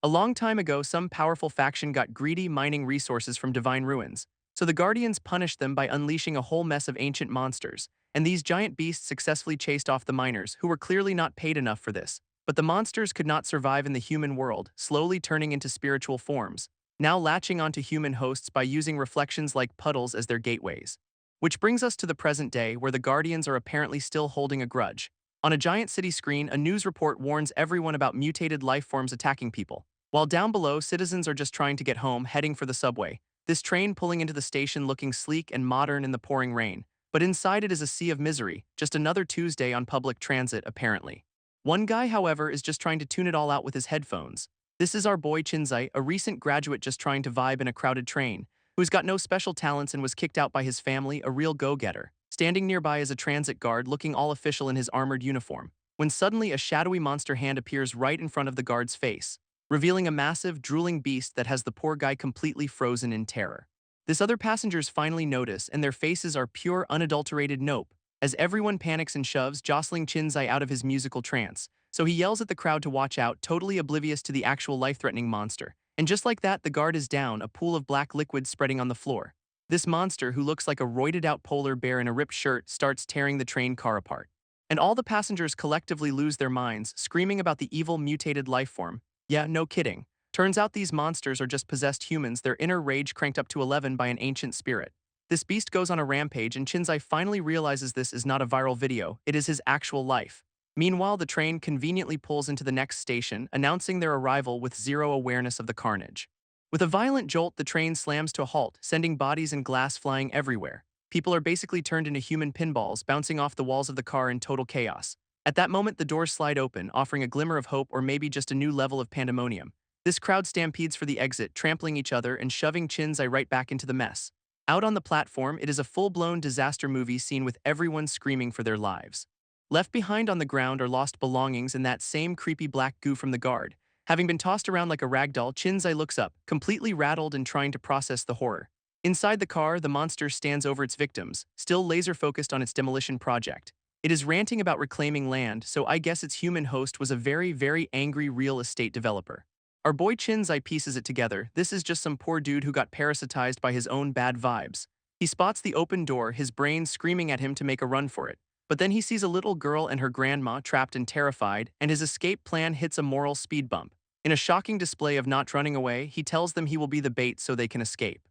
A long time ago, some powerful faction got greedy mining resources from divine ruins, so the Guardians punished them by unleashing a whole mess of ancient monsters, and these giant beasts successfully chased off the miners, who were clearly not paid enough for this. But the monsters could not survive in the human world, slowly turning into spiritual forms, now latching onto human hosts by using reflections like puddles as their gateways. Which brings us to the present day, where the Guardians are apparently still holding a grudge. On a giant city screen, a news report warns everyone about mutated life forms attacking people. While down below, citizens are just trying to get home, heading for the subway. This train pulling into the station looking sleek and modern in the pouring rain. But inside it is a sea of misery, just another Tuesday on public transit apparently. One guy, however, is just trying to tune it all out with his headphones. This is our boy Chinzai, a recent graduate just trying to vibe in a crowded train, who's got no special talents and was kicked out by his family, a real go-getter. Standing nearby is a transit guard looking all official in his armored uniform, when suddenly a shadowy monster hand appears right in front of the guard's face, revealing a massive, drooling beast that has the poor guy completely frozen in terror. This other passengers finally notice, and their faces are pure, unadulterated nope, as everyone panics and shoves, jostling Chinzai out of his musical trance. So he yells at the crowd to watch out, totally oblivious to the actual life-threatening monster. And just like that, the guard is down, a pool of black liquid spreading on the floor. This monster, who looks like a roided-out polar bear in a ripped shirt, starts tearing the train car apart. And all the passengers collectively lose their minds, screaming about the evil mutated life form. Yeah, no kidding. Turns out these monsters are just possessed humans, their inner rage cranked up to 11 by an ancient spirit. This beast goes on a rampage, and Chinzai finally realizes this is not a viral video, it is his actual life. Meanwhile, the train conveniently pulls into the next station, announcing their arrival with zero awareness of the carnage. With a violent jolt, the train slams to a halt, sending bodies and glass flying everywhere. People are basically turned into human pinballs, bouncing off the walls of the car in total chaos. At that moment, the doors slide open, offering a glimmer of hope or maybe just a new level of pandemonium. This crowd stampedes for the exit, trampling each other and shoving Chinzai right back into the mess. Out on the platform, it is a full-blown disaster movie scene with everyone screaming for their lives. Left behind on the ground are lost belongings and that same creepy black goo from the guard. Having been tossed around like a ragdoll, Chinzai looks up, completely rattled and trying to process the horror. Inside the car, the monster stands over its victims, still laser-focused on its demolition project. It is ranting about reclaiming land, so I guess its human host was a very, very angry real estate developer. Our boy Chinzai pieces it together. This is just some poor dude who got parasitized by his own bad vibes. He spots the open door, his brain screaming at him to make a run for it. But then he sees a little girl and her grandma trapped and terrified, and his escape plan hits a moral speed bump. In a shocking display of not running away, he tells them he will be the bait so they can escape.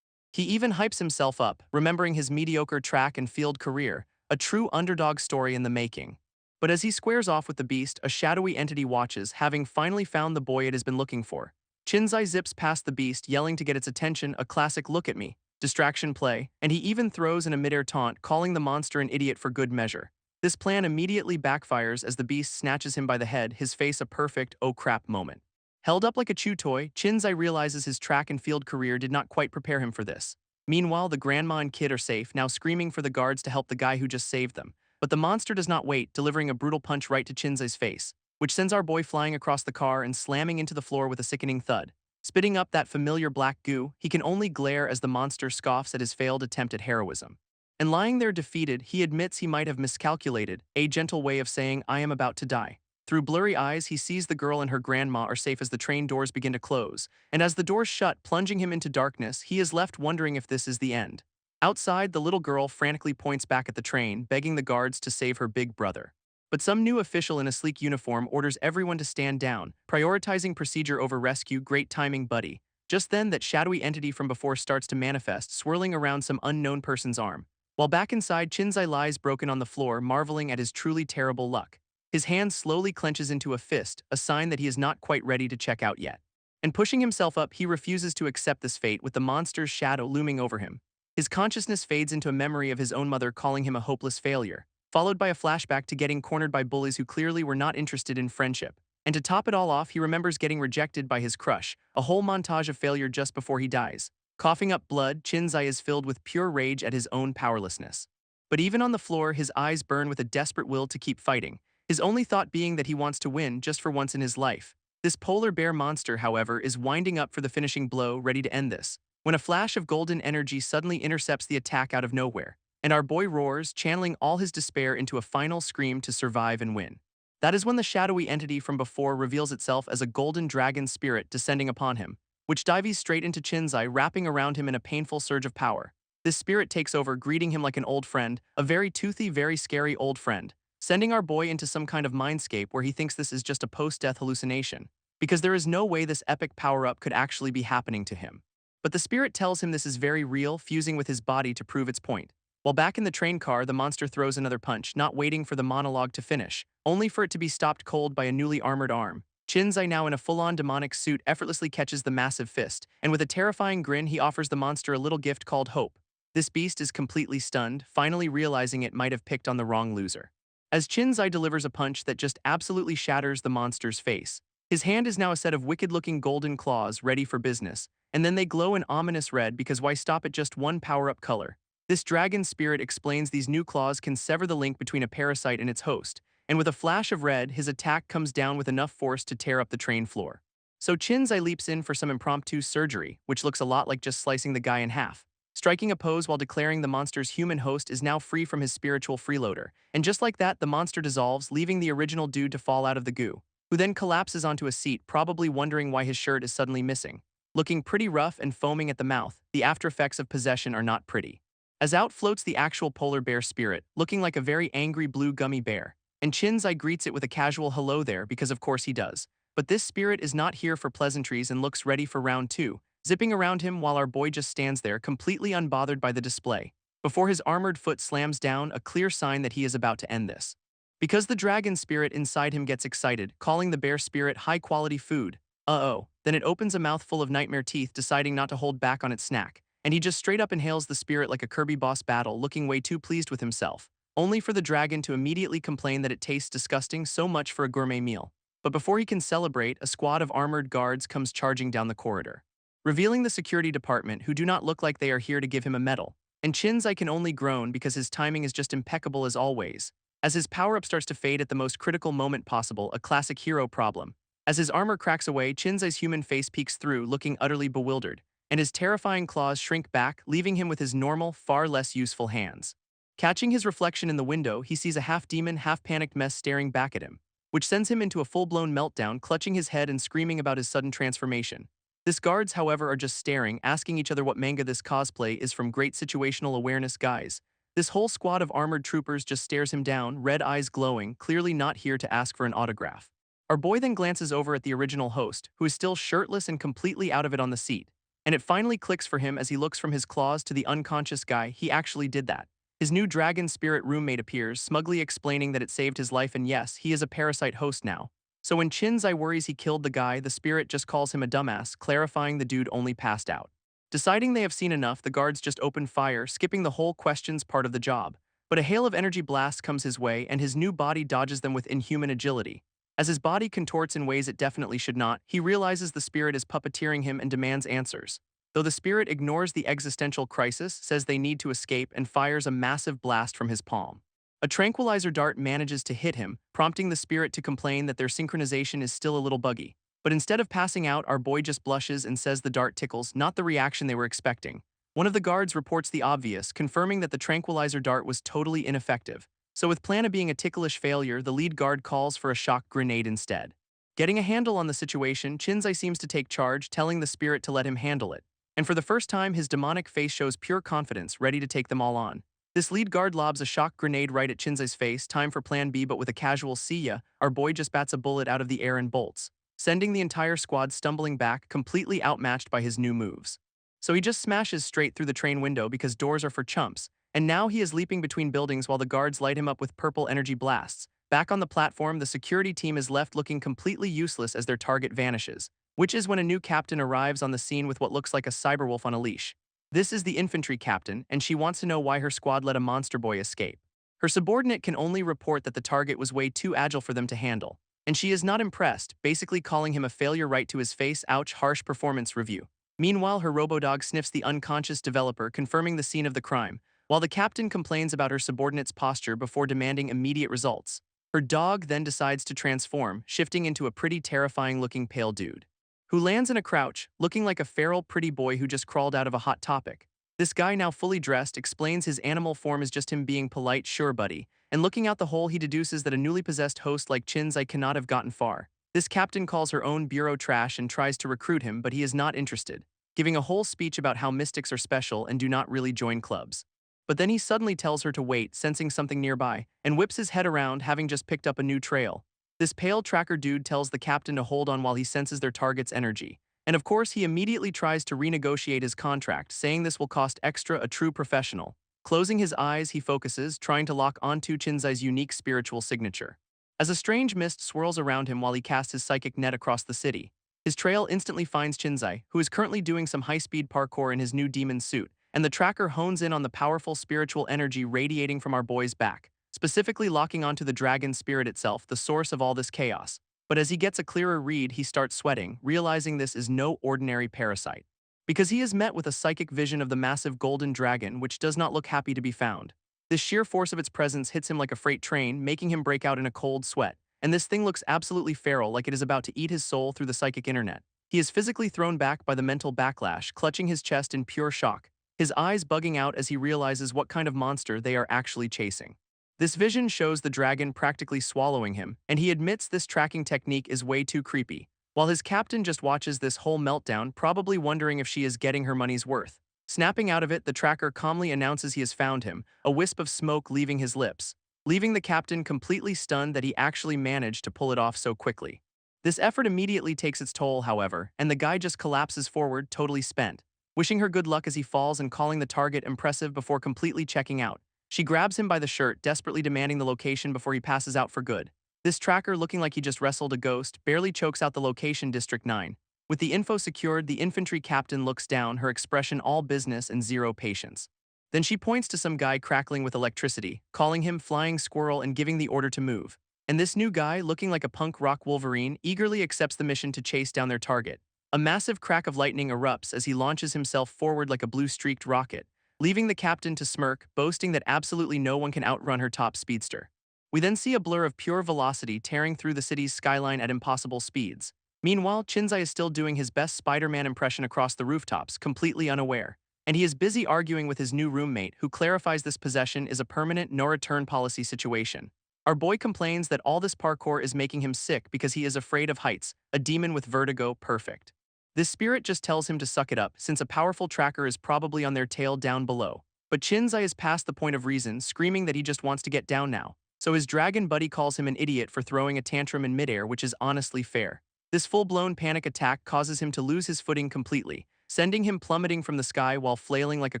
He even hypes himself up, remembering his mediocre track and field career, a true underdog story in the making. But as he squares off with the beast, a shadowy entity watches, having finally found the boy it has been looking for. Chinzai zips past the beast, yelling to get its attention, a classic "look at me" distraction play, and he even throws in a mid-air taunt, calling the monster an idiot for good measure. This plan immediately backfires as the beast snatches him by the head, his face a perfect "oh crap" moment. Held up like a chew toy, Chinzai realizes his track and field career did not quite prepare him for this. Meanwhile, the grandma and kid are safe, now screaming for the guards to help the guy who just saved them. But the monster does not wait, delivering a brutal punch right to Chinzai's face, which sends our boy flying across the car and slamming into the floor with a sickening thud. Spitting up that familiar black goo, he can only glare as the monster scoffs at his failed attempt at heroism. And lying there defeated, he admits he might have miscalculated, a gentle way of saying, "I am about to die." Through blurry eyes, he sees the girl and her grandma are safe as the train doors begin to close, and as the doors shut, plunging him into darkness, he is left wondering if this is the end. Outside, the little girl frantically points back at the train, begging the guards to save her big brother. But some new official in a sleek uniform orders everyone to stand down, prioritizing procedure over rescue. Great timing, buddy. Just then, that shadowy entity from before starts to manifest, swirling around some unknown person's arm. While back inside, Chinzai lies broken on the floor, marveling at his truly terrible luck. His hand slowly clenches into a fist, a sign that he is not quite ready to check out yet. And pushing himself up, he refuses to accept this fate, with the monster's shadow looming over him. His consciousness fades into a memory of his own mother calling him a hopeless failure, followed by a flashback to getting cornered by bullies who clearly were not interested in friendship. And to top it all off, he remembers getting rejected by his crush, a whole montage of failure just before he dies. Coughing up blood, Chinzai is filled with pure rage at his own powerlessness. But even on the floor, his eyes burn with a desperate will to keep fighting, his only thought being that he wants to win just for once in his life. This polar bear monster, however, is winding up for the finishing blow, ready to end this, when a flash of golden energy suddenly intercepts the attack out of nowhere, and our boy roars, channeling all his despair into a final scream to survive and win. That is when the shadowy entity from before reveals itself as a golden dragon spirit descending upon him, which dives straight into Chinzai, wrapping around him in a painful surge of power. This spirit takes over, greeting him like an old friend, a very toothy, very scary old friend, sending our boy into some kind of mindscape where he thinks this is just a post-death hallucination, because there is no way this epic power-up could actually be happening to him. But the spirit tells him this is very real, fusing with his body to prove its point. While back in the train car, the monster throws another punch, not waiting for the monologue to finish, only for it to be stopped cold by a newly armored arm. Chinzai, now in a full-on demonic suit, effortlessly catches the massive fist, and with a terrifying grin he offers the monster a little gift called hope. This beast is completely stunned, finally realizing it might have picked on the wrong loser. As Chinzai delivers a punch that just absolutely shatters the monster's face. His hand is now a set of wicked-looking golden claws ready for business, and then they glow an ominous red because why stop at just one power-up color? This dragon spirit explains these new claws can sever the link between a parasite and its host, and with a flash of red, his attack comes down with enough force to tear up the train floor. So Chinzai leaps in for some impromptu surgery, which looks a lot like just slicing the guy in half, striking a pose while declaring the monster's human host is now free from his spiritual freeloader, and just like that, the monster dissolves, leaving the original dude to fall out of the goo, who then collapses onto a seat, probably wondering why his shirt is suddenly missing. Looking pretty rough and foaming at the mouth, the after effects of possession are not pretty. As out floats the actual polar bear spirit, looking like a very angry blue gummy bear, and Chinzai greets it with a casual hello there because of course he does. But this spirit is not here for pleasantries and looks ready for round two, zipping around him while our boy just stands there completely unbothered by the display. Before his armored foot slams down, a clear sign that he is about to end this. Because the dragon spirit inside him gets excited, calling the bear spirit high-quality food. Then it opens a mouthful of nightmare teeth, deciding not to hold back on its snack, and he just straight up inhales the spirit like a Kirby boss battle, looking way too pleased with himself, only for the dragon to immediately complain that it tastes disgusting, so much for a gourmet meal. But before he can celebrate, a squad of armored guards comes charging down the corridor, revealing the security department, who do not look like they are here to give him a medal. And Chinzai can only groan because his timing is just impeccable as always. As his power-up starts to fade at the most critical moment possible, a classic hero problem. As his armor cracks away, Chinzai's human face peeks through, looking utterly bewildered, and his terrifying claws shrink back, leaving him with his normal, far less useful hands. Catching his reflection in the window, he sees a half-demon, half-panicked mess staring back at him, which sends him into a full-blown meltdown, clutching his head and screaming about his sudden transformation. This guards, however, are just staring, asking each other what manga this cosplay is from. Great situational awareness, guys. This whole squad of armored troopers just stares him down, red eyes glowing, clearly not here to ask for an autograph. Our boy then glances over at the original host, who is still shirtless and completely out of it on the seat. And it finally clicks for him as he looks from his claws to the unconscious guy. He actually did that. His new dragon spirit roommate appears, smugly explaining that it saved his life, and yes, he is a parasite host now. So when Chinzai worries he killed the guy, the spirit just calls him a dumbass, clarifying the dude only passed out. Deciding they have seen enough, the guards just open fire, skipping the whole questions part of the job. But a hail of energy blasts comes his way, and his new body dodges them with inhuman agility. As his body contorts in ways it definitely should not, he realizes the spirit is puppeteering him and demands answers. Though the spirit ignores the existential crisis, says they need to escape, and fires a massive blast from his palm. A tranquilizer dart manages to hit him, prompting the spirit to complain that their synchronization is still a little buggy. But instead of passing out, our boy just blushes and says the dart tickles, not the reaction they were expecting. One of the guards reports the obvious, confirming that the tranquilizer dart was totally ineffective. So with plan A being a ticklish failure, the lead guard calls for a shock grenade instead. Getting a handle on the situation, Chinzai seems to take charge, telling the spirit to let him handle it. And for the first time, his demonic face shows pure confidence, ready to take them all on. This lead guard lobs a shock grenade right at Chinzai's face, time for plan B, but with a casual "see ya," our boy just bats a bullet out of the air and bolts, sending the entire squad stumbling back, completely outmatched by his new moves. So he just smashes straight through the train window because doors are for chumps, and now he is leaping between buildings while the guards light him up with purple energy blasts. Back on the platform, the security team is left looking completely useless as their target vanishes, which is when a new captain arrives on the scene with what looks like a cyberwolf on a leash. This is the infantry captain, and she wants to know why her squad let a monster boy escape. Her subordinate can only report that the target was way too agile for them to handle, and she is not impressed, basically calling him a failure right to his face. Ouch, harsh performance review. Meanwhile, her robodog sniffs the unconscious developer, confirming the scene of the crime, while the captain complains about her subordinate's posture before demanding immediate results. Her dog then decides to transform, shifting into a pretty terrifying-looking pale dude, who lands in a crouch, looking like a feral pretty boy who just crawled out of a Hot Topic. This guy, now fully dressed, explains his animal form is just him being polite. Sure, buddy. and looking out the hole he deduces that a newly possessed host like Chinzai cannot have gotten far. This captain calls her own bureau trash and tries to recruit him, but he is not interested, giving a whole speech about how mystics are special and do not really join clubs. But then he suddenly tells her to wait, sensing something nearby, and whips his head around, having just picked up a new trail. This pale tracker dude tells the captain to hold on while he senses their target's energy. And of course, he immediately tries to renegotiate his contract, saying this will cost extra, a true professional. Closing his eyes, he focuses, trying to lock onto Chinzai's unique spiritual signature. As a strange mist swirls around him while he casts his psychic net across the city, his trail instantly finds Chinzai, who is currently doing some high-speed parkour in his new demon suit, and the tracker hones in on the powerful spiritual energy radiating from our boy's back, specifically locking onto the dragon spirit itself, the source of all this chaos. But as he gets a clearer read, he starts sweating, realizing this is no ordinary parasite. Because he is met with a psychic vision of the massive golden dragon, which does not look happy to be found. This sheer force of its presence hits him like a freight train, making him break out in a cold sweat. And this thing looks absolutely feral, like it is about to eat his soul through the psychic internet. He is physically thrown back by the mental backlash, clutching his chest in pure shock, his eyes bugging out as he realizes what kind of monster they are actually chasing. This vision shows the dragon practically swallowing him, and he admits this tracking technique is way too creepy, while his captain just watches this whole meltdown, probably wondering if she is getting her money's worth. Snapping out of it, the tracker calmly announces he has found him, a wisp of smoke leaving his lips, leaving the captain completely stunned that he actually managed to pull it off so quickly. This effort immediately takes its toll, however, and the guy just collapses forward, totally spent, wishing her good luck as he falls and calling the target impressive before completely checking out. She grabs him by the shirt, desperately demanding the location before he passes out for good. This tracker, looking like he just wrestled a ghost, barely chokes out the location, District 9. With the info secured, the infantry captain looks down, her expression all business and zero patience. Then she points to some guy crackling with electricity, calling him Flying Squirrel and giving the order to move. And this new guy, looking like a punk rock Wolverine, eagerly accepts the mission to chase down their target. A massive crack of lightning erupts as he launches himself forward like a blue-streaked rocket, leaving the captain to smirk, boasting that absolutely no one can outrun her top speedster. We then see a blur of pure velocity tearing through the city's skyline at impossible speeds. Meanwhile, Chinzai is still doing his best Spider-Man impression across the rooftops, completely unaware. And he is busy arguing with his new roommate, who clarifies this possession is a permanent no-return policy situation. Our boy complains that all this parkour is making him sick because he is afraid of heights, a demon with vertigo, perfect. This spirit just tells him to suck it up, since a powerful tracker is probably on their tail down below. But Chinzai is past the point of reason, screaming that he just wants to get down now. So his dragon buddy calls him an idiot for throwing a tantrum in midair, which is honestly fair. This full-blown panic attack causes him to lose his footing completely, sending him plummeting from the sky while flailing like a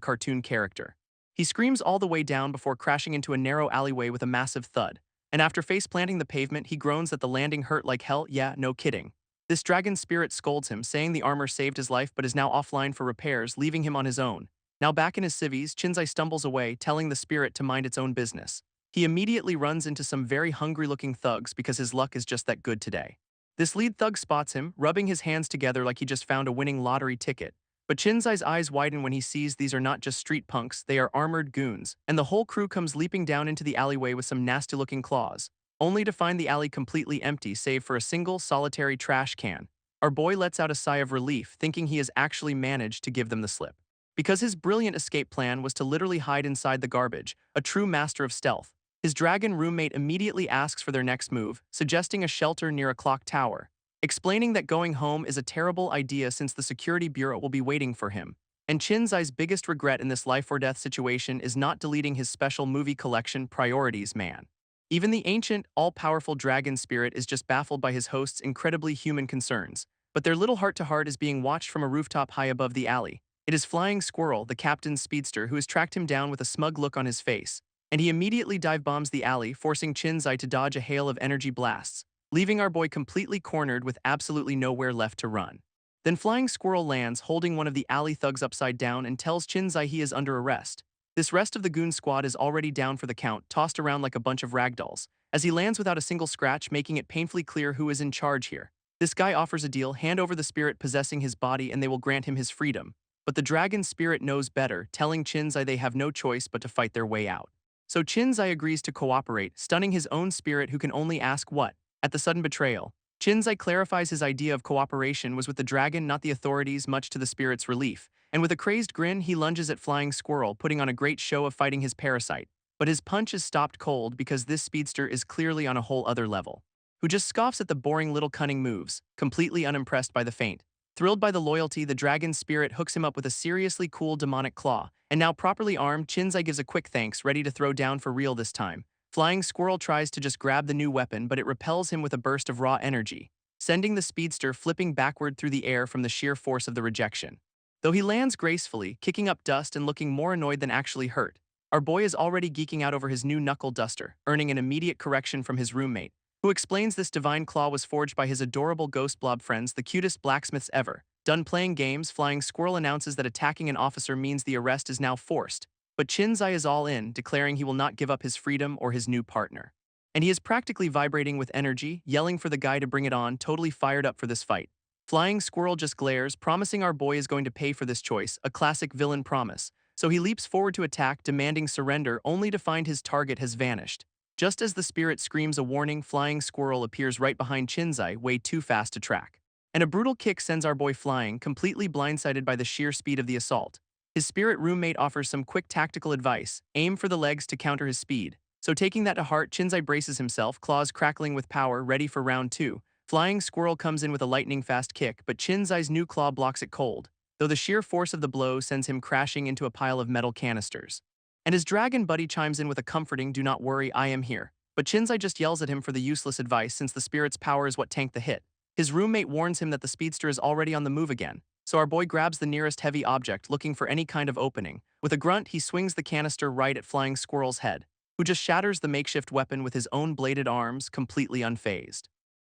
cartoon character. He screams all the way down before crashing into a narrow alleyway with a massive thud. And after face-planting the pavement, he groans that the landing hurt like hell. Yeah, no kidding. This dragon spirit scolds him, saying the armor saved his life but is now offline for repairs, leaving him on his own. Now back in his civvies, Chinzai stumbles away, telling the spirit to mind its own business. He immediately runs into some very hungry-looking thugs because his luck is just that good today. This lead thug spots him, rubbing his hands together like he just found a winning lottery ticket. But Chinzai's eyes widen when he sees these are not just street punks, they are armored goons, and the whole crew comes leaping down into the alleyway with some nasty-looking claws, only to find the alley completely empty save for a single solitary trash can. Our boy lets out a sigh of relief, thinking he has actually managed to give them the slip. Because his brilliant escape plan was to literally hide inside the garbage, a true master of stealth. His dragon roommate immediately asks for their next move, suggesting a shelter near a clock tower, explaining that going home is a terrible idea since the security bureau will be waiting for him. And Chinzai's biggest regret in this life-or-death situation is not deleting his special movie collection priorities, man. Even the ancient, all-powerful dragon spirit is just baffled by his host's incredibly human concerns, but their little heart-to-heart is being watched from a rooftop high above the alley. It is Flying Squirrel, the captain's speedster, who has tracked him down with a smug look on his face, and he immediately dive-bombs the alley, forcing Chinzai to dodge a hail of energy blasts, leaving our boy completely cornered with absolutely nowhere left to run. Then Flying Squirrel lands, holding one of the alley thugs upside down, and tells Chinzai he is under arrest. This rest of the goon squad is already down for the count, tossed around like a bunch of ragdolls, as he lands without a single scratch, making it painfully clear who is in charge here. This guy offers a deal, hand over the spirit possessing his body and they will grant him his freedom. But the dragon spirit knows better, telling Chinzai they have no choice but to fight their way out. So Chinzai agrees to cooperate, stunning his own spirit who can only ask what. At the sudden betrayal, Chinzai clarifies his idea of cooperation was with the dragon, not the authorities, much to the spirit's relief, and with a crazed grin he lunges at Flying Squirrel, putting on a great show of fighting his parasite. but his punch is stopped cold because this speedster is clearly on a whole other level, who just scoffs at the boring little cunning moves, completely unimpressed by the feint. Thrilled by the loyalty, the dragon's spirit hooks him up with a seriously cool demonic claw, and now properly armed, Chinzai gives a quick thanks, ready to throw down for real this time. Flying Squirrel tries to just grab the new weapon, but it repels him with a burst of raw energy, sending the speedster flipping backward through the air from the sheer force of the rejection. Though he lands gracefully, kicking up dust and looking more annoyed than actually hurt, our boy is already geeking out over his new knuckle duster, earning an immediate correction from his roommate, who explains this divine claw was forged by his adorable ghost blob friends, the cutest blacksmiths ever. Done playing games, Flying Squirrel announces that attacking an officer means the arrest is now forced, but Chinzai is all in, declaring he will not give up his freedom or his new partner. And he is practically vibrating with energy, yelling for the guy to bring it on, totally fired up for this fight. Flying Squirrel just glares, promising our boy is going to pay for this choice, a classic villain promise. So he leaps forward to attack, demanding surrender, only to find his target has vanished. Just as the spirit screams a warning, Flying Squirrel appears right behind Chinzai, way too fast to track. And a brutal kick sends our boy flying, completely blindsided by the sheer speed of the assault. His spirit roommate offers some quick tactical advice: aim for the legs to counter his speed. So taking that to heart, Chinzai braces himself, claws crackling with power, ready for round 2. Flying Squirrel comes in with a lightning-fast kick, but Chinzai's new claw blocks it cold, though the sheer force of the blow sends him crashing into a pile of metal canisters. And his dragon buddy chimes in with a comforting, "Do not worry, I am here." But Chinzai just yells at him for the useless advice, since the spirit's power is what tanked the hit. His roommate warns him that the speedster is already on the move again, so our boy grabs the nearest heavy object, looking for any kind of opening. With a grunt, he swings the canister right at Flying Squirrel's head, who just shatters the makeshift weapon with his own bladed arms, completely unfazed.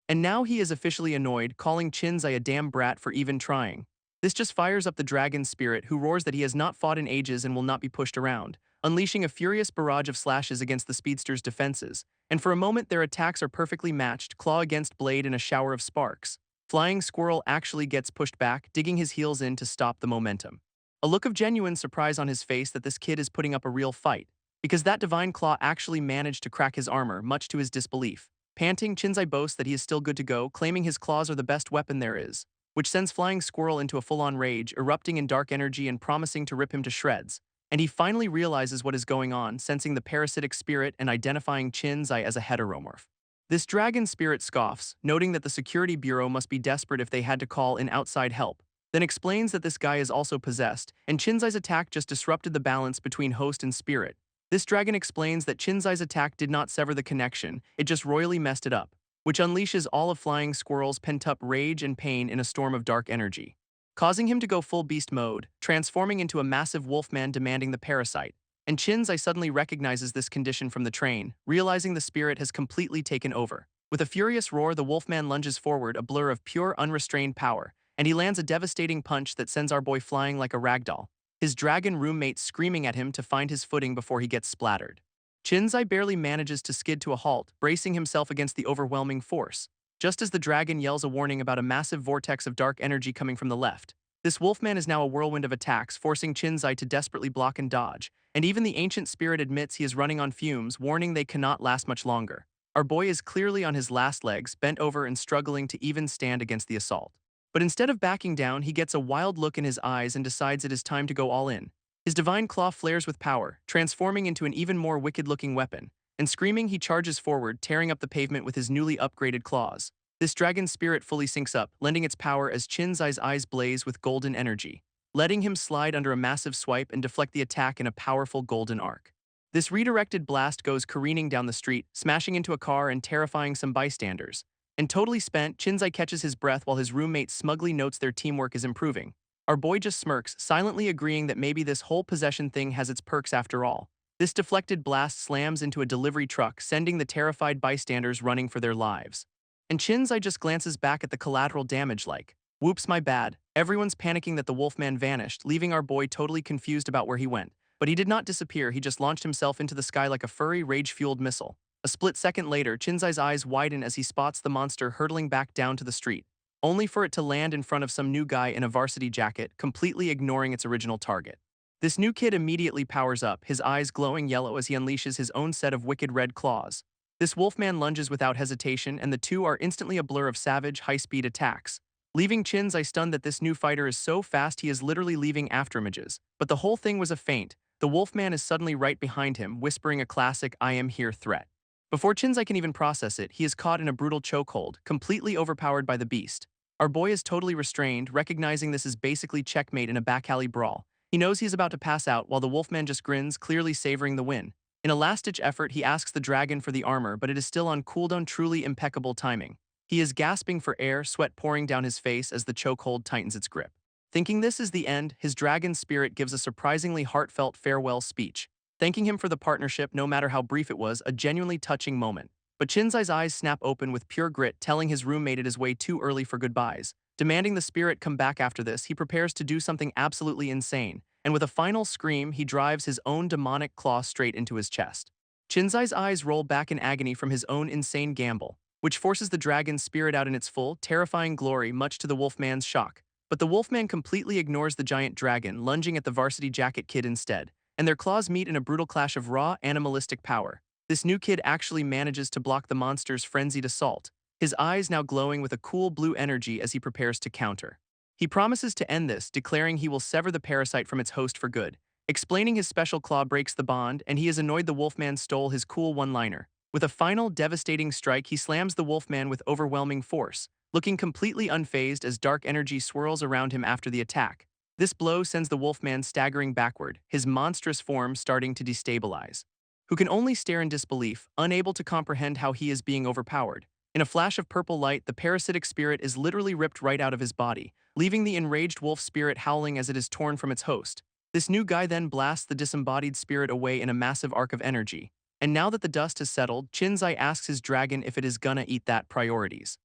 And now he is officially annoyed, calling Chinzai a damn brat for even trying. This just fires up the dragon's spirit, who roars that he has not fought in ages and will not be pushed around, unleashing a furious barrage of slashes against the speedster's defenses. And for a moment, their attacks are perfectly matched, claw against blade in a shower of sparks. Flying Squirrel actually gets pushed back, digging his heels in to stop the momentum. A look of genuine surprise on his face that this kid is putting up a real fight, because that divine claw actually managed to crack his armor, much to his disbelief. Panting, Chinzai boasts that he is still good to go, claiming his claws are the best weapon there is, which sends Flying Squirrel into a full-on rage, erupting in dark energy and promising to rip him to shreds. And he finally realizes what is going on, sensing the parasitic spirit and identifying Chinzai as a heteromorph. This dragon spirit scoffs, noting that the security bureau must be desperate if they had to call in outside help, then explains that this guy is also possessed, and Chinzai's attack just disrupted the balance between host and spirit. This dragon explains that Chinzai's attack did not sever the connection, it just royally messed it up, which unleashes all of Flying Squirrel's pent-up rage and pain in a storm of dark energy, causing him to go full beast mode, transforming into a massive wolfman demanding the parasite. And Chinzai suddenly recognizes this condition from the train, realizing the spirit has completely taken over. With a furious roar, the wolfman lunges forward, a blur of pure, unrestrained power, and he lands a devastating punch that sends our boy flying like a ragdoll, his dragon roommate screaming at him to find his footing before he gets splattered. Chinzai barely manages to skid to a halt, bracing himself against the overwhelming force, just as the dragon yells a warning about a massive vortex of dark energy coming from the left. This wolfman is now a whirlwind of attacks, forcing Chinzai to desperately block and dodge, and even the ancient spirit admits he is running on fumes, warning they cannot last much longer. Our boy is clearly on his last legs, bent over and struggling to even stand against the assault. But instead of backing down, he gets a wild look in his eyes and decides it is time to go all in. His divine claw flares with power, transforming into an even more wicked-looking weapon, and screaming, he charges forward, tearing up the pavement with his newly upgraded claws. This dragon spirit fully syncs up, lending its power as Chinzai's eyes blaze with golden energy, letting him slide under a massive swipe and deflect the attack in a powerful golden arc. This redirected blast goes careening down the street, smashing into a car and terrifying some bystanders. And totally spent, Chinzai catches his breath while his roommate smugly notes their teamwork is improving. Our boy just smirks, silently agreeing that maybe this whole possession thing has its perks after all. This deflected blast slams into a delivery truck, sending the terrified bystanders running for their lives. And Chinzai just glances back at the collateral damage like, "Whoops, my bad." Everyone's panicking that the wolfman vanished, leaving our boy totally confused about where he went. But he did not disappear, he just launched himself into the sky like a furry, rage-fueled missile. A split second later, Chinzai's eyes widen as he spots the monster hurtling back down to the street, only for it to land in front of some new guy in a varsity jacket, completely ignoring its original target. This new kid immediately powers up, his eyes glowing yellow as he unleashes his own set of wicked red claws. This wolfman lunges without hesitation, and the two are instantly a blur of savage, high-speed attacks, leaving Chinzai stunned that this new fighter is so fast he is literally leaving afterimages. But the whole thing was a feint, the Wolfman is suddenly right behind him, whispering a classic "I am here" threat. Before Chinzai can even process it, he is caught in a brutal chokehold, completely overpowered by the beast. Our boy is totally restrained, recognizing this is basically checkmate in a back alley brawl. He knows he's about to pass out while the Wolfman just grins, clearly savoring the win. In a last-ditch effort, he asks the dragon for the armor, but it is still on cooldown, truly impeccable timing. He is gasping for air, sweat pouring down his face as the chokehold tightens its grip. Thinking this is the end, his dragon spirit gives a surprisingly heartfelt farewell speech, thanking him for the partnership no matter how brief it was, a genuinely touching moment. But Chinzai's eyes snap open with pure grit, telling his roommate it is way too early for goodbyes. Demanding the spirit come back after this, he prepares to do something absolutely insane, and with a final scream, he drives his own demonic claw straight into his chest. Chinzai's eyes roll back in agony from his own insane gamble, which forces the dragon's spirit out in its full, terrifying glory, much to the Wolfman's shock. But the Wolfman completely ignores the giant dragon, lunging at the varsity jacket kid instead, and their claws meet in a brutal clash of raw, animalistic power. This new kid actually manages to block the monster's frenzied assault, his eyes now glowing with a cool blue energy as he prepares to counter. He promises to end this, declaring he will sever the parasite from its host for good. Explaining his special claw breaks the bond, and he is annoyed the Wolfman stole his cool one-liner. With a final, devastating strike, he slams the Wolfman with overwhelming force, looking completely unfazed as dark energy swirls around him after the attack. This blow sends the Wolfman staggering backward, his monstrous form starting to destabilize. Who can only stare in disbelief, unable to comprehend how he is being overpowered. In a flash of purple light, the parasitic spirit is literally ripped right out of his body, leaving the enraged wolf spirit howling as it is torn from its host. This new guy then blasts the disembodied spirit away in a massive arc of energy. And now that the dust has settled, Chinzai asks his dragon if it is gonna eat that priorities.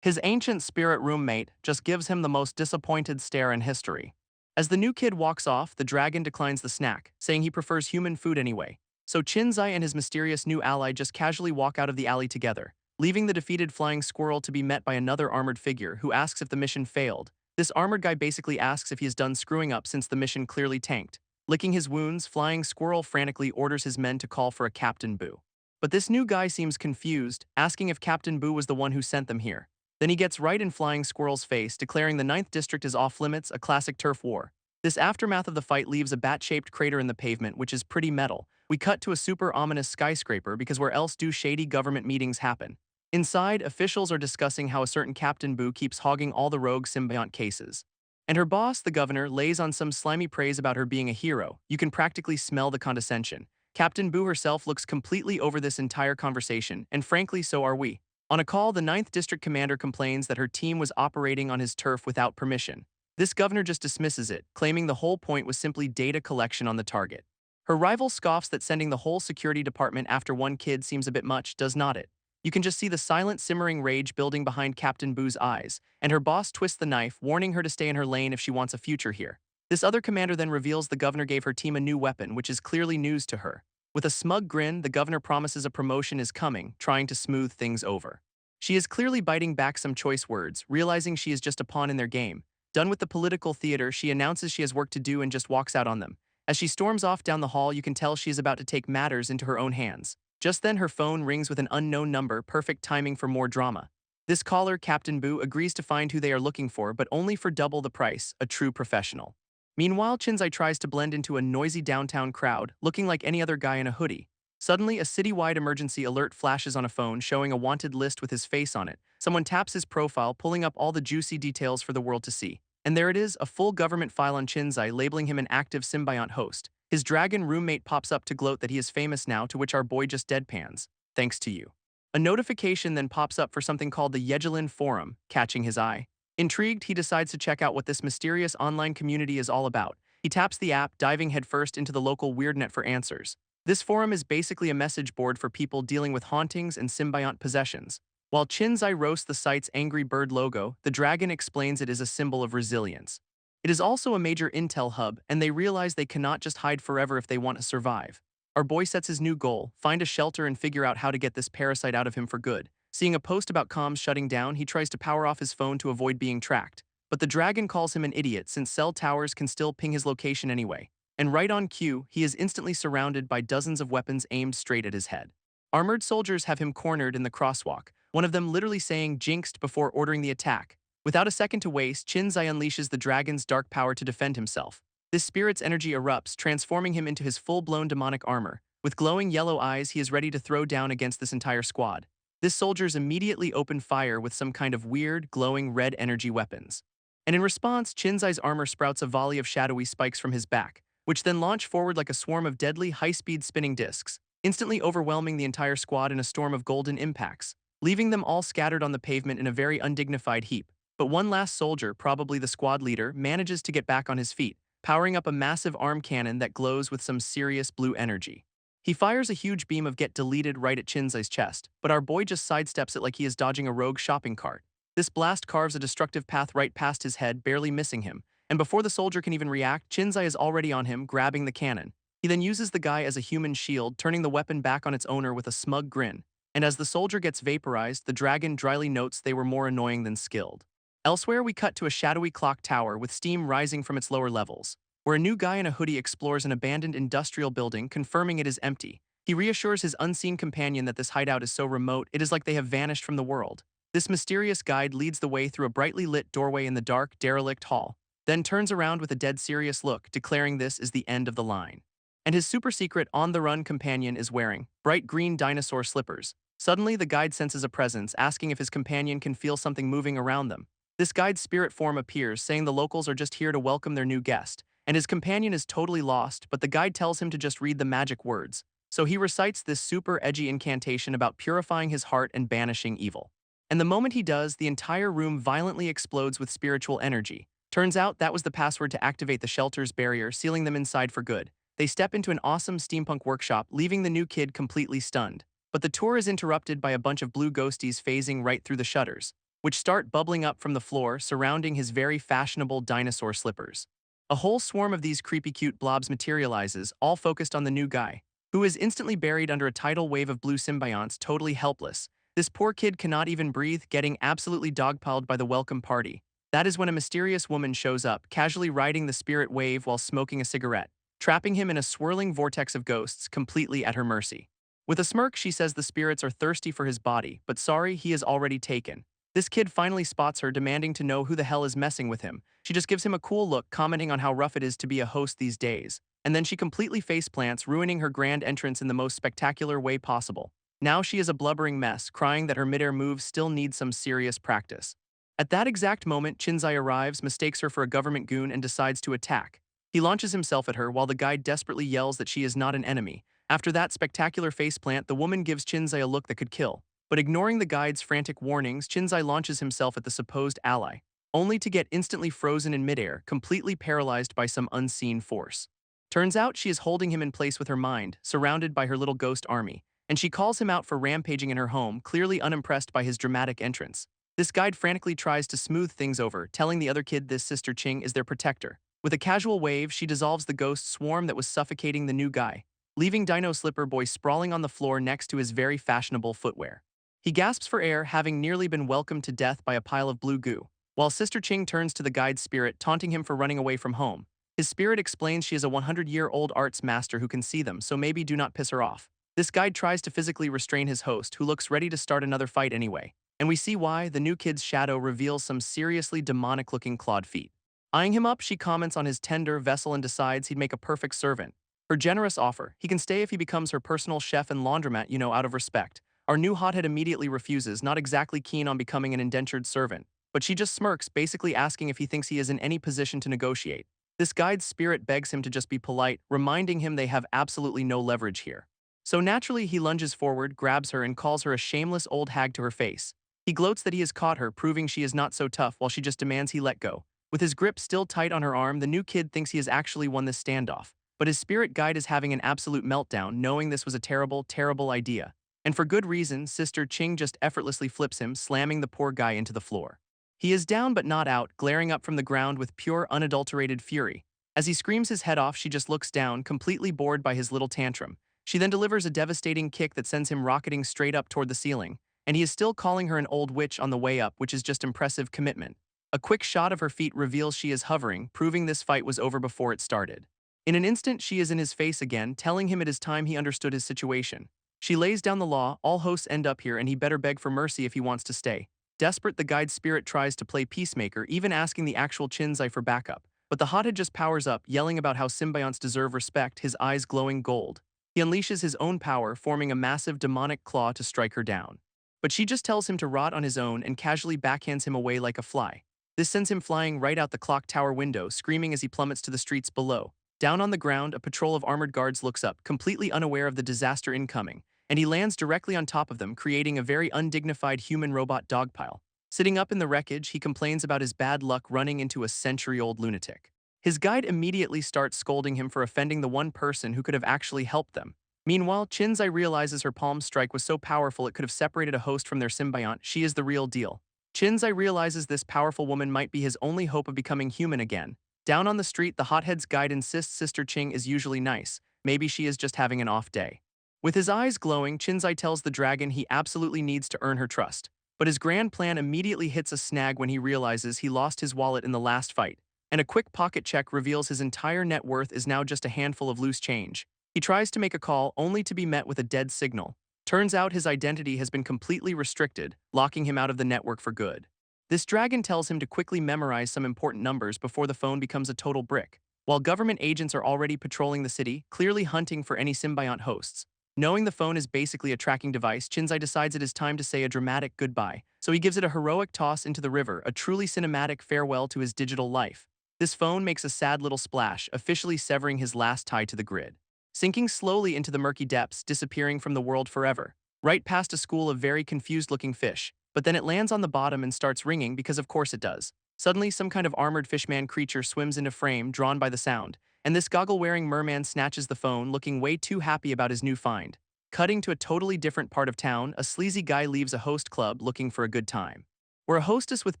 His ancient spirit roommate just gives him the most disappointed stare in history. As the new kid walks off, the dragon declines the snack, saying he prefers human food anyway. So Chinzai and his mysterious new ally just casually walk out of the alley together, leaving the defeated flying squirrel to be met by another armored figure who asks if the mission failed. This armored guy basically asks if he is done screwing up since the mission clearly tanked. Licking his wounds, Flying Squirrel frantically orders his men to call for a Captain Boo. But this new guy seems confused, asking if Captain Boo was the one who sent them here. Then he gets right in Flying Squirrel's face, declaring the 9th District is off limits, a classic turf war. This aftermath of the fight leaves a bat-shaped crater in the pavement, which is pretty metal. We cut to a super ominous skyscraper because where else do shady government meetings happen? Inside, officials are discussing how a certain Captain Boo keeps hogging all the rogue symbiont cases. And her boss, the governor, lays on some slimy praise about her being a hero. You can practically smell the condescension. Captain Boo herself looks completely over this entire conversation, and frankly, so are we. On a call, the 9th District Commander complains that her team was operating on his turf without permission. This governor just dismisses it, claiming the whole point was simply data collection on the target. Her rival scoffs that sending the whole security department after one kid seems a bit much, does not it? You can just see the silent, simmering rage building behind Captain Boo's eyes, and her boss twists the knife, warning her to stay in her lane if she wants a future here. This other commander then reveals the governor gave her team a new weapon, which is clearly news to her. With a smug grin, the governor promises a promotion is coming, trying to smooth things over. She is clearly biting back some choice words, realizing she is just a pawn in their game. Done with the political theater, she announces she has work to do and just walks out on them. As she storms off down the hall, you can tell she is about to take matters into her own hands. Just then, her phone rings with an unknown number, perfect timing for more drama. This caller, Captain Boo, agrees to find who they are looking for, but only for double the price, a true professional. Meanwhile, Chinzai tries to blend into a noisy downtown crowd, looking like any other guy in a hoodie. Suddenly, a citywide emergency alert flashes on a phone showing a wanted list with his face on it. Someone taps his profile, pulling up all the juicy details for the world to see. And there it is, a full government file on Chinzai labeling him an active symbiont host. His dragon roommate pops up to gloat that he is famous now, to which our boy just deadpans. Thanks to you. A notification then pops up for something called the Yegelin Forum, catching his eye. Intrigued, he decides to check out what this mysterious online community is all about. He taps the app, diving headfirst into the local WeirdNet for answers. This forum is basically a message board for people dealing with hauntings and symbiont possessions. While Chinzai roasts the site's angry bird logo, the dragon explains it is a symbol of resilience. It is also a major intel hub, and they realize they cannot just hide forever if they want to survive. Our boy sets his new goal, find a shelter and figure out how to get this parasite out of him for good. Seeing a post about comms shutting down, he tries to power off his phone to avoid being tracked. But the dragon calls him an idiot since cell towers can still ping his location anyway. And right on cue, he is instantly surrounded by dozens of weapons aimed straight at his head. Armored soldiers have him cornered in the crosswalk, one of them literally saying jinxed before ordering the attack. Without a second to waste, Chinzai unleashes the dragon's dark power to defend himself. This spirit's energy erupts, transforming him into his full-blown demonic armor. With glowing yellow eyes, he is ready to throw down against this entire squad. This soldiers immediately open fire with some kind of weird, glowing red energy weapons. And in response, Chinzai's armor sprouts a volley of shadowy spikes from his back, which then launch forward like a swarm of deadly, high-speed spinning discs, instantly overwhelming the entire squad in a storm of golden impacts, leaving them all scattered on the pavement in a very undignified heap. But one last soldier, probably the squad leader, manages to get back on his feet, powering up a massive arm cannon that glows with some serious blue energy. He fires a huge beam of Get Deleted right at Chinzai's chest, but our boy just sidesteps it like he is dodging a rogue shopping cart. This blast carves a destructive path right past his head, barely missing him, and before the soldier can even react, Chinzai is already on him, grabbing the cannon. He then uses the guy as a human shield, turning the weapon back on its owner with a smug grin. And as the soldier gets vaporized, the dragon dryly notes they were more annoying than skilled. Elsewhere, we cut to a shadowy clock tower with steam rising from its lower levels, where a new guy in a hoodie explores an abandoned industrial building, confirming it is empty. He reassures his unseen companion that this hideout is so remote, it is like they have vanished from the world. This mysterious guide leads the way through a brightly lit doorway in the dark, derelict hall, then turns around with a dead serious look, declaring this is the end of the line. And his super secret on-the-run companion is wearing bright green dinosaur slippers. Suddenly, the guide senses a presence, asking if his companion can feel something moving around them. This guide's spirit form appears, saying the locals are just here to welcome their new guest, and his companion is totally lost, but the guide tells him to just read the magic words. So he recites this super edgy incantation about purifying his heart and banishing evil. And the moment he does, the entire room violently explodes with spiritual energy. Turns out that was the password to activate the shelter's barrier, sealing them inside for good. They step into an awesome steampunk workshop, leaving the new kid completely stunned. But the tour is interrupted by a bunch of blue ghosties phasing right through the shutters, which start bubbling up from the floor, surrounding his very fashionable dinosaur slippers. A whole swarm of these creepy cute blobs materializes, all focused on the new guy, who is instantly buried under a tidal wave of blue symbionts, totally helpless. This poor kid cannot even breathe, getting absolutely dogpiled by the welcome party. That is when a mysterious woman shows up, casually riding the spirit wave while smoking a cigarette, trapping him in a swirling vortex of ghosts, completely at her mercy. With a smirk, she says the spirits are thirsty for his body, but sorry, he is already taken. This kid finally spots her, demanding to know who the hell is messing with him. She just gives him a cool look, commenting on how rough it is to be a host these days. And then she completely faceplants, ruining her grand entrance in the most spectacular way possible. Now she is a blubbering mess, crying that her midair moves still need some serious practice. At that exact moment, Chinzai arrives, mistakes her for a government goon, and decides to attack. He launches himself at her while the guide desperately yells that she is not an enemy. After that spectacular faceplant, the woman gives Chinzai a look that could kill. But ignoring the guide's frantic warnings, Chinzai launches himself at the supposed ally, only to get instantly frozen in midair, completely paralyzed by some unseen force. Turns out she is holding him in place with her mind, surrounded by her little ghost army, and she calls him out for rampaging in her home, clearly unimpressed by his dramatic entrance. This guide frantically tries to smooth things over, telling the other kid this Sister Ching is their protector. With a casual wave, she dissolves the ghost swarm that was suffocating the new guy, leaving Dino Slipper Boy sprawling on the floor next to his very fashionable footwear. He gasps for air, having nearly been welcomed to death by a pile of blue goo, while Sister Ching turns to the guide's spirit, taunting him for running away from home. His spirit explains she is a 100-year-old arts master who can see them, so maybe do not piss her off. This guide tries to physically restrain his host, who looks ready to start another fight anyway. And we see why. The new kid's shadow reveals some seriously demonic-looking clawed feet. Eyeing him up, she comments on his tender vessel and decides he'd make a perfect servant. Her generous offer, he can stay if he becomes her personal chef and laundromat, out of respect. Our new hothead immediately refuses, not exactly keen on becoming an indentured servant. But she just smirks, basically asking if he thinks he is in any position to negotiate. This guide's spirit begs him to just be polite, reminding him they have absolutely no leverage here. So naturally, he lunges forward, grabs her, and calls her a shameless old hag to her face. He gloats that he has caught her, proving she is not so tough, while she just demands he let go. With his grip still tight on her arm, the new kid thinks he has actually won this standoff. But his spirit guide is having an absolute meltdown, knowing this was a terrible, terrible idea. And for good reason, Sister Ching just effortlessly flips him, slamming the poor guy into the floor. He is down but not out, glaring up from the ground with pure, unadulterated fury. As he screams his head off, she just looks down, completely bored by his little tantrum. She then delivers a devastating kick that sends him rocketing straight up toward the ceiling, and he is still calling her an old witch on the way up, which is just impressive commitment. A quick shot of her feet reveals she is hovering, proving this fight was over before it started. In an instant, she is in his face again, telling him it is time he understood his situation. She lays down the law, all hosts end up here and he better beg for mercy if he wants to stay. Desperate, the guide's spirit tries to play peacemaker, even asking the actual Chinzai for backup. But the hothead just powers up, yelling about how symbionts deserve respect, his eyes glowing gold. He unleashes his own power, forming a massive demonic claw to strike her down. But she just tells him to rot on his own and casually backhands him away like a fly. This sends him flying right out the clock tower window, screaming as he plummets to the streets below. Down on the ground, a patrol of armored guards looks up, completely unaware of the disaster incoming, and he lands directly on top of them, creating a very undignified human-robot dogpile. Sitting up in the wreckage, he complains about his bad luck running into a century-old lunatic. His guide immediately starts scolding him for offending the one person who could have actually helped them. Meanwhile, Chinzai realizes her palm strike was so powerful it could have separated a host from their symbiont. She is the real deal. Chinzai realizes this powerful woman might be his only hope of becoming human again. Down on the street, the hothead's guide insists Sister Ching is usually nice. Maybe she is just having an off day. With his eyes glowing, Chinzai tells the dragon he absolutely needs to earn her trust. But his grand plan immediately hits a snag when he realizes he lost his wallet in the last fight, and a quick pocket check reveals his entire net worth is now just a handful of loose change. He tries to make a call only to be met with a dead signal. Turns out his identity has been completely restricted, locking him out of the network for good. This dragon tells him to quickly memorize some important numbers before the phone becomes a total brick, while government agents are already patrolling the city, clearly hunting for any symbiont hosts. Knowing the phone is basically a tracking device, Chinzai decides it is time to say a dramatic goodbye, so he gives it a heroic toss into the river, a truly cinematic farewell to his digital life. This phone makes a sad little splash, officially severing his last tie to the grid. Sinking slowly into the murky depths, disappearing from the world forever. Right past a school of very confused-looking fish, but then it lands on the bottom and starts ringing because of course it does. Suddenly, some kind of armored fishman creature swims into frame, drawn by the sound, and this goggle-wearing merman snatches the phone, looking way too happy about his new find. Cutting to a totally different part of town, a sleazy guy leaves a host club looking for a good time, where a hostess with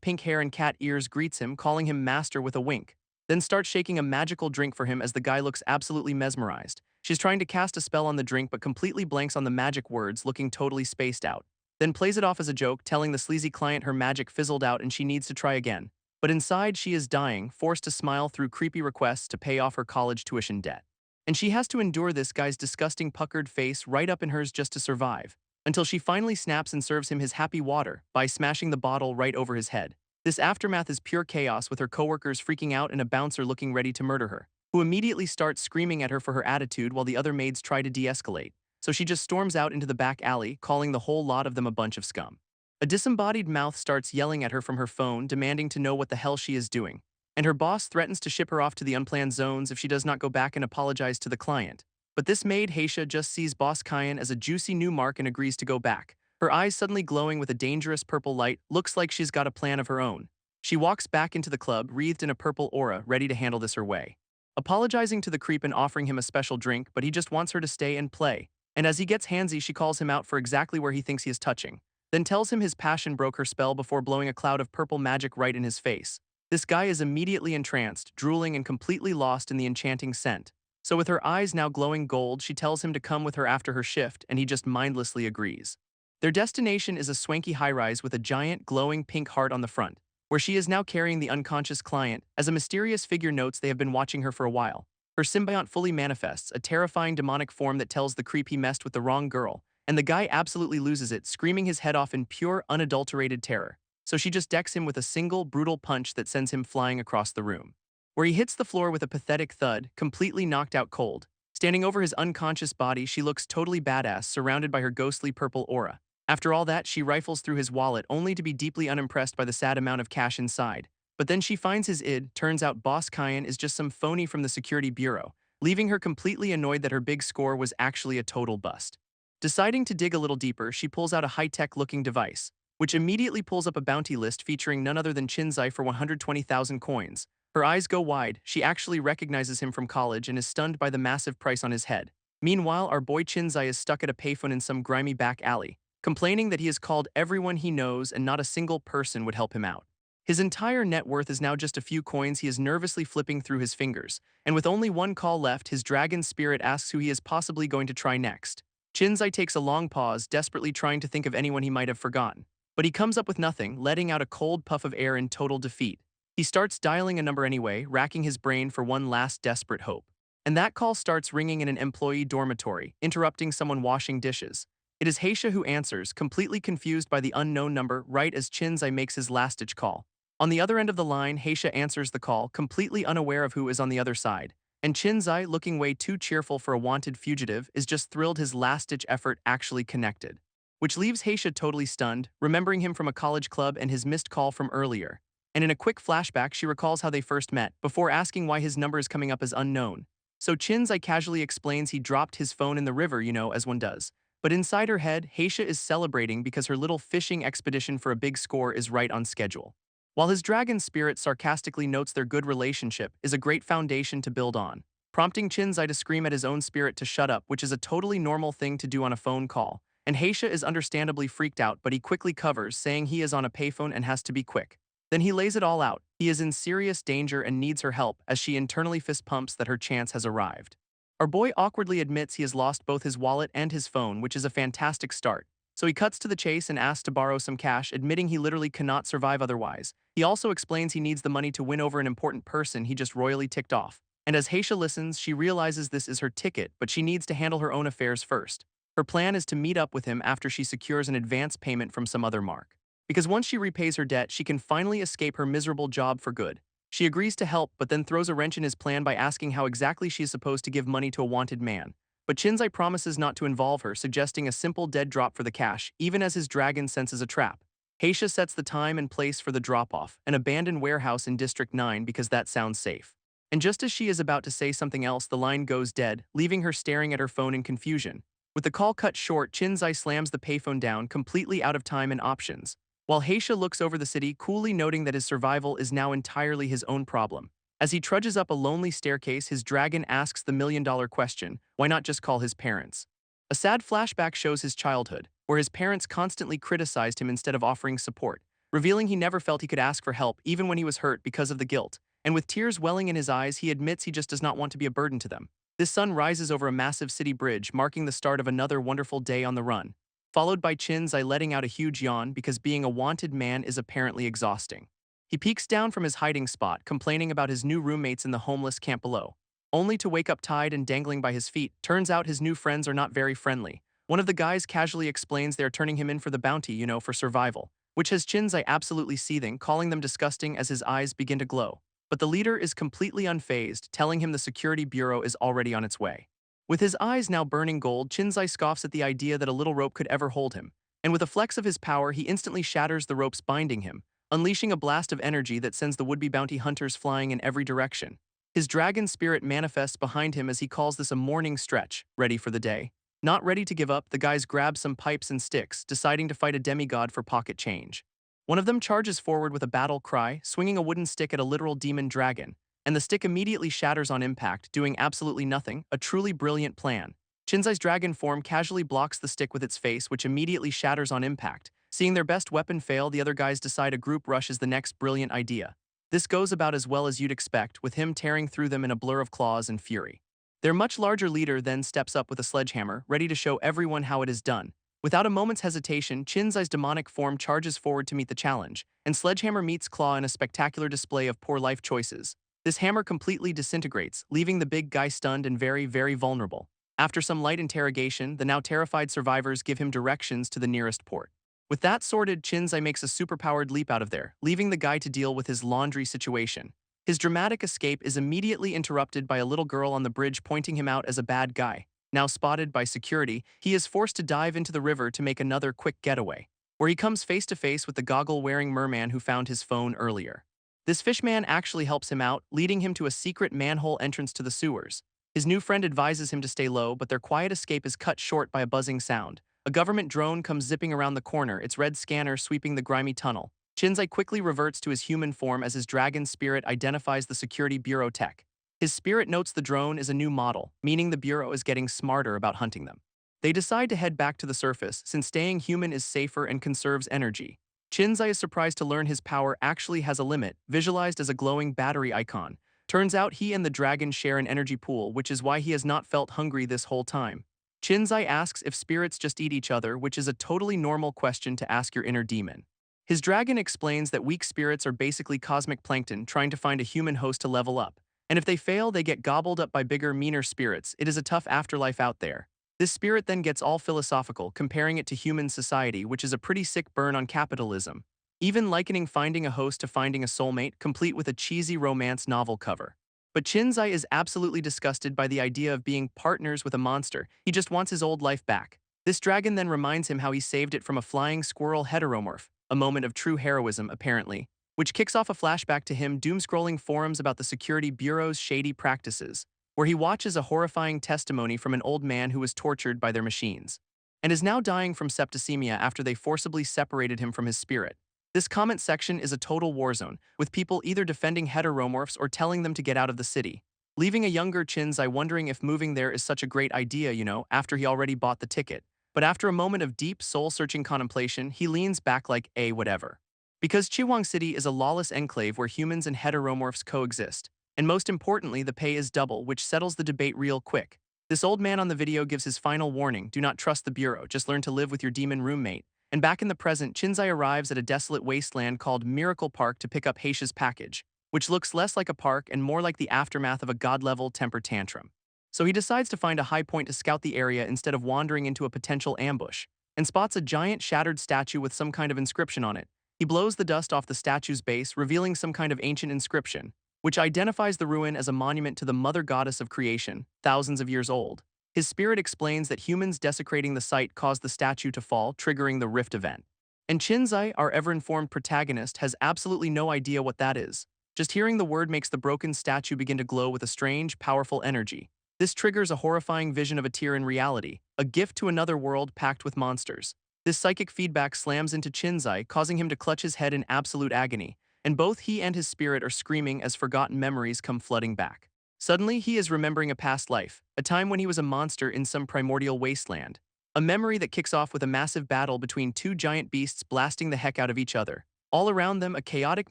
pink hair and cat ears greets him, calling him master with a wink, then starts shaking a magical drink for him as the guy looks absolutely mesmerized. She's trying to cast a spell on the drink but completely blanks on the magic words, looking totally spaced out. Then plays it off as a joke, telling the sleazy client her magic fizzled out and she needs to try again. But inside, she is dying, forced to smile through creepy requests to pay off her college tuition debt. And she has to endure this guy's disgusting puckered face right up in hers just to survive, until she finally snaps and serves him his happy water by smashing the bottle right over his head. This aftermath is pure chaos, with her coworkers freaking out and a bouncer looking ready to murder her, who immediately starts screaming at her for her attitude while the other maids try to de-escalate. So she just storms out into the back alley, calling the whole lot of them a bunch of scum. A disembodied mouth starts yelling at her from her phone, demanding to know what the hell she is doing, and her boss threatens to ship her off to the unplanned zones if she does not go back and apologize to the client. But this maid, Heisha, just sees Boss Kyan as a juicy new mark and agrees to go back. Her eyes suddenly glowing with a dangerous purple light, looks like she's got a plan of her own. She walks back into the club, wreathed in a purple aura, ready to handle this her way. Apologizing to the creep and offering him a special drink, but he just wants her to stay and play. And as he gets handsy, she calls him out for exactly where he thinks he is touching, then tells him his passion broke her spell before blowing a cloud of purple magic right in his face. This guy is immediately entranced, drooling and completely lost in the enchanting scent. So with her eyes now glowing gold, she tells him to come with her after her shift, and he just mindlessly agrees. Their destination is a swanky high-rise with a giant, glowing pink heart on the front, where she is now carrying the unconscious client. As a mysterious figure notes, they have been watching her for a while. Her symbiont fully manifests, a terrifying demonic form that tells the creep he messed with the wrong girl, and the guy absolutely loses it, screaming his head off in pure, unadulterated terror. So she just decks him with a single, brutal punch that sends him flying across the room, where he hits the floor with a pathetic thud, completely knocked out cold. Standing over his unconscious body, she looks totally badass, surrounded by her ghostly purple aura. After all that, she rifles through his wallet only to be deeply unimpressed by the sad amount of cash inside. But then she finds his id. Turns out Boss Kyan is just some phony from the security bureau, leaving her completely annoyed that her big score was actually a total bust. Deciding to dig a little deeper, she pulls out a high-tech looking device, which immediately pulls up a bounty list featuring none other than Chinzai for 120,000 coins. Her eyes go wide. She actually recognizes him from college and is stunned by the massive price on his head. Meanwhile, our boy Chinzai is stuck at a payphone in some grimy back alley, complaining that he has called everyone he knows and not a single person would help him out. His entire net worth is now just a few coins. He is nervously flipping through his fingers, and with only one call left, his dragon spirit asks who he is possibly going to try next. Chinzai takes a long pause, desperately trying to think of anyone he might have forgotten. But he comes up with nothing, letting out a cold puff of air in total defeat. He starts dialing a number anyway, racking his brain for one last desperate hope. And that call starts ringing in an employee dormitory, interrupting someone washing dishes. It is Heisha who answers, completely confused by the unknown number right as Chinzai makes his last-ditch call. On the other end of the line, Heisha answers the call, completely unaware of who is on the other side. And Chinzai, looking way too cheerful for a wanted fugitive, is just thrilled his last-ditch effort actually connected. Which leaves Heisha totally stunned, remembering him from a college club and his missed call from earlier. And in a quick flashback, she recalls how they first met, before asking why his number is coming up as unknown. So Chinzai casually explains he dropped his phone in the river, as one does. But inside her head, Heisha is celebrating because her little fishing expedition for a big score is right on schedule. While his dragon spirit sarcastically notes their good relationship is a great foundation to build on, prompting Chinzai to scream at his own spirit to shut up, which is a totally normal thing to do on a phone call. And Heisha is understandably freaked out, but he quickly covers, saying he is on a payphone and has to be quick. Then he lays it all out. He is in serious danger and needs her help, as she internally fist pumps that her chance has arrived. Our boy awkwardly admits he has lost both his wallet and his phone, which is a fantastic start. So he cuts to the chase and asks to borrow some cash, admitting he literally cannot survive otherwise. He also explains he needs the money to win over an important person he just royally ticked off. And as Heisha listens, she realizes this is her ticket, but she needs to handle her own affairs first. Her plan is to meet up with him after she secures an advance payment from some other mark. Because once she repays her debt, she can finally escape her miserable job for good. She agrees to help, but then throws a wrench in his plan by asking how exactly she is supposed to give money to a wanted man. But Chinzai promises not to involve her, suggesting a simple dead drop for the cash, even as his dragon senses a trap. Heisha sets the time and place for the drop-off, an abandoned warehouse in District 9 because that sounds safe. And just as she is about to say something else, the line goes dead, leaving her staring at her phone in confusion. With the call cut short, Chinzai slams the payphone down, completely out of time and options. While Heisha looks over the city, coolly noting that his survival is now entirely his own problem. As he trudges up a lonely staircase, his dragon asks the million-dollar question, why not just call his parents? A sad flashback shows his childhood, where his parents constantly criticized him instead of offering support, revealing he never felt he could ask for help even when he was hurt because of the guilt. And with tears welling in his eyes, he admits he just does not want to be a burden to them. This sun rises over a massive city bridge, marking the start of another wonderful day on the run, followed by Chinzai letting out a huge yawn because being a wanted man is apparently exhausting. He peeks down from his hiding spot, complaining about his new roommates in the homeless camp below, only to wake up tied and dangling by his feet. Turns out his new friends are not very friendly. One of the guys casually explains they are turning him in for the bounty, for survival, which has Chinzai absolutely seething, calling them disgusting as his eyes begin to glow. But the leader is completely unfazed, telling him the security bureau is already on its way. With his eyes now burning gold, Chinzai scoffs at the idea that a little rope could ever hold him, and with a flex of his power, he instantly shatters the ropes binding him, unleashing a blast of energy that sends the would-be bounty hunters flying in every direction. His dragon spirit manifests behind him as he calls this a morning stretch, ready for the day. Not ready to give up, the guys grab some pipes and sticks, deciding to fight a demigod for pocket change. One of them charges forward with a battle cry, swinging a wooden stick at a literal demon dragon, and the stick immediately shatters on impact, doing absolutely nothing, a truly brilliant plan. Chinzai's dragon form casually blocks the stick with its face, which immediately shatters on impact. Seeing their best weapon fail, the other guys decide a group rush is the next brilliant idea. This goes about as well as you'd expect, with him tearing through them in a blur of claws and fury. Their much larger leader then steps up with a sledgehammer, ready to show everyone how it is done. Without a moment's hesitation, Chinzai's demonic form charges forward to meet the challenge, and Sledgehammer meets Claw in a spectacular display of poor life choices. This hammer completely disintegrates, leaving the big guy stunned and very, very vulnerable. After some light interrogation, the now terrified survivors give him directions to the nearest port. With that sorted, Chinzai makes a superpowered leap out of there, leaving the guy to deal with his laundry situation. His dramatic escape is immediately interrupted by a little girl on the bridge pointing him out as a bad guy. Now spotted by security, he is forced to dive into the river to make another quick getaway, where he comes face to face with the goggle-wearing merman who found his phone earlier. This fishman actually helps him out, leading him to a secret manhole entrance to the sewers. His new friend advises him to stay low, but their quiet escape is cut short by a buzzing sound. A government drone comes zipping around the corner, its red scanner sweeping the grimy tunnel. Chinzai quickly reverts to his human form as his dragon spirit identifies the security bureau tech. His spirit notes the drone is a new model, meaning the bureau is getting smarter about hunting them. They decide to head back to the surface, since staying human is safer and conserves energy. Chinzai is surprised to learn his power actually has a limit, visualized as a glowing battery icon. Turns out he and the dragon share an energy pool, which is why he has not felt hungry this whole time. Chinzai asks if spirits just eat each other, which is a totally normal question to ask your inner demon. His dragon explains that weak spirits are basically cosmic plankton trying to find a human host to level up. And if they fail, they get gobbled up by bigger, meaner spirits. It is a tough afterlife out there. This spirit then gets all philosophical, comparing it to human society, which is a pretty sick burn on capitalism. even likening finding a host to finding a soulmate, complete with a cheesy romance novel cover. But Chinzai is absolutely disgusted by the idea of being partners with a monster. He just wants his old life back. This dragon then reminds him how he saved it from a flying squirrel heteromorph, a moment of true heroism, apparently, which kicks off a flashback to him doom-scrolling forums about the security bureau's shady practices, where he watches a horrifying testimony from an old man who was tortured by their machines, and is now dying from septicemia after they forcibly separated him from his spirit. This comment section is a total war zone, with people either defending heteromorphs or telling them to get out of the city, leaving a younger Chinzai wondering if moving there is such a great idea, after he already bought the ticket. But after a moment of deep, soul-searching contemplation, he leans back like, whatever. Because Chihuang City is a lawless enclave where humans and heteromorphs coexist, and most importantly, the pay is double, which settles the debate real quick. This old man on the video gives his final warning: do not trust the bureau, just learn to live with your demon roommate. And back in the present, Chinzai arrives at a desolate wasteland called Miracle Park to pick up Heisha's package, which looks less like a park and more like the aftermath of a god-level temper tantrum. So he decides to find a high point to scout the area instead of wandering into a potential ambush, and spots a giant shattered statue with some kind of inscription on it. He blows the dust off the statue's base, revealing some kind of ancient inscription, which identifies the ruin as a monument to the mother goddess of creation, thousands of years old. His spirit explains that humans desecrating the site caused the statue to fall, triggering the rift event. And Chinzai, our ever-informed protagonist, has absolutely no idea what that is. Just hearing the word makes the broken statue begin to glow with a strange, powerful energy. This triggers a horrifying vision of a tear in reality, a gift to another world packed with monsters. This psychic feedback slams into Chinzai, causing him to clutch his head in absolute agony, and both he and his spirit are screaming as forgotten memories come flooding back. Suddenly, he is remembering a past life, a time when he was a monster in some primordial wasteland. A memory that kicks off with a massive battle between two giant beasts blasting the heck out of each other. All around them, a chaotic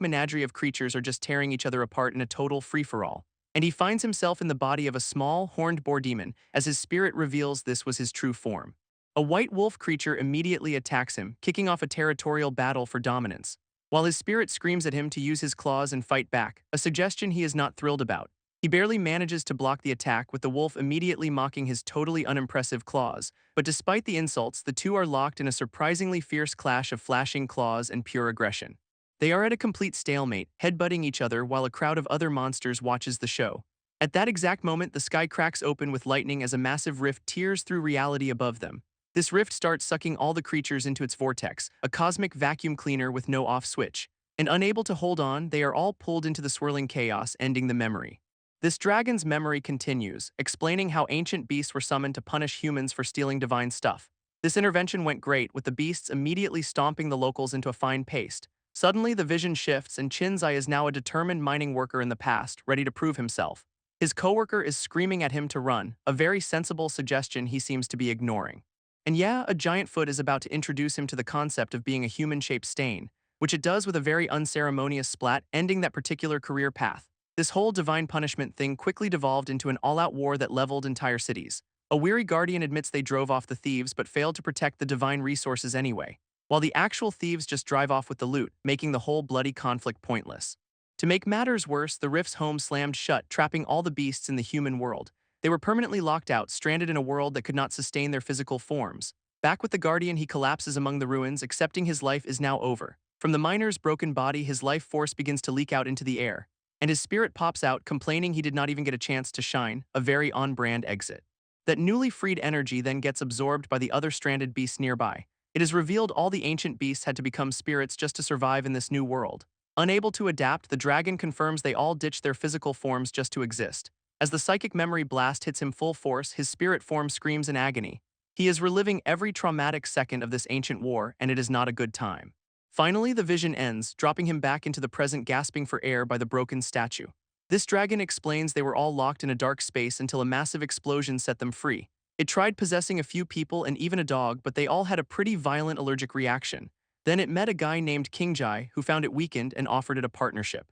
menagerie of creatures are just tearing each other apart in a total free-for-all. And he finds himself in the body of a small, horned boar demon as his spirit reveals this was his true form. A white wolf creature immediately attacks him, kicking off a territorial battle for dominance, while his spirit screams at him to use his claws and fight back, a suggestion he is not thrilled about. He barely manages to block the attack, with the wolf immediately mocking his totally unimpressive claws, but despite the insults, the two are locked in a surprisingly fierce clash of flashing claws and pure aggression. They are at a complete stalemate, headbutting each other while a crowd of other monsters watches the show. At that exact moment, the sky cracks open with lightning as a massive rift tears through reality above them. This rift starts sucking all the creatures into its vortex, a cosmic vacuum cleaner with no off switch. And unable to hold on, they are all pulled into the swirling chaos, ending the memory. This dragon's memory continues, explaining how ancient beasts were summoned to punish humans for stealing divine stuff. This intervention went great, with the beasts immediately stomping the locals into a fine paste. Suddenly, the vision shifts, and Chinzai is now a determined mining worker in the past, ready to prove himself. His coworker is screaming at him to run, a very sensible suggestion he seems to be ignoring. And yeah, a giant foot is about to introduce him to the concept of being a human-shaped stain, which it does with a very unceremonious splat, ending that particular career path. This whole divine punishment thing quickly devolved into an all-out war that leveled entire cities. A weary guardian admits they drove off the thieves but failed to protect the divine resources anyway, while the actual thieves just drive off with the loot, making the whole bloody conflict pointless. To make matters worse, the rift's home slammed shut, trapping all the beasts in the human world. They were permanently locked out, stranded in a world that could not sustain their physical forms. Back with the guardian, he collapses among the ruins, accepting his life is now over. From the miner's broken body, his life force begins to leak out into the air, and his spirit pops out, complaining he did not even get a chance to shine, a very on-brand exit. That newly freed energy then gets absorbed by the other stranded beasts nearby. It is revealed all the ancient beasts had to become spirits just to survive in this new world. Unable to adapt, the dragon confirms they all ditched their physical forms just to exist. As the psychic memory blast hits him full force, his spirit form screams in agony. He is reliving every traumatic second of this ancient war, and it is not a good time. Finally, the vision ends, dropping him back into the present, gasping for air by the broken statue. This dragon explains they were all locked in a dark space until a massive explosion set them free. It tried possessing a few people and even a dog, but they all had a pretty violent allergic reaction. Then it met a guy named Kingjai, who found it weakened and offered it a partnership.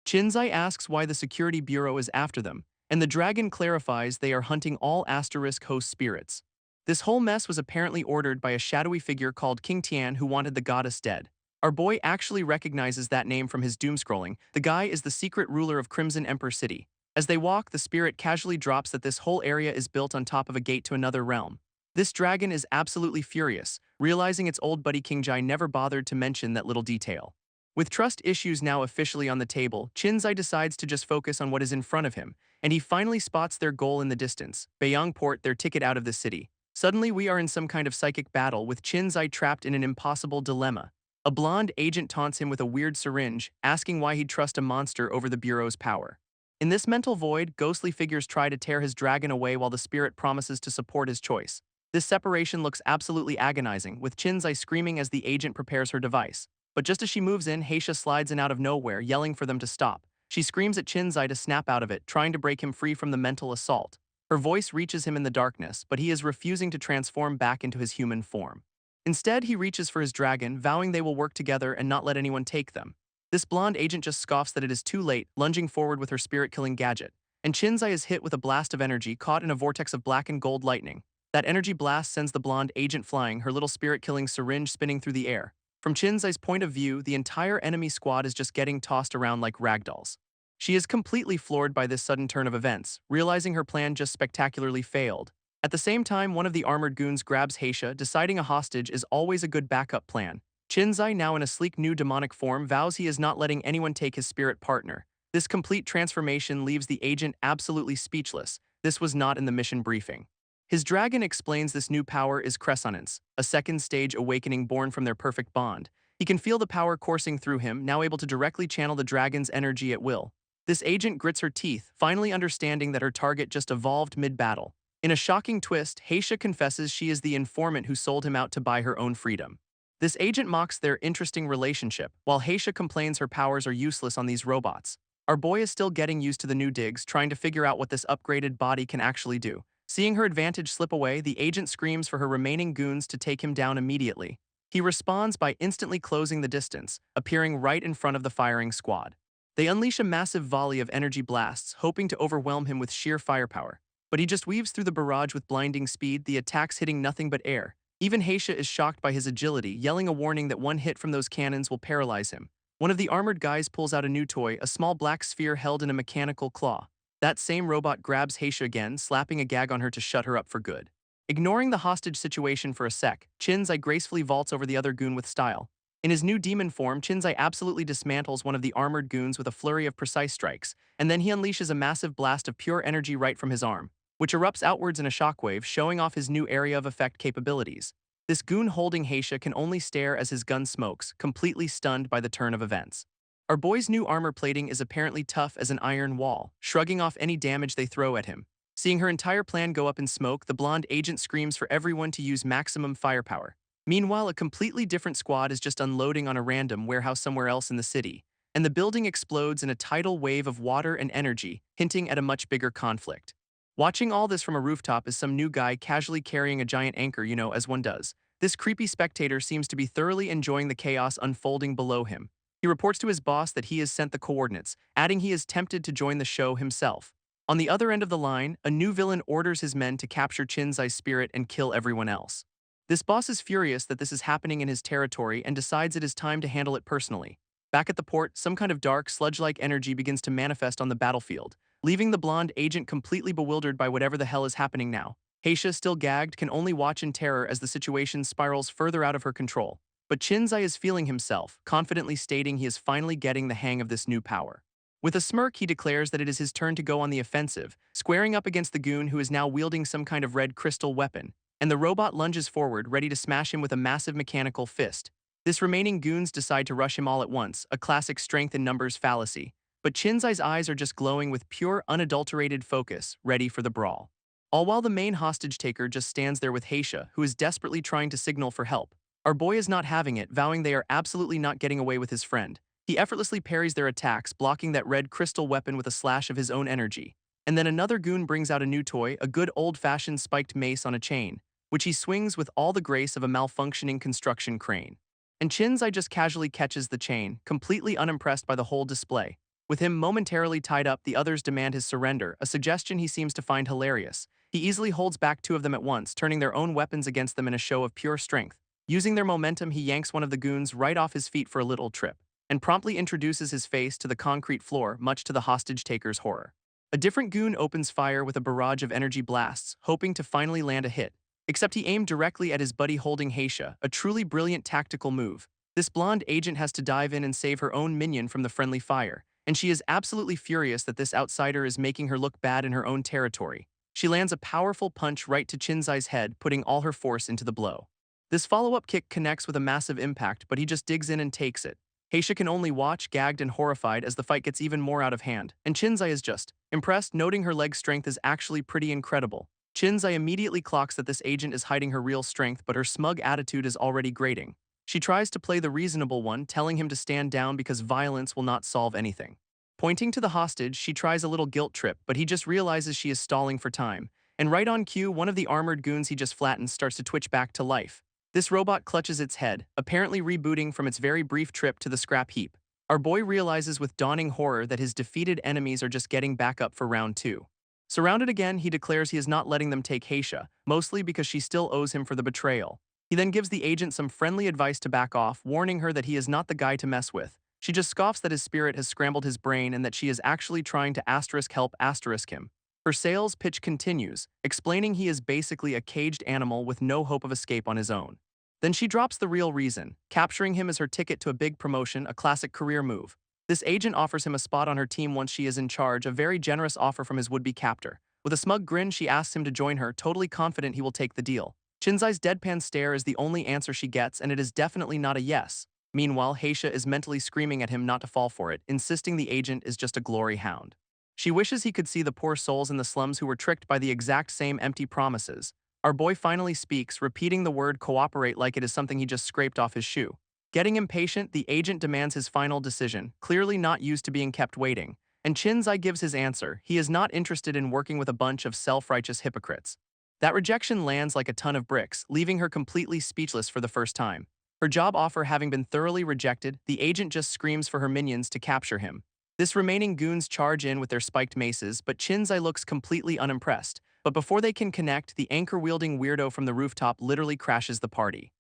Chinzai asks why the security bureau is after them, and the dragon clarifies they are hunting all asterisk host spirits. This whole mess was apparently ordered by a shadowy figure called King Tian, who wanted the goddess dead. Our boy actually recognizes that name from his doom-scrolling. The guy is the secret ruler of Crimson Emperor City. As they walk, the spirit casually drops that this whole area is built on top of a gate to another realm. This dragon is absolutely furious, realizing its old buddy King Jai never bothered to mention that little detail. With trust issues now officially on the table, Chinzai decides to just focus on what is in front of him, and he finally spots their goal in the distance, Bayangport, their ticket out of the city. Suddenly we are in some kind of psychic battle with Chinzai trapped in an impossible dilemma. A blonde agent taunts him with a weird syringe, asking why he'd trust a monster over the Bureau's power. In this mental void, ghostly figures try to tear his dragon away while the spirit promises to support his choice. This separation looks absolutely agonizing, with Chinzai screaming as the agent prepares her device. But just as she moves in, Heisha slides in out of nowhere, yelling for them to stop. She screams at Chinzai to snap out of it, trying to break him free from the mental assault. Her voice reaches him in the darkness, but he is refusing to transform back into his human form. Instead, he reaches for his dragon, vowing they will work together and not let anyone take them. This blonde agent just scoffs that it is too late, lunging forward with her spirit-killing gadget. And Chinzai is hit with a blast of energy, caught in a vortex of black and gold lightning. That energy blast sends the blonde agent flying, her little spirit-killing syringe spinning through the air. From Chinzai's point of view, the entire enemy squad is just getting tossed around like ragdolls. She is completely floored by this sudden turn of events, realizing her plan just spectacularly failed. At the same time, one of the armored goons grabs Heisha, deciding a hostage is always a good backup plan. Chinzai, now in a sleek new demonic form, vows he is not letting anyone take his spirit partner. This complete transformation leaves the agent absolutely speechless. This was not in the mission briefing. His dragon explains this new power is Crescendance, a second-stage awakening born from their perfect bond. He can feel the power coursing through him, now able to directly channel the dragon's energy at will. This agent grits her teeth, finally understanding that her target just evolved mid-battle. In a shocking twist, Heisha confesses she is the informant who sold him out to buy her own freedom. This agent mocks their interesting relationship, while Heisha complains her powers are useless on these robots. Our boy is still getting used to the new digs, trying to figure out what this upgraded body can actually do. Seeing her advantage slip away, the agent screams for her remaining goons to take him down immediately. He responds by instantly closing the distance, appearing right in front of the firing squad. They unleash a massive volley of energy blasts, hoping to overwhelm him with sheer firepower. But he just weaves through the barrage with blinding speed, the attacks hitting nothing but air. Even Heisha is shocked by his agility, yelling a warning that one hit from those cannons will paralyze him. One of the armored guys pulls out a new toy, a small black sphere held in a mechanical claw. That same robot grabs Heisha again, slapping a gag on her to shut her up for good. Ignoring the hostage situation for a sec, Chinzai gracefully vaults over the other goon with style. In his new demon form, Chinzai absolutely dismantles one of the armored goons with a flurry of precise strikes, and then he unleashes a massive blast of pure energy right from his arm, which erupts outwards in a shockwave, showing off his new area of effect capabilities. This goon holding Heisha can only stare as his gun smokes, completely stunned by the turn of events. Our boy's new armor plating is apparently tough as an iron wall, shrugging off any damage they throw at him. Seeing her entire plan go up in smoke, the blonde agent screams for everyone to use maximum firepower. Meanwhile, a completely different squad is just unloading on a random warehouse somewhere else in the city, and the building explodes in a tidal wave of water and energy, hinting at a much bigger conflict. Watching all this from a rooftop is some new guy casually carrying a giant anchor, as one does. This creepy spectator seems to be thoroughly enjoying the chaos unfolding below him. He reports to his boss that he has sent the coordinates, adding he is tempted to join the show himself. On the other end of the line, a new villain orders his men to capture Chinzai's spirit and kill everyone else. This boss is furious that this is happening in his territory and decides it is time to handle it personally. Back at the port, some kind of dark, sludge-like energy begins to manifest on the battlefield, leaving the blonde agent completely bewildered by whatever the hell is happening now. Heisha, still gagged, can only watch in terror as the situation spirals further out of her control. But Chinzai is feeling himself, confidently stating he is finally getting the hang of this new power. With a smirk, he declares that it is his turn to go on the offensive, squaring up against the goon who is now wielding some kind of red crystal weapon, and the robot lunges forward, ready to smash him with a massive mechanical fist. This remaining goons decide to rush him all at once, a classic strength in numbers fallacy. But Chinzai's eyes are just glowing with pure, unadulterated focus, ready for the brawl. All while the main hostage-taker just stands there with Heisha, who is desperately trying to signal for help. Our boy is not having it, vowing they are absolutely not getting away with his friend. He effortlessly parries their attacks, blocking that red crystal weapon with a slash of his own energy. And then another goon brings out a new toy, a good old-fashioned spiked mace on a chain, which he swings with all the grace of a malfunctioning construction crane. And Chinzai just casually catches the chain, completely unimpressed by the whole display. With him momentarily tied up, the others demand his surrender, a suggestion he seems to find hilarious. He easily holds back two of them at once, turning their own weapons against them in a show of pure strength. Using their momentum, he yanks one of the goons right off his feet for a little trip, and promptly introduces his face to the concrete floor, much to the hostage-taker's horror. A different goon opens fire with a barrage of energy blasts, hoping to finally land a hit. Except he aimed directly at his buddy holding Heisha, a truly brilliant tactical move. This blonde agent has to dive in and save her own minion from the friendly fire, and she is absolutely furious that this outsider is making her look bad in her own territory. She lands a powerful punch right to Chinzai's head, putting all her force into the blow. This follow-up kick connects with a massive impact, but he just digs in and takes it. Heisha can only watch, gagged and horrified as the fight gets even more out of hand, and Chinzai is just impressed, noting her leg strength is actually pretty incredible. Chinzai immediately clocks that this agent is hiding her real strength, but her smug attitude is already grating. She tries to play the reasonable one, telling him to stand down because violence will not solve anything. Pointing to the hostage, she tries a little guilt trip, but he just realizes she is stalling for time. And right on cue, one of the armored goons he just flattens starts to twitch back to life. This robot clutches its head, apparently rebooting from its very brief trip to the scrap heap. Our boy realizes with dawning horror that his defeated enemies are just getting back up for round 2. Surrounded again, he declares he is not letting them take Heisha, mostly because she still owes him for the betrayal. He then gives the agent some friendly advice to back off, warning her that he is not the guy to mess with. She just scoffs that his spirit has scrambled his brain and that she is actually trying to help him. Her sales pitch continues, explaining he is basically a caged animal with no hope of escape on his own. Then she drops the real reason, capturing him as her ticket to a big promotion, a classic career move. This agent offers him a spot on her team once she is in charge, a very generous offer from his would-be captor. With a smug grin, she asks him to join her, totally confident he will take the deal. Chinzai's deadpan stare is the only answer she gets, and it is definitely not a yes. Meanwhile, Heisha is mentally screaming at him not to fall for it, insisting the agent is just a glory hound. She wishes he could see the poor souls in the slums who were tricked by the exact same empty promises. Our boy finally speaks, repeating the word cooperate like it is something he just scraped off his shoe. Getting impatient, the agent demands his final decision, clearly not used to being kept waiting. And Chinzai gives his answer: he is not interested in working with a bunch of self-righteous hypocrites. That rejection lands like a ton of bricks, leaving her completely speechless for the first time. Her job offer having been thoroughly rejected, the agent just screams for her minions to capture him. This remaining goons charge in with their spiked maces, but Chinzai looks completely unimpressed. But before they can connect, the anchor-wielding weirdo from the rooftop literally crashes the party.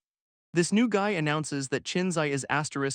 This new guy announces that Chinzai is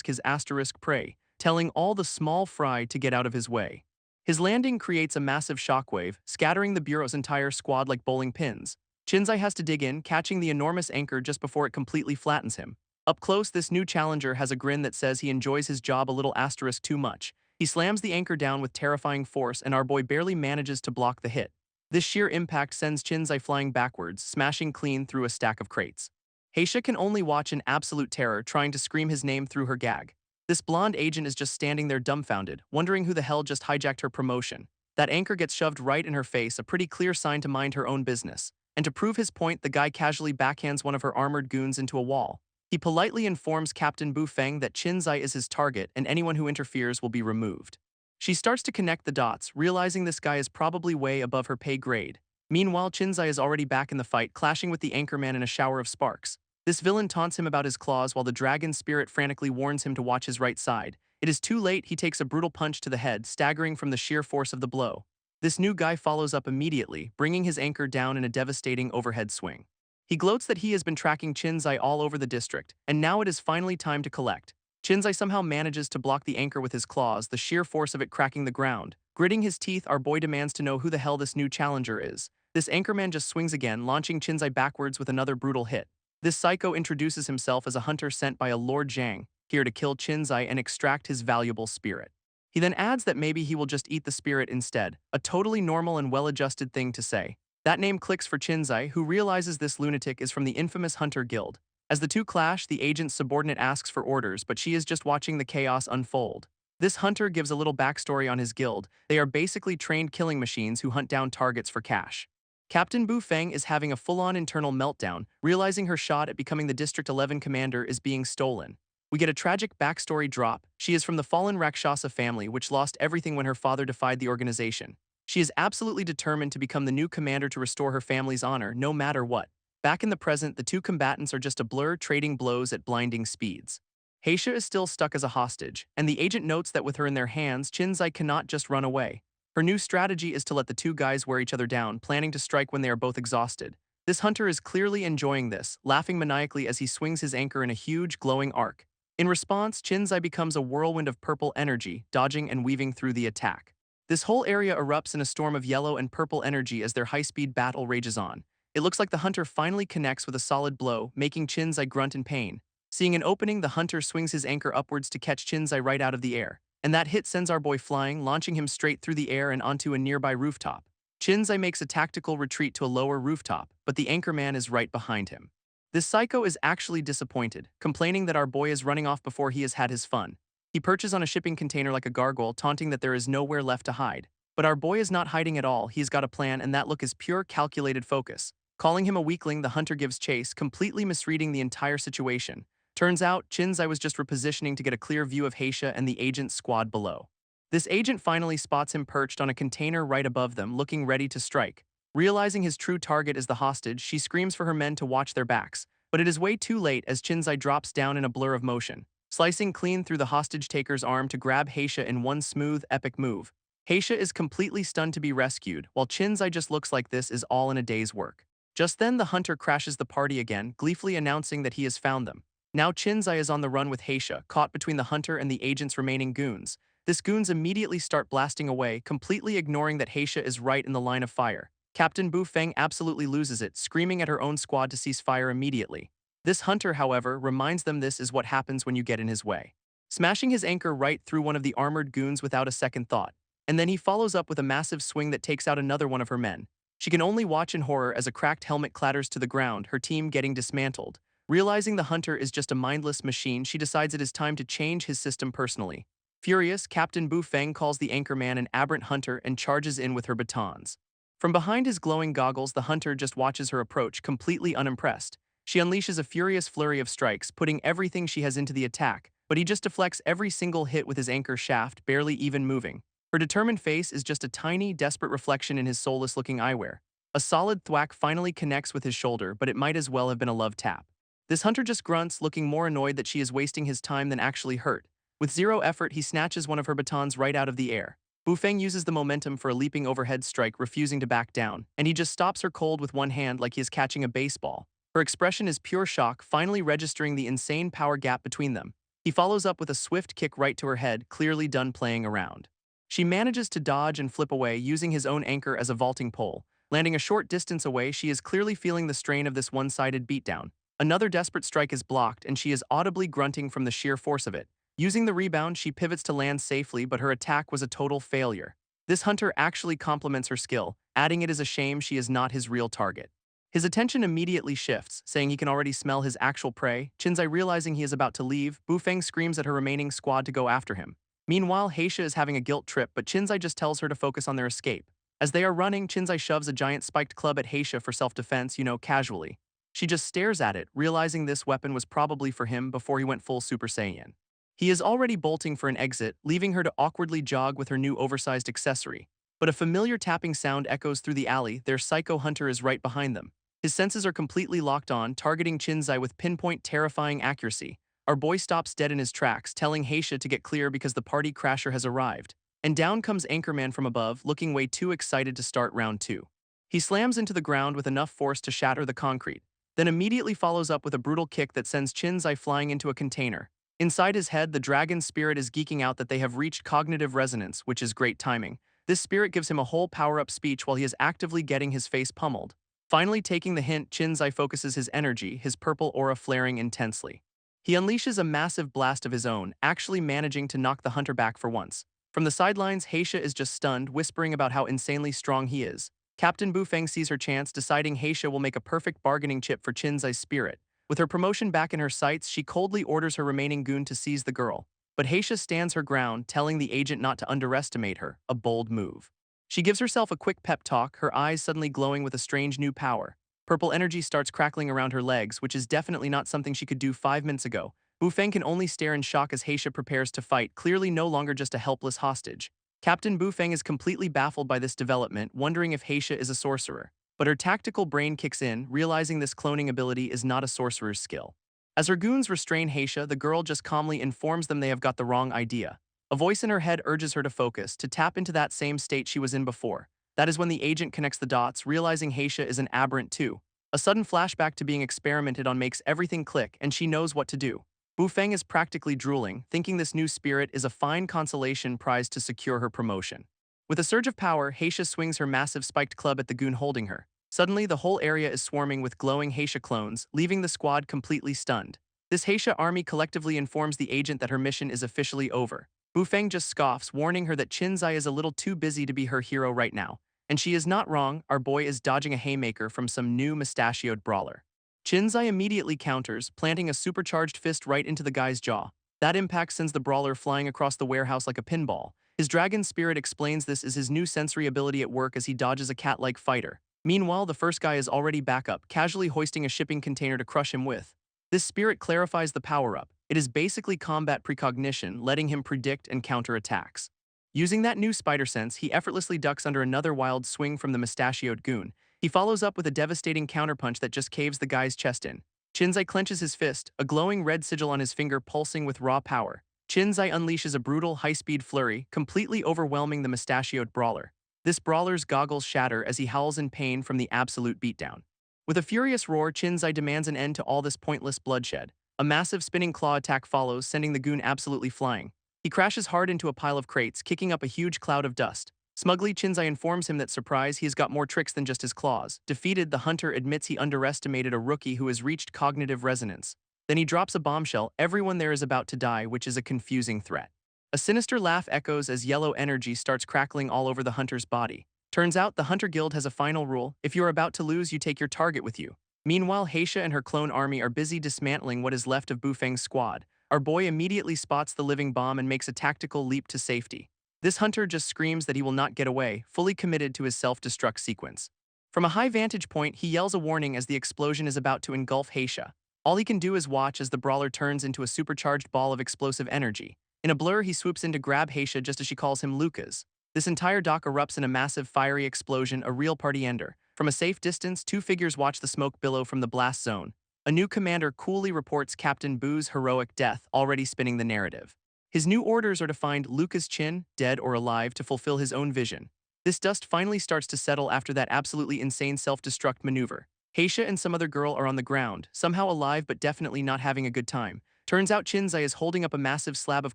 his prey, telling all the small fry to get out of his way. His landing creates a massive shockwave, scattering the Bureau's entire squad like bowling pins. Chinzai has to dig in, catching the enormous anchor just before it completely flattens him. Up close, this new challenger has a grin that says he enjoys his job a little too much. He slams the anchor down with terrifying force, and our boy barely manages to block the hit. This sheer impact sends Chinzai flying backwards, smashing clean through a stack of crates. Heisha can only watch in absolute terror, trying to scream his name through her gag. This blonde agent is just standing there dumbfounded, wondering who the hell just hijacked her promotion. That anchor gets shoved right in her face, a pretty clear sign to mind her own business. And to prove his point, the guy casually backhands one of her armored goons into a wall. He politely informs Captain Bu Feng that Chinzai is his target and anyone who interferes will be removed. She starts to connect the dots, realizing this guy is probably way above her pay grade. Meanwhile, Chinzai is already back in the fight, clashing with the anchorman in a shower of sparks. This villain taunts him about his claws while the dragon spirit frantically warns him to watch his right side. It is too late, he takes a brutal punch to the head, staggering from the sheer force of the blow. This new guy follows up immediately, bringing his anchor down in a devastating overhead swing. He gloats that he has been tracking Chinzai all over the district, and now it is finally time to collect. Chinzai somehow manages to block the anchor with his claws, the sheer force of it cracking the ground. Gritting his teeth, our boy demands to know who the hell this new challenger is. This anchorman just swings again, launching Chinzai backwards with another brutal hit. This psycho introduces himself as a hunter sent by a Lord Zhang, here to kill Chinzai and extract his valuable spirit. He then adds that maybe he will just eat the spirit instead, a totally normal and well-adjusted thing to say. That name clicks for Chinzai, who realizes this lunatic is from the infamous Hunter Guild. As the two clash, the agent's subordinate asks for orders, but she is just watching the chaos unfold. This hunter gives a little backstory on his guild. They are basically trained killing machines who hunt down targets for cash. Captain Bu Feng is having a full-on internal meltdown, realizing her shot at becoming the District 11 commander is being stolen. We get a tragic backstory drop. She is from the fallen Rakshasa family, which lost everything when her father defied the organization. She is absolutely determined to become the new commander to restore her family's honor, no matter what. Back in the present, the two combatants are just a blur, trading blows at blinding speeds. Heisha is still stuck as a hostage, and the agent notes that with her in their hands, Chinzai cannot just run away. Her new strategy is to let the two guys wear each other down, planning to strike when they are both exhausted. This hunter is clearly enjoying this, laughing maniacally as he swings his anchor in a huge, glowing arc. In response, Chinzai becomes a whirlwind of purple energy, dodging and weaving through the attack. This whole area erupts in a storm of yellow and purple energy as their high-speed battle rages on. It looks like the hunter finally connects with a solid blow, making Chinzai grunt in pain. Seeing an opening, the hunter swings his anchor upwards to catch Chinzai right out of the air. And that hit sends our boy flying, launching him straight through the air and onto a nearby rooftop. Chinzai makes a tactical retreat to a lower rooftop, but the anchorman is right behind him. This psycho is actually disappointed, complaining that our boy is running off before he has had his fun. He perches on a shipping container like a gargoyle, taunting that there is nowhere left to hide. But our boy is not hiding at all. He's got a plan, and that look is pure calculated focus. Calling him a weakling, the hunter gives chase, completely misreading the entire situation. Turns out, Chinzai was just repositioning to get a clear view of Heisha and the agent's squad below. This agent finally spots him perched on a container right above them, looking ready to strike. Realizing his true target is the hostage, she screams for her men to watch their backs. But it is way too late as Chinzai drops down in a blur of motion, slicing clean through the hostage-taker's arm to grab Heisha in one smooth, epic move. Heisha is completely stunned to be rescued, while Chinzai just looks like this is all in a day's work. Just then the hunter crashes the party again, gleefully announcing that he has found them. Now Chinzai is on the run with Heisha, caught between the hunter and the agent's remaining goons. These goons immediately start blasting away, completely ignoring that Heisha is right in the line of fire. Captain Bu Feng absolutely loses it, screaming at her own squad to cease fire immediately. This hunter, however, reminds them this is what happens when you get in his way, smashing his anchor right through one of the armored goons without a second thought. And then he follows up with a massive swing that takes out another one of her men. She can only watch in horror as a cracked helmet clatters to the ground, her team getting dismantled. Realizing the hunter is just a mindless machine, she decides it is time to change his system personally. Furious, Captain Bu Feng calls the anchorman an aberrant hunter and charges in with her batons. From behind his glowing goggles, the hunter just watches her approach, completely unimpressed. She unleashes a furious flurry of strikes, putting everything she has into the attack, but he just deflects every single hit with his anchor shaft, barely even moving. Her determined face is just a tiny, desperate reflection in his soulless-looking eyewear. A solid thwack finally connects with his shoulder, but it might as well have been a love tap. This hunter just grunts, looking more annoyed that she is wasting his time than actually hurt. With zero effort, he snatches one of her batons right out of the air. Bu Feng uses the momentum for a leaping overhead strike, refusing to back down, and he just stops her cold with one hand like he is catching a baseball. Her expression is pure shock, finally registering the insane power gap between them. He follows up with a swift kick right to her head, clearly done playing around. She manages to dodge and flip away, using his own anchor as a vaulting pole. Landing a short distance away, she is clearly feeling the strain of this one-sided beatdown. Another desperate strike is blocked, and she is audibly grunting from the sheer force of it. Using the rebound, she pivots to land safely, but her attack was a total failure. This hunter actually compliments her skill, adding it is a shame she is not his real target. His attention immediately shifts, saying he can already smell his actual prey. Chinzai, realizing he is about to leave, Bu Feng screams at her remaining squad to go after him. Meanwhile, Heisha is having a guilt trip, but Chinzai just tells her to focus on their escape. As they are running, Chinzai shoves a giant spiked club at Heisha for self-defense, casually. She just stares at it, realizing this weapon was probably for him before he went full Super Saiyan. He is already bolting for an exit, leaving her to awkwardly jog with her new oversized accessory. But a familiar tapping sound echoes through the alley. Their psycho hunter is right behind them. His senses are completely locked on, targeting Chinzai with pinpoint, terrifying accuracy. Our boy stops dead in his tracks, telling Heisha to get clear because the party crasher has arrived. And down comes Anchorman from above, looking way too excited to start round 2. He slams into the ground with enough force to shatter the concrete, then immediately follows up with a brutal kick that sends Chinzai flying into a container. Inside his head, the dragon spirit is geeking out that they have reached cognitive resonance, which is great timing. This spirit gives him a whole power-up speech while he is actively getting his face pummeled. Finally taking the hint, Chinzai focuses his energy, his purple aura flaring intensely. He unleashes a massive blast of his own, actually managing to knock the hunter back for once. From the sidelines, Heisha is just stunned, whispering about how insanely strong he is. Captain Bu Feng sees her chance, deciding Heisha will make a perfect bargaining chip for Chinzai's spirit. With her promotion back in her sights, she coldly orders her remaining goon to seize the girl. But Heisha stands her ground, telling the agent not to underestimate her, a bold move. She gives herself a quick pep talk, her eyes suddenly glowing with a strange new power. Purple energy starts crackling around her legs, which is definitely not something she could do 5 minutes ago. Bu Feng can only stare in shock as Heisha prepares to fight, clearly no longer just a helpless hostage. Captain Bu Feng is completely baffled by this development, wondering if Heisha is a sorcerer. But her tactical brain kicks in, realizing this cloning ability is not a sorcerer's skill. As her goons restrain Heisha, the girl just calmly informs them they have got the wrong idea. A voice in her head urges her to focus, to tap into that same state she was in before. That is when the agent connects the dots, realizing Heisha is an aberrant too. A sudden flashback to being experimented on makes everything click, and she knows what to do. Bu Feng is practically drooling, thinking this new spirit is a fine consolation prize to secure her promotion. With a surge of power, Heisha swings her massive spiked club at the goon holding her. Suddenly, the whole area is swarming with glowing Heisha clones, leaving the squad completely stunned. This Heisha army collectively informs the agent that her mission is officially over. Bufeng just scoffs, warning her that Qinzai is a little too busy to be her hero right now. And she is not wrong, our boy is dodging a haymaker from some new mustachioed brawler. Qinzai immediately counters, planting a supercharged fist right into the guy's jaw. That impact sends the brawler flying across the warehouse like a pinball. His dragon spirit explains this is his new sensory ability at work as he dodges a cat-like fighter. Meanwhile, the first guy is already back up, casually hoisting a shipping container to crush him with. This spirit clarifies the power-up. It is basically combat precognition, letting him predict and counter attacks. Using that new spider sense, he effortlessly ducks under another wild swing from the mustachioed goon. He follows up with a devastating counterpunch that just caves the guy's chest in. Qinzai clenches his fist, a glowing red sigil on his finger pulsing with raw power. Qinzai unleashes a brutal, high-speed flurry, completely overwhelming the mustachioed brawler. This brawler's goggles shatter as he howls in pain from the absolute beatdown. With a furious roar, Qinzai demands an end to all this pointless bloodshed. A massive spinning claw attack follows, sending the goon absolutely flying. He crashes hard into a pile of crates, kicking up a huge cloud of dust. Smugly, Qinzai informs him that surprise, he has got more tricks than just his claws. Defeated, the hunter admits he underestimated a rookie who has reached cognitive resonance. Then he drops a bombshell, everyone there is about to die, which is a confusing threat. A sinister laugh echoes as yellow energy starts crackling all over the hunter's body. Turns out, the Hunter Guild has a final rule: if you are about to lose, you take your target with you. Meanwhile, Heisha and her clone army are busy dismantling what is left of Bufeng's squad. Our boy immediately spots the living bomb and makes a tactical leap to safety. This hunter just screams that he will not get away, fully committed to his self-destruct sequence. From a high vantage point, he yells a warning as the explosion is about to engulf Heisha. All he can do is watch as the brawler turns into a supercharged ball of explosive energy. In a blur, he swoops in to grab Heisha just as she calls him Lucas. This entire dock erupts in a massive fiery explosion, a real party ender. From a safe distance, two figures watch the smoke billow from the blast zone. A new commander coolly reports Captain Boo's heroic death, already spinning the narrative. His new orders are to find Lucas Chin, dead or alive, to fulfill his own vision. This dust finally starts to settle after that absolutely insane self-destruct maneuver. Heisha and some other girl are on the ground, somehow alive but definitely not having a good time. Turns out Qinzai is holding up a massive slab of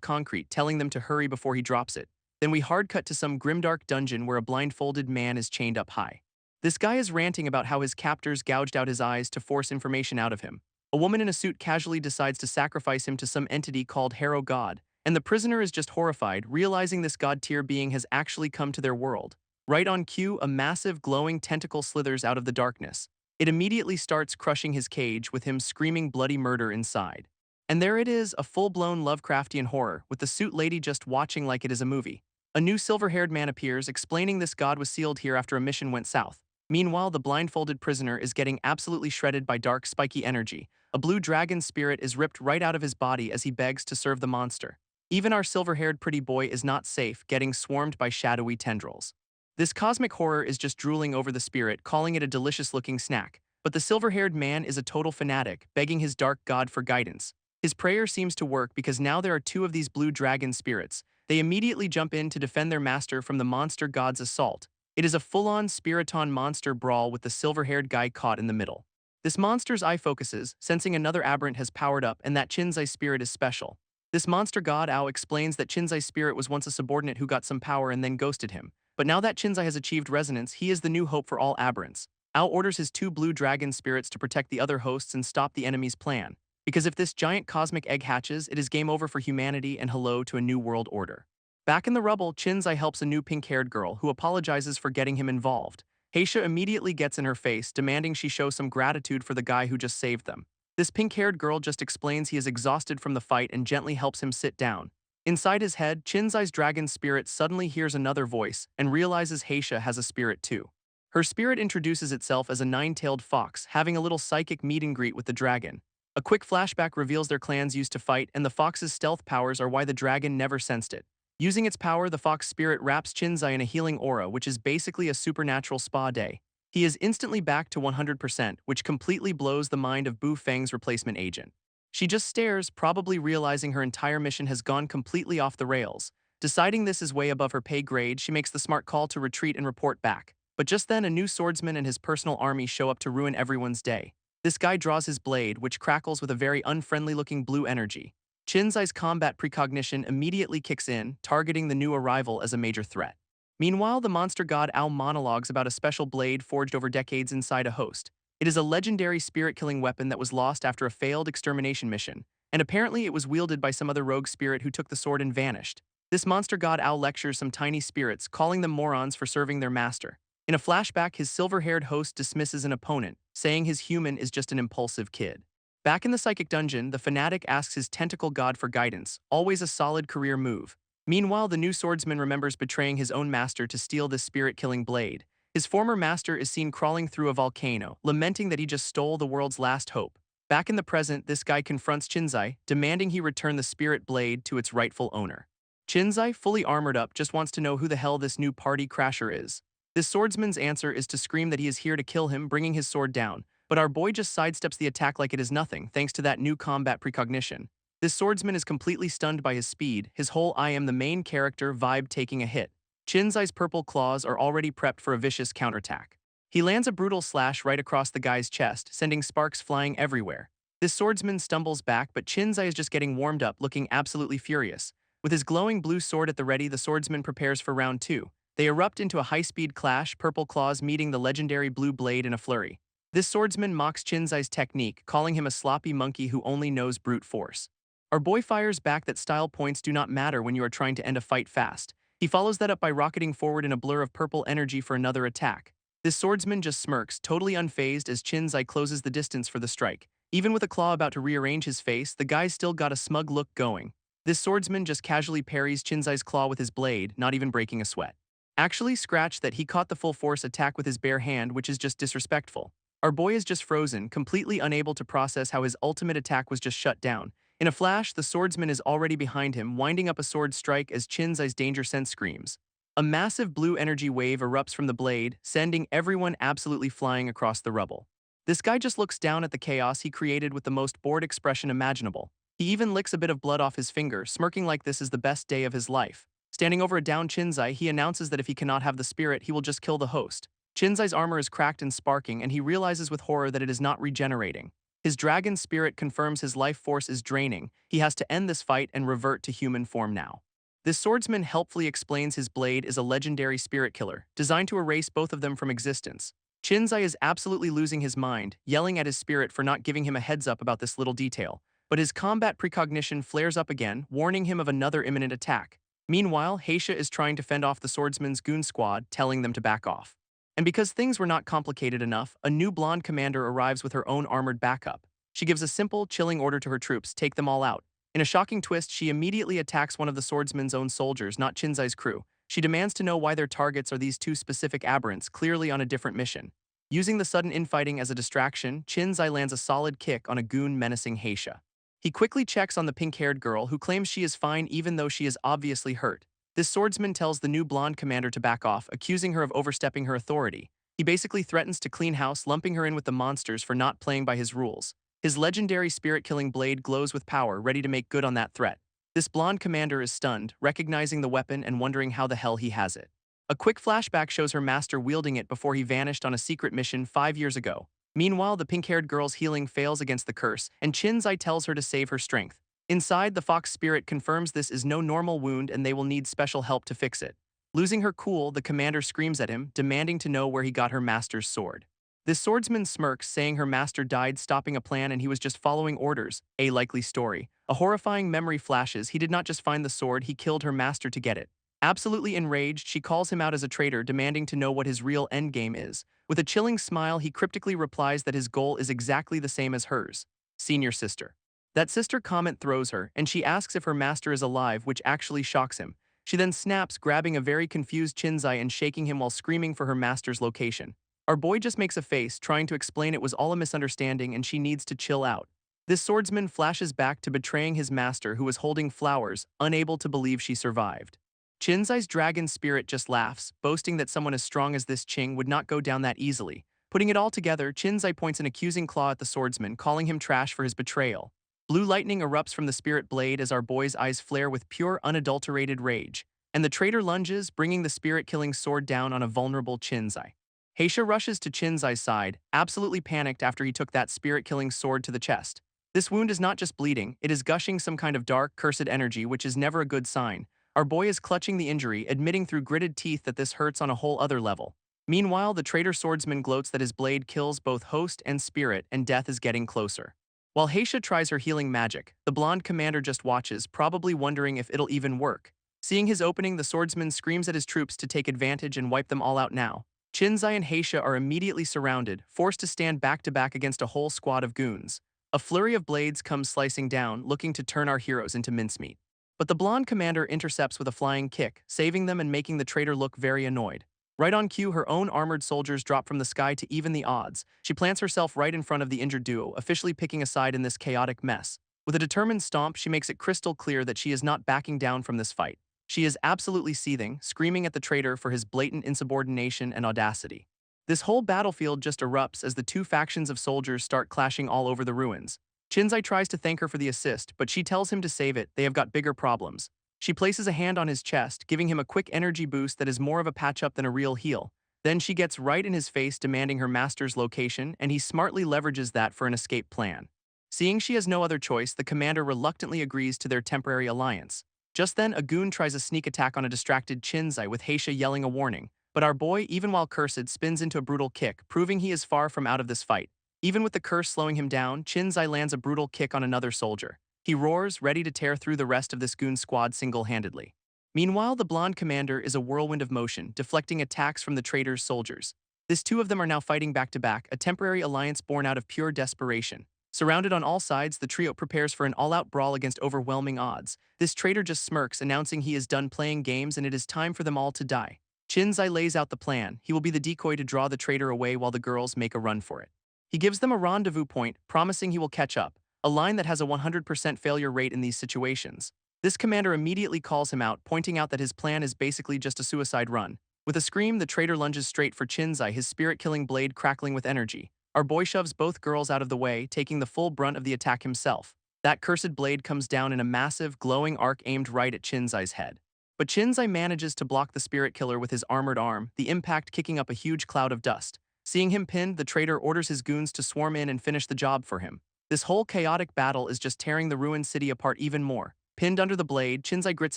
concrete, telling them to hurry before he drops it. Then we hard cut to some grimdark dungeon where a blindfolded man is chained up high. This guy is ranting about how his captors gouged out his eyes to force information out of him. A woman in a suit casually decides to sacrifice him to some entity called Harrow God, and the prisoner is just horrified, realizing this god-tier being has actually come to their world. Right on cue, a massive glowing tentacle slithers out of the darkness. It immediately starts crushing his cage, with him screaming bloody murder inside. And there it is, a full-blown Lovecraftian horror, with the suit lady just watching like it is a movie. A new silver-haired man appears, explaining this god was sealed here after a mission went south. Meanwhile, the blindfolded prisoner is getting absolutely shredded by dark, spiky energy. A blue dragon spirit is ripped right out of his body as he begs to serve the monster. Even our silver-haired pretty boy is not safe, getting swarmed by shadowy tendrils. This cosmic horror is just drooling over the spirit, calling it a delicious-looking snack. But the silver-haired man is a total fanatic, begging his dark god for guidance. His prayer seems to work because now there are two of these blue dragon spirits. They immediately jump in to defend their master from the monster god's assault. It is a full-on spiriton monster brawl with the silver-haired guy caught in the middle. This monster's eye focuses, sensing another aberrant has powered up and that Qinzai's spirit is special. This monster god Ao explains that Qinzai's spirit was once a subordinate who got some power and then ghosted him. But now that Qinzai has achieved resonance, he is the new hope for all aberrants. Ao orders his two blue dragon spirits to protect the other hosts and stop the enemy's plan. Because if this giant cosmic egg hatches, it is game over for humanity and hello to a new world order. Back in the rubble, Qinzai helps a new pink-haired girl who apologizes for getting him involved. Heisha immediately gets in her face, demanding she show some gratitude for the guy who just saved them. This pink-haired girl just explains he is exhausted from the fight and gently helps him sit down. Inside his head, Qinzai's dragon spirit suddenly hears another voice and realizes Heisha has a spirit too. Her spirit introduces itself as a nine-tailed fox, having a little psychic meet and greet with the dragon. A quick flashback reveals their clans used to fight, and the fox's stealth powers are why the dragon never sensed it. Using its power, the fox spirit wraps Qinzai in a healing aura, which is basically a supernatural spa day. He is instantly back to 100%, which completely blows the mind of Bu Feng's replacement agent. She just stares, probably realizing her entire mission has gone completely off the rails. Deciding this is way above her pay grade, she makes the smart call to retreat and report back. But just then, a new swordsman and his personal army show up to ruin everyone's day. This guy draws his blade, which crackles with a very unfriendly-looking blue energy. Qinzai's combat precognition immediately kicks in, targeting the new arrival as a major threat. Meanwhile, the monster god Owl monologues about a special blade forged over decades inside a host. It is a legendary spirit-killing weapon that was lost after a failed extermination mission, and apparently it was wielded by some other rogue spirit who took the sword and vanished. This monster god Owl lectures some tiny spirits, calling them morons for serving their master. In a flashback, his silver-haired host dismisses an opponent, saying his human is just an impulsive kid. Back in the psychic dungeon, the fanatic asks his tentacle god for guidance, always a solid career move. Meanwhile, the new swordsman remembers betraying his own master to steal this spirit-killing blade. His former master is seen crawling through a volcano, lamenting that he just stole the world's last hope. Back in the present, this guy confronts Chinzai, demanding he return the spirit blade to its rightful owner. Chinzai, fully armored up, just wants to know who the hell this new party crasher is. This swordsman's answer is to scream that he is here to kill him, bringing his sword down, but our boy just sidesteps the attack like it is nothing, thanks to that new combat precognition. This swordsman is completely stunned by his speed, his whole I am the main character vibe taking a hit. Chinzai's purple claws are already prepped for a vicious counterattack. He lands a brutal slash right across the guy's chest, sending sparks flying everywhere. This swordsman stumbles back, but Chinzai is just getting warmed up, looking absolutely furious. With his glowing blue sword at the ready, the swordsman prepares for round 2. They erupt into a high-speed clash, purple claws meeting the legendary blue blade in a flurry. This swordsman mocks Chinzai's technique, calling him a sloppy monkey who only knows brute force. Our boy fires back that style points do not matter when you are trying to end a fight fast. He follows that up by rocketing forward in a blur of purple energy for another attack. This swordsman just smirks, totally unfazed as Chinzai closes the distance for the strike. Even with a claw about to rearrange his face, the guy's still got a smug look going. This swordsman just casually parries Chinzai's claw with his blade, not even breaking a sweat. Actually, scratch that, he caught the full force attack with his bare hand, which is just disrespectful. Our boy is just frozen, completely unable to process how his ultimate attack was just shut down. In a flash, the swordsman is already behind him, winding up a sword strike as Chinzai's danger sense screams. A massive blue energy wave erupts from the blade, sending everyone absolutely flying across the rubble. This guy just looks down at the chaos he created with the most bored expression imaginable. He even licks a bit of blood off his finger, smirking like this is the best day of his life. Standing over a downed Chinzai, he announces that if he cannot have the spirit, he will just kill the host. Chinzai's armor is cracked and sparking, and he realizes with horror that it is not regenerating. His dragon spirit confirms his life force is draining. He has to end this fight and revert to human form now. This swordsman helpfully explains his blade is a legendary spirit killer, designed to erase both of them from existence. Chinzai is absolutely losing his mind, yelling at his spirit for not giving him a heads up about this little detail. But his combat precognition flares up again, warning him of another imminent attack. Meanwhile, Heisha is trying to fend off the swordsman's goon squad, telling them to back off. And because things were not complicated enough, a new blonde commander arrives with her own armored backup. She gives a simple, chilling order to her troops, take them all out. In a shocking twist, she immediately attacks one of the swordsman's own soldiers, not Chinzai's crew. She demands to know why their targets are these two specific aberrants, clearly on a different mission. Using the sudden infighting as a distraction, Chinzai lands a solid kick on a goon menacing Heisha. He quickly checks on the pink-haired girl, who claims she is fine even though she is obviously hurt. This swordsman tells the new blonde commander to back off, accusing her of overstepping her authority. He basically threatens to clean house, lumping her in with the monsters for not playing by his rules. His legendary spirit-killing blade glows with power, ready to make good on that threat. This blonde commander is stunned, recognizing the weapon and wondering how the hell he has it. A quick flashback shows her master wielding it before he vanished on a secret mission 5 years ago. Meanwhile, the pink-haired girl's healing fails against the curse, and Chinzai tells her to save her strength. Inside, the fox spirit confirms this is no normal wound and they will need special help to fix it. Losing her cool, the commander screams at him, demanding to know where he got her master's sword. This swordsman smirks, saying her master died stopping a plan and he was just following orders, a likely story. A horrifying memory flashes, he did not just find the sword, he killed her master to get it. Absolutely enraged, she calls him out as a traitor, demanding to know what his real endgame is. With a chilling smile, he cryptically replies that his goal is exactly the same as hers. Senior sister. That sister comment throws her, and she asks if her master is alive, which actually shocks him. She then snaps, grabbing a very confused Chinzai and shaking him while screaming for her master's location. Our boy just makes a face, trying to explain it was all a misunderstanding and she needs to chill out. This swordsman flashes back to betraying his master, who was holding flowers, unable to believe she survived. Chinzai's dragon spirit just laughs, boasting that someone as strong as this Ching would not go down that easily. Putting it all together, Chinzai points an accusing claw at the swordsman, calling him trash for his betrayal. Blue lightning erupts from the spirit blade as our boy's eyes flare with pure, unadulterated rage, and the traitor lunges, bringing the spirit-killing sword down on a vulnerable Chinzai. Heisha rushes to Chinzai's side, absolutely panicked after he took that spirit-killing sword to the chest. This wound is not just bleeding, it is gushing some kind of dark, cursed energy, which is never a good sign. Our boy is clutching the injury, admitting through gritted teeth that this hurts on a whole other level. Meanwhile, the traitor swordsman gloats that his blade kills both host and spirit, and death is getting closer. While Heisha tries her healing magic, the blonde commander just watches, probably wondering if it'll even work. Seeing his opening, the swordsman screams at his troops to take advantage and wipe them all out now. Chinzai and Heisha are immediately surrounded, forced to stand back to back against a whole squad of goons. A flurry of blades comes slicing down, looking to turn our heroes into mincemeat. But the blonde commander intercepts with a flying kick, saving them and making the traitor look very annoyed. Right on cue, her own armored soldiers drop from the sky to even the odds. She plants herself right in front of the injured duo, officially picking a side in this chaotic mess. With a determined stomp, she makes it crystal clear that she is not backing down from this fight. She is absolutely seething, screaming at the traitor for his blatant insubordination and audacity. This whole battlefield just erupts as the two factions of soldiers start clashing all over the ruins. Chinzai tries to thank her for the assist, but she tells him to save it, they have got bigger problems. She places a hand on his chest, giving him a quick energy boost that is more of a patch-up than a real heal. Then she gets right in his face demanding her master's location, and he smartly leverages that for an escape plan. Seeing she has no other choice, the commander reluctantly agrees to their temporary alliance. Just then, a goon tries a sneak attack on a distracted Chinzai with Heisha yelling a warning. But our boy, even while cursed, spins into a brutal kick, proving he is far from out of this fight. Even with the curse slowing him down, Chinzai lands a brutal kick on another soldier. He roars, ready to tear through the rest of this goon squad single-handedly. Meanwhile, the blonde commander is a whirlwind of motion, deflecting attacks from the traitor's soldiers. This two of them are now fighting back-to-back, a temporary alliance born out of pure desperation. Surrounded on all sides, the trio prepares for an all-out brawl against overwhelming odds. This traitor just smirks, announcing he is done playing games and it is time for them all to die. Chinzai lays out the plan. He will be the decoy to draw the traitor away while the girls make a run for it. He gives them a rendezvous point, promising he will catch up, a line that has a 100% failure rate in these situations. This commander immediately calls him out, pointing out that his plan is basically just a suicide run. With a scream, the traitor lunges straight for Chinzai, his spirit-killing blade crackling with energy. Our boy shoves both girls out of the way, taking the full brunt of the attack himself. That cursed blade comes down in a massive, glowing arc aimed right at Chinzai's head. But Chinzai manages to block the spirit killer with his armored arm, the impact kicking up a huge cloud of dust. Seeing him pinned, the traitor orders his goons to swarm in and finish the job for him. This whole chaotic battle is just tearing the ruined city apart even more. Pinned under the blade, Chinzai grits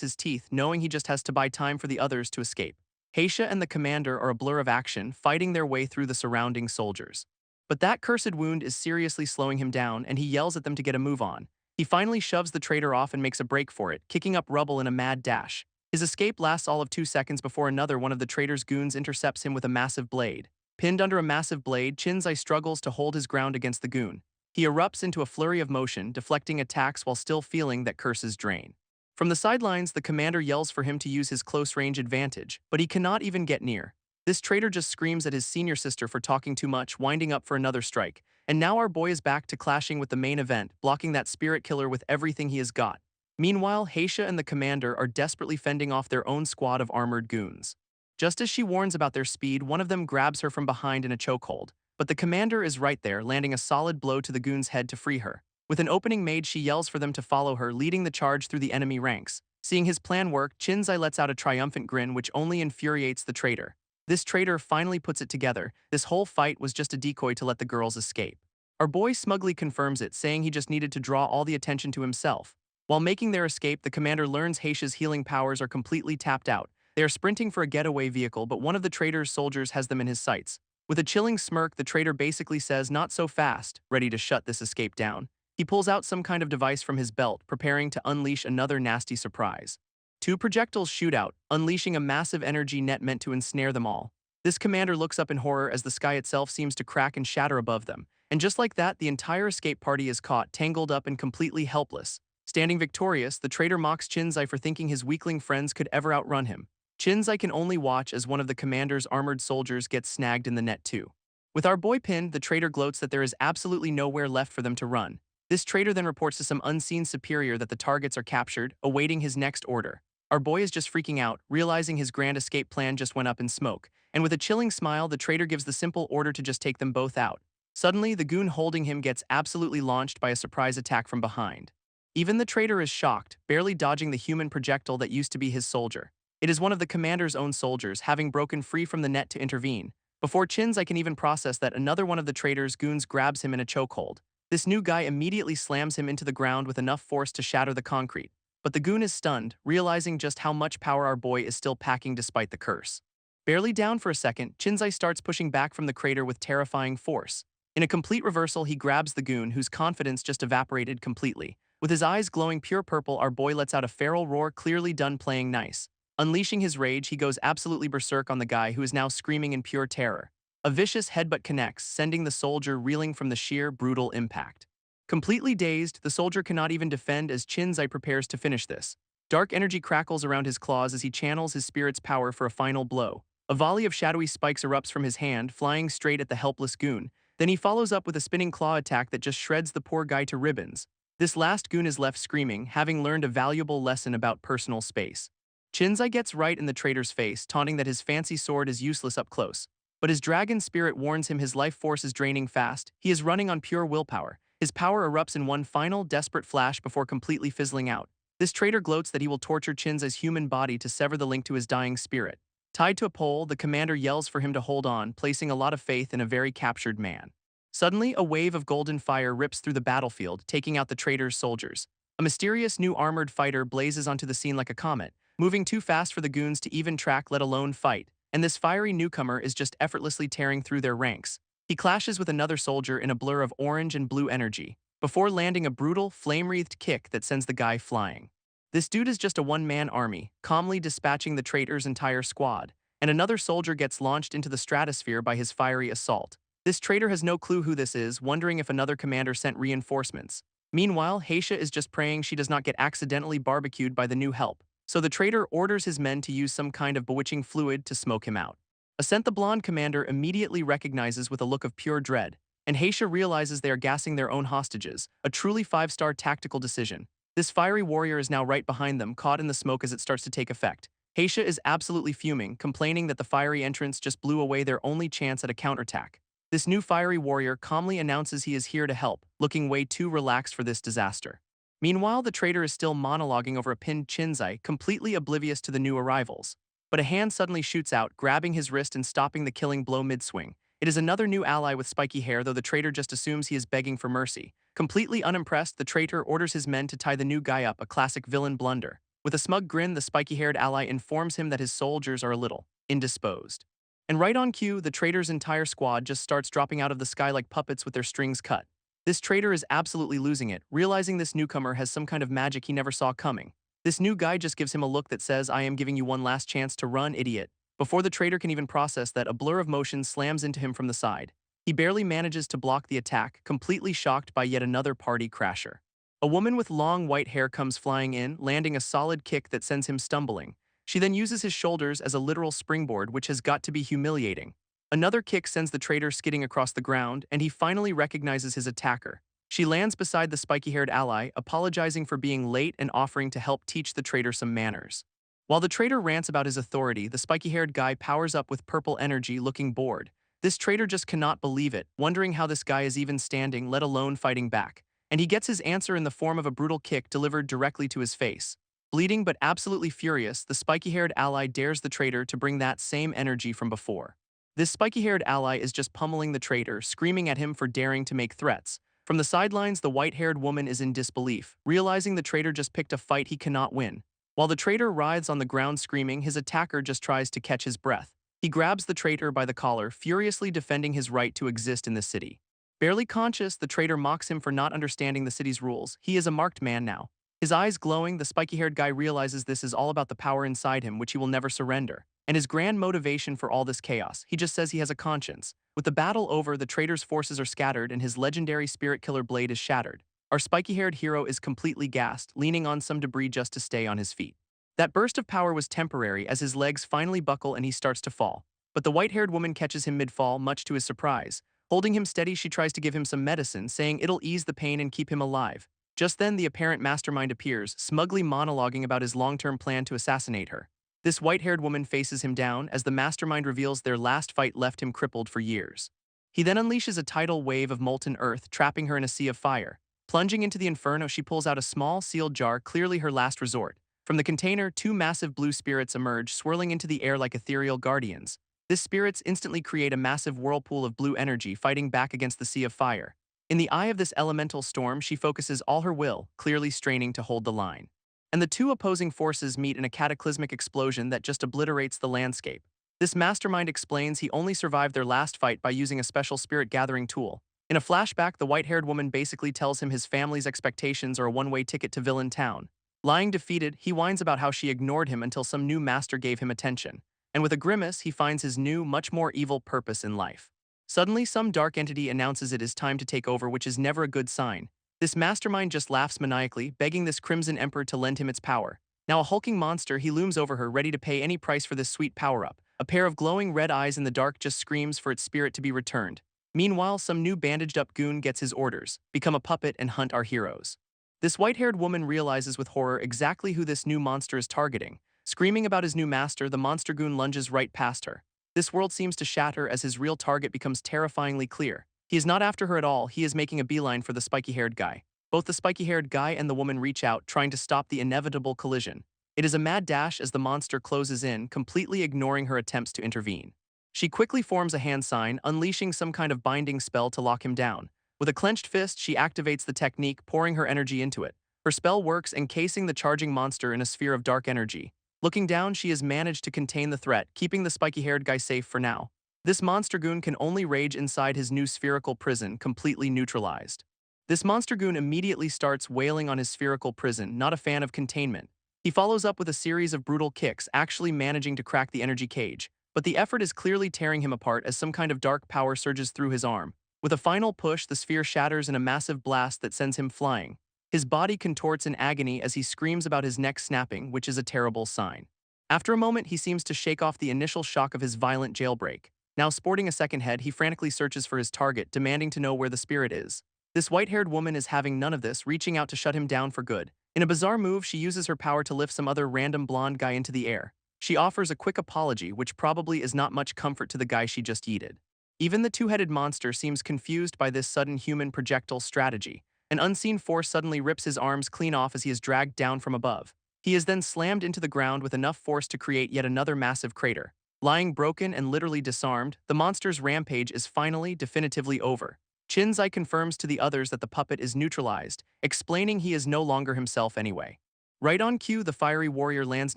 his teeth, knowing he just has to buy time for the others to escape. Heisha and the commander are a blur of action, fighting their way through the surrounding soldiers. But that cursed wound is seriously slowing him down, and he yells at them to get a move on. He finally shoves the traitor off and makes a break for it, kicking up rubble in a mad dash. His escape lasts all of 2 seconds before another one of the traitor's goons intercepts him with a massive blade. Pinned under a massive blade, Chinzai struggles to hold his ground against the goon. He erupts into a flurry of motion, deflecting attacks while still feeling that curse's drain. From the sidelines, the commander yells for him to use his close-range advantage, but he cannot even get near. This traitor just screams at his senior sister for talking too much, winding up for another strike. And now our boy is back to clashing with the main event, blocking that spirit killer with everything he has got. Meanwhile, Heisha and the commander are desperately fending off their own squad of armored goons. Just as she warns about their speed, one of them grabs her from behind in a chokehold. But the commander is right there, landing a solid blow to the goon's head to free her. With an opening made, she yells for them to follow her, leading the charge through the enemy ranks. Seeing his plan work, Chinzai lets out a triumphant grin which only infuriates the traitor. This traitor finally puts it together. This whole fight was just a decoy to let the girls escape. Our boy smugly confirms it, saying he just needed to draw all the attention to himself. While making their escape, the commander learns Heisha's healing powers are completely tapped out. They are sprinting for a getaway vehicle, but one of the traitor's soldiers has them in his sights. With a chilling smirk, the traitor basically says, "Not so fast," ready to shut this escape down. He pulls out some kind of device from his belt, preparing to unleash another nasty surprise. 2 projectiles shoot out, unleashing a massive energy net meant to ensnare them all. This commander looks up in horror as the sky itself seems to crack and shatter above them. And just like that, the entire escape party is caught, tangled up and completely helpless. Standing victorious, the traitor mocks Chinzai for thinking his weakling friends could ever outrun him. Chinzai can only watch as one of the commander's armored soldiers gets snagged in the net too. With our boy pinned, the traitor gloats that there is absolutely nowhere left for them to run. This traitor then reports to some unseen superior that the targets are captured, awaiting his next order. Our boy is just freaking out, realizing his grand escape plan just went up in smoke. And with a chilling smile, the traitor gives the simple order to just take them both out. Suddenly, the goon holding him gets absolutely launched by a surprise attack from behind. Even the traitor is shocked, barely dodging the human projectile that used to be his soldier. It is one of the commander's own soldiers, having broken free from the net to intervene. Before Chinzai can even process that, another one of the traitor's goons grabs him in a chokehold. This new guy immediately slams him into the ground with enough force to shatter the concrete. But the goon is stunned, realizing just how much power our boy is still packing despite the curse. Barely down for a second, Chinzai starts pushing back from the crater with terrifying force. In a complete reversal, he grabs the goon, whose confidence just evaporated completely. With his eyes glowing pure purple, our boy lets out a feral roar, clearly done playing nice. Unleashing his rage, he goes absolutely berserk on the guy, who is now screaming in pure terror. A vicious headbutt connects, sending the soldier reeling from the sheer, brutal impact. Completely dazed, the soldier cannot even defend as Chinzai prepares to finish this. Dark energy crackles around his claws as he channels his spirit's power for a final blow. A volley of shadowy spikes erupts from his hand, flying straight at the helpless goon. Then he follows up with a spinning claw attack that just shreds the poor guy to ribbons. This last goon is left screaming, having learned a valuable lesson about personal space. Chinzai gets right in the traitor's face, taunting that his fancy sword is useless up close. But his dragon spirit warns him his life force is draining fast. He is running on pure willpower. His power erupts in one final, desperate flash before completely fizzling out. This traitor gloats that he will torture Chinzai's human body to sever the link to his dying spirit. Tied to a pole, the commander yells for him to hold on, placing a lot of faith in a very captured man. Suddenly, a wave of golden fire rips through the battlefield, taking out the traitor's soldiers. A mysterious new armored fighter blazes onto the scene like a comet, moving too fast for the goons to even track, let alone fight. And this fiery newcomer is just effortlessly tearing through their ranks. He clashes with another soldier in a blur of orange and blue energy, before landing a brutal, flame-wreathed kick that sends the guy flying. This dude is just a one-man army, calmly dispatching the traitor's entire squad, and another soldier gets launched into the stratosphere by his fiery assault. This traitor has no clue who this is, wondering if another commander sent reinforcements. Meanwhile, Heisha is just praying she does not get accidentally barbecued by the new help, so the traitor orders his men to use some kind of bewitching fluid to smoke him out. A scent the blonde commander immediately recognizes with a look of pure dread, and Heisha realizes they are gassing their own hostages, a truly 5-star tactical decision. This fiery warrior is now right behind them, caught in the smoke as it starts to take effect. Heisha is absolutely fuming, complaining that the fiery entrance just blew away their only chance at a counterattack. This new fiery warrior calmly announces he is here to help, looking way too relaxed for this disaster. Meanwhile, the traitor is still monologuing over a pinned Chinzai, completely oblivious to the new arrivals. But a hand suddenly shoots out, grabbing his wrist and stopping the killing blow mid-swing. It is another new ally with spiky hair, though the traitor just assumes he is begging for mercy. Completely unimpressed, the traitor orders his men to tie the new guy up, a classic villain blunder. With a smug grin, the spiky-haired ally informs him that his soldiers are a little indisposed. And right on cue, the traitor's entire squad just starts dropping out of the sky like puppets with their strings cut. This traitor is absolutely losing it, realizing this newcomer has some kind of magic he never saw coming. This new guy just gives him a look that says, "I am giving you one last chance to run, idiot." Before the traitor can even process that, a blur of motion slams into him from the side. He barely manages to block the attack, completely shocked by yet another party crasher. A woman with long white hair comes flying in, landing a solid kick that sends him stumbling. She then uses his shoulders as a literal springboard, which has got to be humiliating. Another kick sends the traitor skidding across the ground, and he finally recognizes his attacker. She lands beside the spiky-haired ally, apologizing for being late and offering to help teach the traitor some manners. While the traitor rants about his authority, the spiky-haired guy powers up with purple energy, looking bored. This traitor just cannot believe it, wondering how this guy is even standing, let alone fighting back. And he gets his answer in the form of a brutal kick delivered directly to his face. Bleeding but absolutely furious, the spiky-haired ally dares the traitor to bring that same energy from before. This spiky-haired ally is just pummeling the traitor, screaming at him for daring to make threats. From the sidelines, the white-haired woman is in disbelief, realizing the traitor just picked a fight he cannot win. While the traitor writhes on the ground screaming, his attacker just tries to catch his breath. He grabs the traitor by the collar, furiously defending his right to exist in the city. Barely conscious, the traitor mocks him for not understanding the city's rules. He is a marked man now. His eyes glowing, the spiky-haired guy realizes this is all about the power inside him, which he will never surrender. And his grand motivation for all this chaos, he just says he has a conscience. With the battle over, the traitor's forces are scattered and his legendary spirit killer blade is shattered. Our spiky-haired hero is completely gassed, leaning on some debris just to stay on his feet. That burst of power was temporary as his legs finally buckle and he starts to fall. But the white-haired woman catches him mid-fall, much to his surprise. Holding him steady, she tries to give him some medicine, saying it'll ease the pain and keep him alive. Just then, the apparent mastermind appears, smugly monologuing about his long-term plan to assassinate her. This white-haired woman faces him down as the mastermind reveals their last fight left him crippled for years. He then unleashes a tidal wave of molten earth, trapping her in a sea of fire. Plunging into the inferno, she pulls out a small, sealed jar, clearly her last resort. From the container, two massive blue spirits emerge, swirling into the air like ethereal guardians. These spirits instantly create a massive whirlpool of blue energy, fighting back against the sea of fire. In the eye of this elemental storm, she focuses all her will, clearly straining to hold the line. and the two opposing forces meet in a cataclysmic explosion that just obliterates the landscape. This mastermind explains he only survived their last fight by using a special spirit-gathering tool. In a flashback, the white-haired woman basically tells him his family's expectations are a one-way ticket to Villain Town. Lying defeated, he whines about how she ignored him until some new master gave him attention. And with a grimace, he finds his new, much more evil purpose in life. Suddenly, some dark entity announces it is time to take over, which is never a good sign. This mastermind just laughs maniacally, begging this Crimson Emperor to lend him its power. Now a hulking monster, he looms over her, ready to pay any price for this sweet power-up. A pair of glowing red eyes in the dark just screams for its spirit to be returned. Meanwhile, some new bandaged-up goon gets his orders: become a puppet and hunt our heroes. This white-haired woman realizes with horror exactly who this new monster is targeting. Screaming about his new master, the monster goon lunges right past her. This world seems to shatter as his real target becomes terrifyingly clear. He is not after her at all, he is making a beeline for the spiky-haired guy. Both the spiky-haired guy and the woman reach out, trying to stop the inevitable collision. It is a mad dash as the monster closes in, completely ignoring her attempts to intervene. She quickly forms a hand sign, unleashing some kind of binding spell to lock him down. With a clenched fist, she activates the technique, pouring her energy into it. Her spell works, encasing the charging monster in a sphere of dark energy. Looking down, she has managed to contain the threat, keeping the spiky-haired guy safe for now. This monster goon can only rage inside his new spherical prison, completely neutralized. This monster goon immediately starts wailing on his spherical prison, not a fan of containment. He follows up with a series of brutal kicks, actually managing to crack the energy cage. But the effort is clearly tearing him apart as some kind of dark power surges through his arm. With a final push, the sphere shatters in a massive blast that sends him flying. His body contorts in agony as he screams about his neck snapping, which is a terrible sign. After a moment, he seems to shake off the initial shock of his violent jailbreak. Now sporting a second head, he frantically searches for his target, demanding to know where the spirit is. This white-haired woman is having none of this, reaching out to shut him down for good. In a bizarre move, she uses her power to lift some other random blonde guy into the air. She offers a quick apology, which probably is not much comfort to the guy she just yeeted. Even the two-headed monster seems confused by this sudden human projectile strategy. An unseen force suddenly rips his arms clean off as he is dragged down from above. He is then slammed into the ground with enough force to create yet another massive crater. Lying broken and literally disarmed, the monster's rampage is finally, definitively over. Chinzai confirms to the others that the puppet is neutralized, explaining he is no longer himself anyway. Right on cue, the fiery warrior lands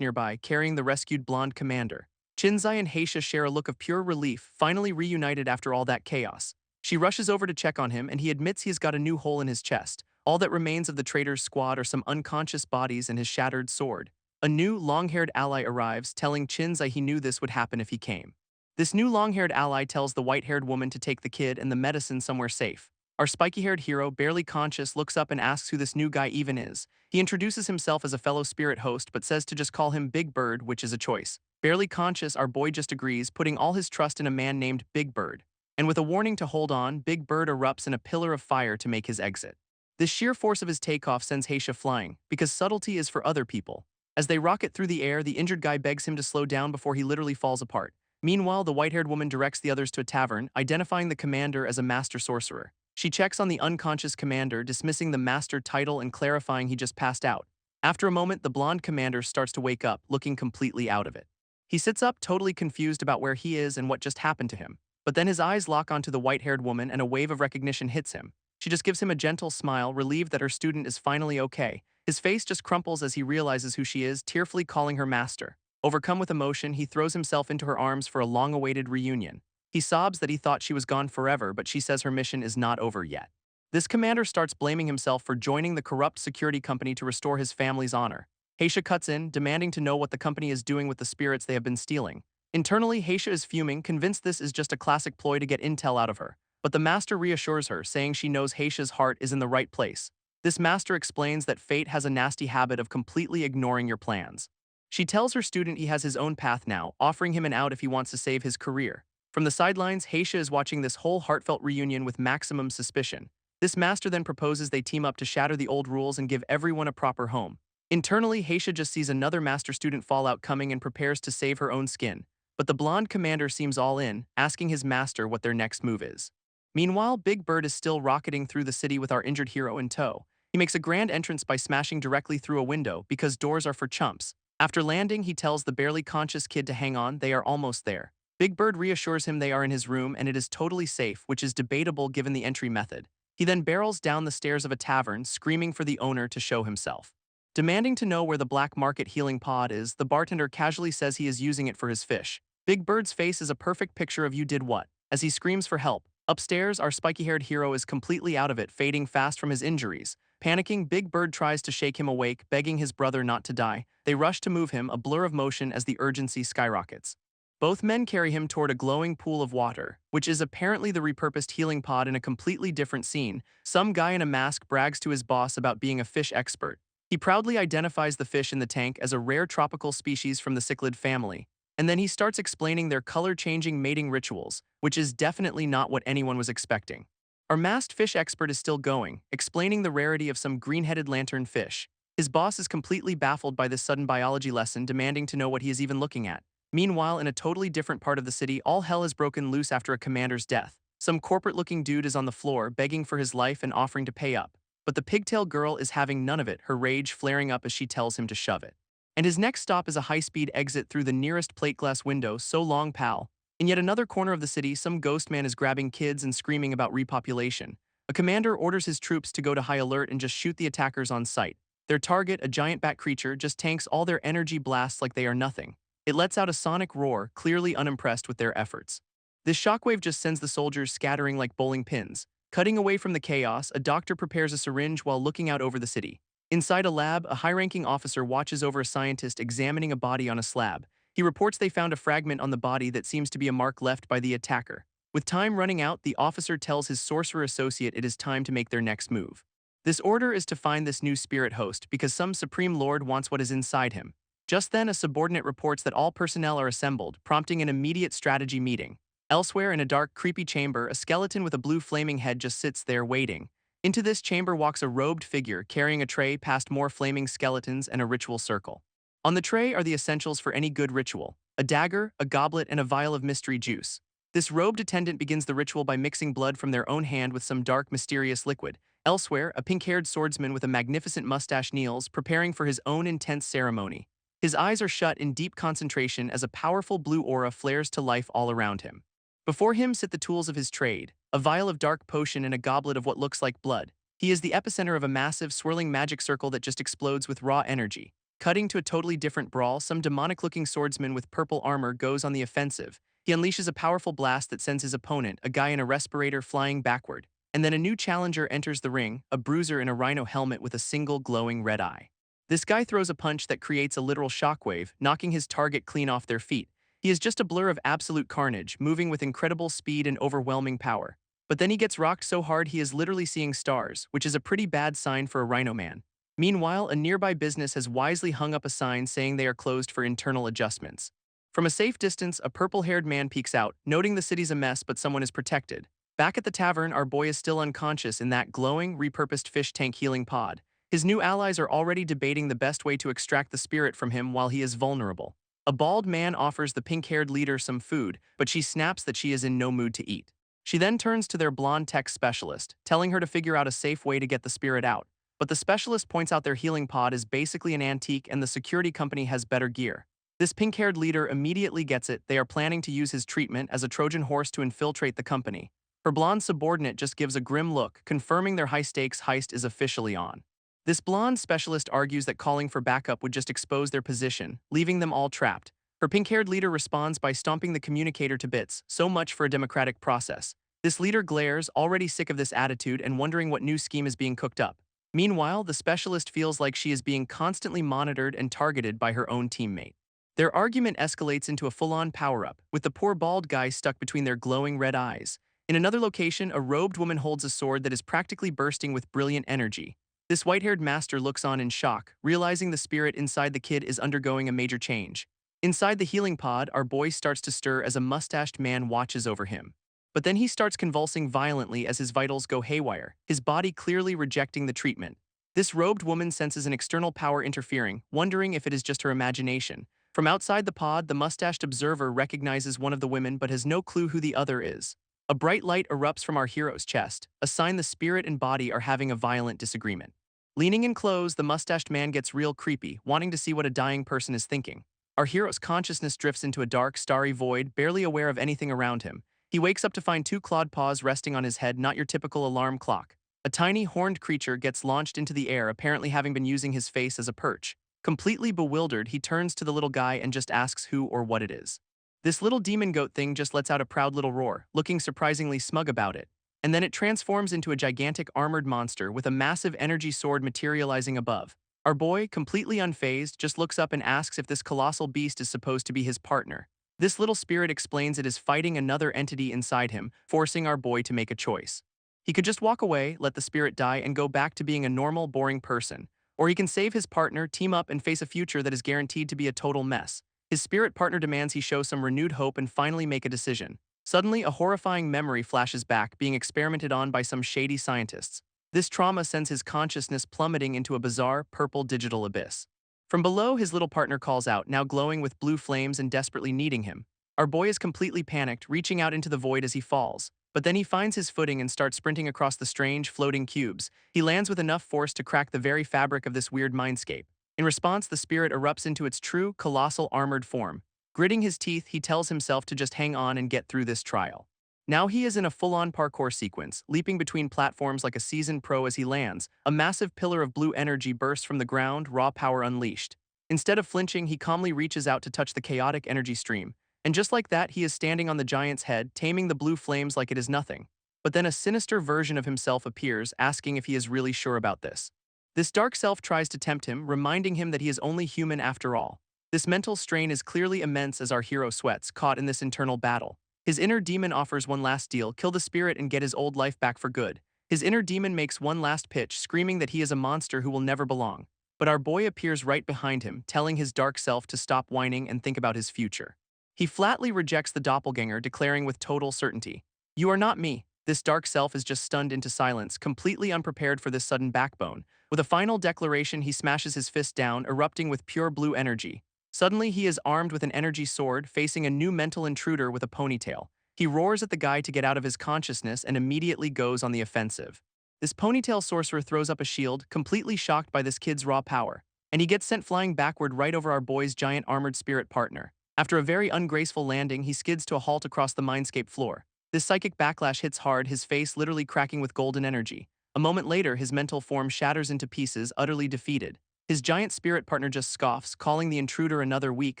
nearby, carrying the rescued blonde commander. Chinzai and Heisha share a look of pure relief, finally reunited after all that chaos. She rushes over to check on him, and he admits he's got a new hole in his chest. All that remains of the traitor's squad are some unconscious bodies and his shattered sword. A new, long-haired ally arrives, telling Chinzai he knew this would happen if he came. This new long-haired ally tells the white-haired woman to take the kid and the medicine somewhere safe. Our spiky-haired hero, barely conscious, looks up and asks who this new guy even is. He introduces himself as a fellow spirit host, but says to just call him Big Bird, which is a choice. Barely conscious, our boy just agrees, putting all his trust in a man named Big Bird. And with a warning to hold on, Big Bird erupts in a pillar of fire to make his exit. The sheer force of his takeoff sends Heisha flying, because subtlety is for other people. As they rocket through the air, the injured guy begs him to slow down before he literally falls apart. Meanwhile, the white-haired woman directs the others to a tavern, identifying the commander as a master sorcerer. She checks on the unconscious commander, dismissing the master title and clarifying he just passed out. After a moment, the blonde commander starts to wake up, looking completely out of it. He sits up, totally confused about where he is and what just happened to him. But then his eyes lock onto the white-haired woman and a wave of recognition hits him. She just gives him a gentle smile, relieved that her student is finally okay. His face just crumples as he realizes who she is, tearfully calling her master. Overcome with emotion, he throws himself into her arms for a long-awaited reunion. He sobs that he thought she was gone forever, but she says her mission is not over yet. This commander starts blaming himself for joining the corrupt security company to restore his family's honor. Heisha cuts in, demanding to know what the company is doing with the spirits they have been stealing. Internally, Heisha is fuming, convinced this is just a classic ploy to get intel out of her. But the master reassures her, saying she knows Heisha's heart is in the right place. This master explains that fate has a nasty habit of completely ignoring your plans. She tells her student he has his own path now, offering him an out if he wants to save his career. From the sidelines, Heisha is watching this whole heartfelt reunion with maximum suspicion. This master then proposes they team up to shatter the old rules and give everyone a proper home. Internally, Heisha just sees another master-student fallout coming and prepares to save her own skin. But the blonde commander seems all in, asking his master what their next move is. Meanwhile, Big Bird is still rocketing through the city with our injured hero in tow. He makes a grand entrance by smashing directly through a window because doors are for chumps. After landing, he tells the barely conscious kid to hang on, they are almost there. Big Bird reassures him they are in his room and it is totally safe, which is debatable given the entry method. He then barrels down the stairs of a tavern, screaming for the owner to show himself. Demanding to know where the black market healing pod is, the bartender casually says he is using it for his fish. Big Bird's face is a perfect picture of "you did what?" as he screams for help. Upstairs, our spiky-haired hero is completely out of it, fading fast from his injuries. Panicking, Big Bird tries to shake him awake, begging his brother not to die. They rush to move him, a blur of motion as the urgency skyrockets. Both men carry him toward a glowing pool of water, which is apparently the repurposed healing pod in a completely different scene. Some guy in a mask brags to his boss about being a fish expert. He proudly identifies the fish in the tank as a rare tropical species from the cichlid family, and then he starts explaining their color-changing mating rituals, which is definitely not what anyone was expecting. Our masked fish expert is still going, explaining the rarity of some green-headed lantern fish. His boss is completely baffled by this sudden biology lesson, demanding to know what he is even looking at. Meanwhile, in a totally different part of the city, all hell has broken loose after a commander's death. Some corporate-looking dude is on the floor, begging for his life and offering to pay up. But the pigtail girl is having none of it, her rage flaring up as she tells him to shove it. And his next stop is a high-speed exit through the nearest plate glass window. So long, pal. In yet another corner of the city, some ghost man is grabbing kids and screaming about repopulation. A commander orders his troops to go to high alert and just shoot the attackers on sight. Their target, a giant bat creature, just tanks all their energy blasts like they are nothing. It lets out a sonic roar, clearly unimpressed with their efforts. This shockwave just sends the soldiers scattering like bowling pins. Cutting away from the chaos, a doctor prepares a syringe while looking out over the city. Inside a lab, a high-ranking officer watches over a scientist examining a body on a slab. He reports they found a fragment on the body that seems to be a mark left by the attacker. With time running out, the officer tells his sorcerer associate it is time to make their next move. This order is to find this new spirit host because some supreme lord wants what is inside him. Just then, a subordinate reports that all personnel are assembled, prompting an immediate strategy meeting. Elsewhere, in a dark, creepy chamber, a skeleton with a blue flaming head just sits there waiting. Into this chamber walks a robed figure carrying a tray past more flaming skeletons and a ritual circle. On the tray are the essentials for any good ritual: a dagger, a goblet, and a vial of mystery juice. This robed attendant begins the ritual by mixing blood from their own hand with some dark, mysterious liquid. Elsewhere, a pink-haired swordsman with a magnificent mustache kneels, preparing for his own intense ceremony. His eyes are shut in deep concentration as a powerful blue aura flares to life all around him. Before him sit the tools of his trade, a vial of dark potion and a goblet of what looks like blood. He is the epicenter of a massive, swirling magic circle that just explodes with raw energy. Cutting to a totally different brawl, some demonic-looking swordsman with purple armor goes on the offensive. He unleashes a powerful blast that sends his opponent, a guy in a respirator, flying backward. And then a new challenger enters the ring, a bruiser in a rhino helmet with a single glowing red eye. This guy throws a punch that creates a literal shockwave, knocking his target clean off their feet. He is just a blur of absolute carnage, moving with incredible speed and overwhelming power. But then he gets rocked so hard he is literally seeing stars, which is a pretty bad sign for a rhino man. Meanwhile, a nearby business has wisely hung up a sign saying they are closed for internal adjustments. From a safe distance, a purple-haired man peeks out, noting the city's a mess but someone is protected. Back at the tavern, our boy is still unconscious in that glowing, repurposed fish tank healing pod. His new allies are already debating the best way to extract the spirit from him while he is vulnerable. A bald man offers the pink-haired leader some food, but she snaps that she is in no mood to eat. She then turns to their blonde tech specialist, telling her to figure out a safe way to get the spirit out. But the specialist points out their healing pod is basically an antique and the security company has better gear. This pink-haired leader immediately gets it. They are planning to use his treatment as a Trojan horse to infiltrate the company. Her blonde subordinate just gives a grim look, confirming their high-stakes heist is officially on. This blonde specialist argues that calling for backup would just expose their position, leaving them all trapped. Her pink-haired leader responds by stomping the communicator to bits. So much for a democratic process. This leader glares, already sick of this attitude and wondering what new scheme is being cooked up. Meanwhile, the specialist feels like she is being constantly monitored and targeted by her own teammate. Their argument escalates into a full-on power-up, with the poor bald guy stuck between their glowing red eyes. In another location, a robed woman holds a sword that is practically bursting with brilliant energy. This white-haired master looks on in shock, realizing the spirit inside the kid is undergoing a major change. Inside the healing pod, our boy starts to stir as a mustached man watches over him. But then he starts convulsing violently as his vitals go haywire, his body clearly rejecting the treatment. This robed woman senses an external power interfering, wondering if it is just her imagination. From outside the pod, the mustached observer recognizes one of the women but has no clue who the other is. A bright light erupts from our hero's chest, a sign the spirit and body are having a violent disagreement. Leaning in close, the mustached man gets real creepy, wanting to see what a dying person is thinking. Our hero's consciousness drifts into a dark, starry void, barely aware of anything around him. He wakes up to find two clawed paws resting on his head, not your typical alarm clock. A tiny horned creature gets launched into the air, apparently having been using his face as a perch. Completely bewildered, he turns to the little guy and just asks who or what it is. This little demon goat thing just lets out a proud little roar, looking surprisingly smug about it. And then it transforms into a gigantic armored monster with a massive energy sword materializing above. Our boy, completely unfazed, just looks up and asks if this colossal beast is supposed to be his partner. This little spirit explains it is fighting another entity inside him, forcing our boy to make a choice. He could just walk away, let the spirit die, and go back to being a normal, boring person. Or he can save his partner, team up, and face a future that is guaranteed to be a total mess. His spirit partner demands he show some renewed hope and finally make a decision. Suddenly, a horrifying memory flashes back, being experimented on by some shady scientists. This trauma sends his consciousness plummeting into a bizarre, purple digital abyss. From below, his little partner calls out, now glowing with blue flames and desperately needing him. Our boy is completely panicked, reaching out into the void as he falls. But then he finds his footing and starts sprinting across the strange, floating cubes. He lands with enough force to crack the very fabric of this weird mindscape. In response, the spirit erupts into its true, colossal armored form. Gritting his teeth, he tells himself to just hang on and get through this trial. Now he is in a full-on parkour sequence, leaping between platforms like a seasoned pro as he lands. A massive pillar of blue energy bursts from the ground, raw power unleashed. Instead of flinching, he calmly reaches out to touch the chaotic energy stream. And just like that, he is standing on the giant's head, taming the blue flames like it is nothing. But then a sinister version of himself appears, asking if he is really sure about this. This dark self tries to tempt him, reminding him that he is only human after all. This mental strain is clearly immense as our hero sweats, caught in this internal battle. His inner demon offers one last deal: kill the spirit and get his old life back for good. His inner demon makes one last pitch, screaming that he is a monster who will never belong. But our boy appears right behind him, telling his dark self to stop whining and think about his future. He flatly rejects the doppelganger, declaring with total certainty, "You are not me." This dark self is just stunned into silence, completely unprepared for this sudden backbone. With a final declaration, he smashes his fist down, erupting with pure blue energy. Suddenly, he is armed with an energy sword, facing a new mental intruder with a ponytail. He roars at the guy to get out of his consciousness and immediately goes on the offensive. This ponytail sorcerer throws up a shield, completely shocked by this kid's raw power, and he gets sent flying backward right over our boy's giant armored spirit partner. After a very ungraceful landing, he skids to a halt across the mindscape floor. This psychic backlash hits hard, his face literally cracking with golden energy. A moment later, his mental form shatters into pieces, utterly defeated. His giant spirit partner just scoffs, calling the intruder another weak,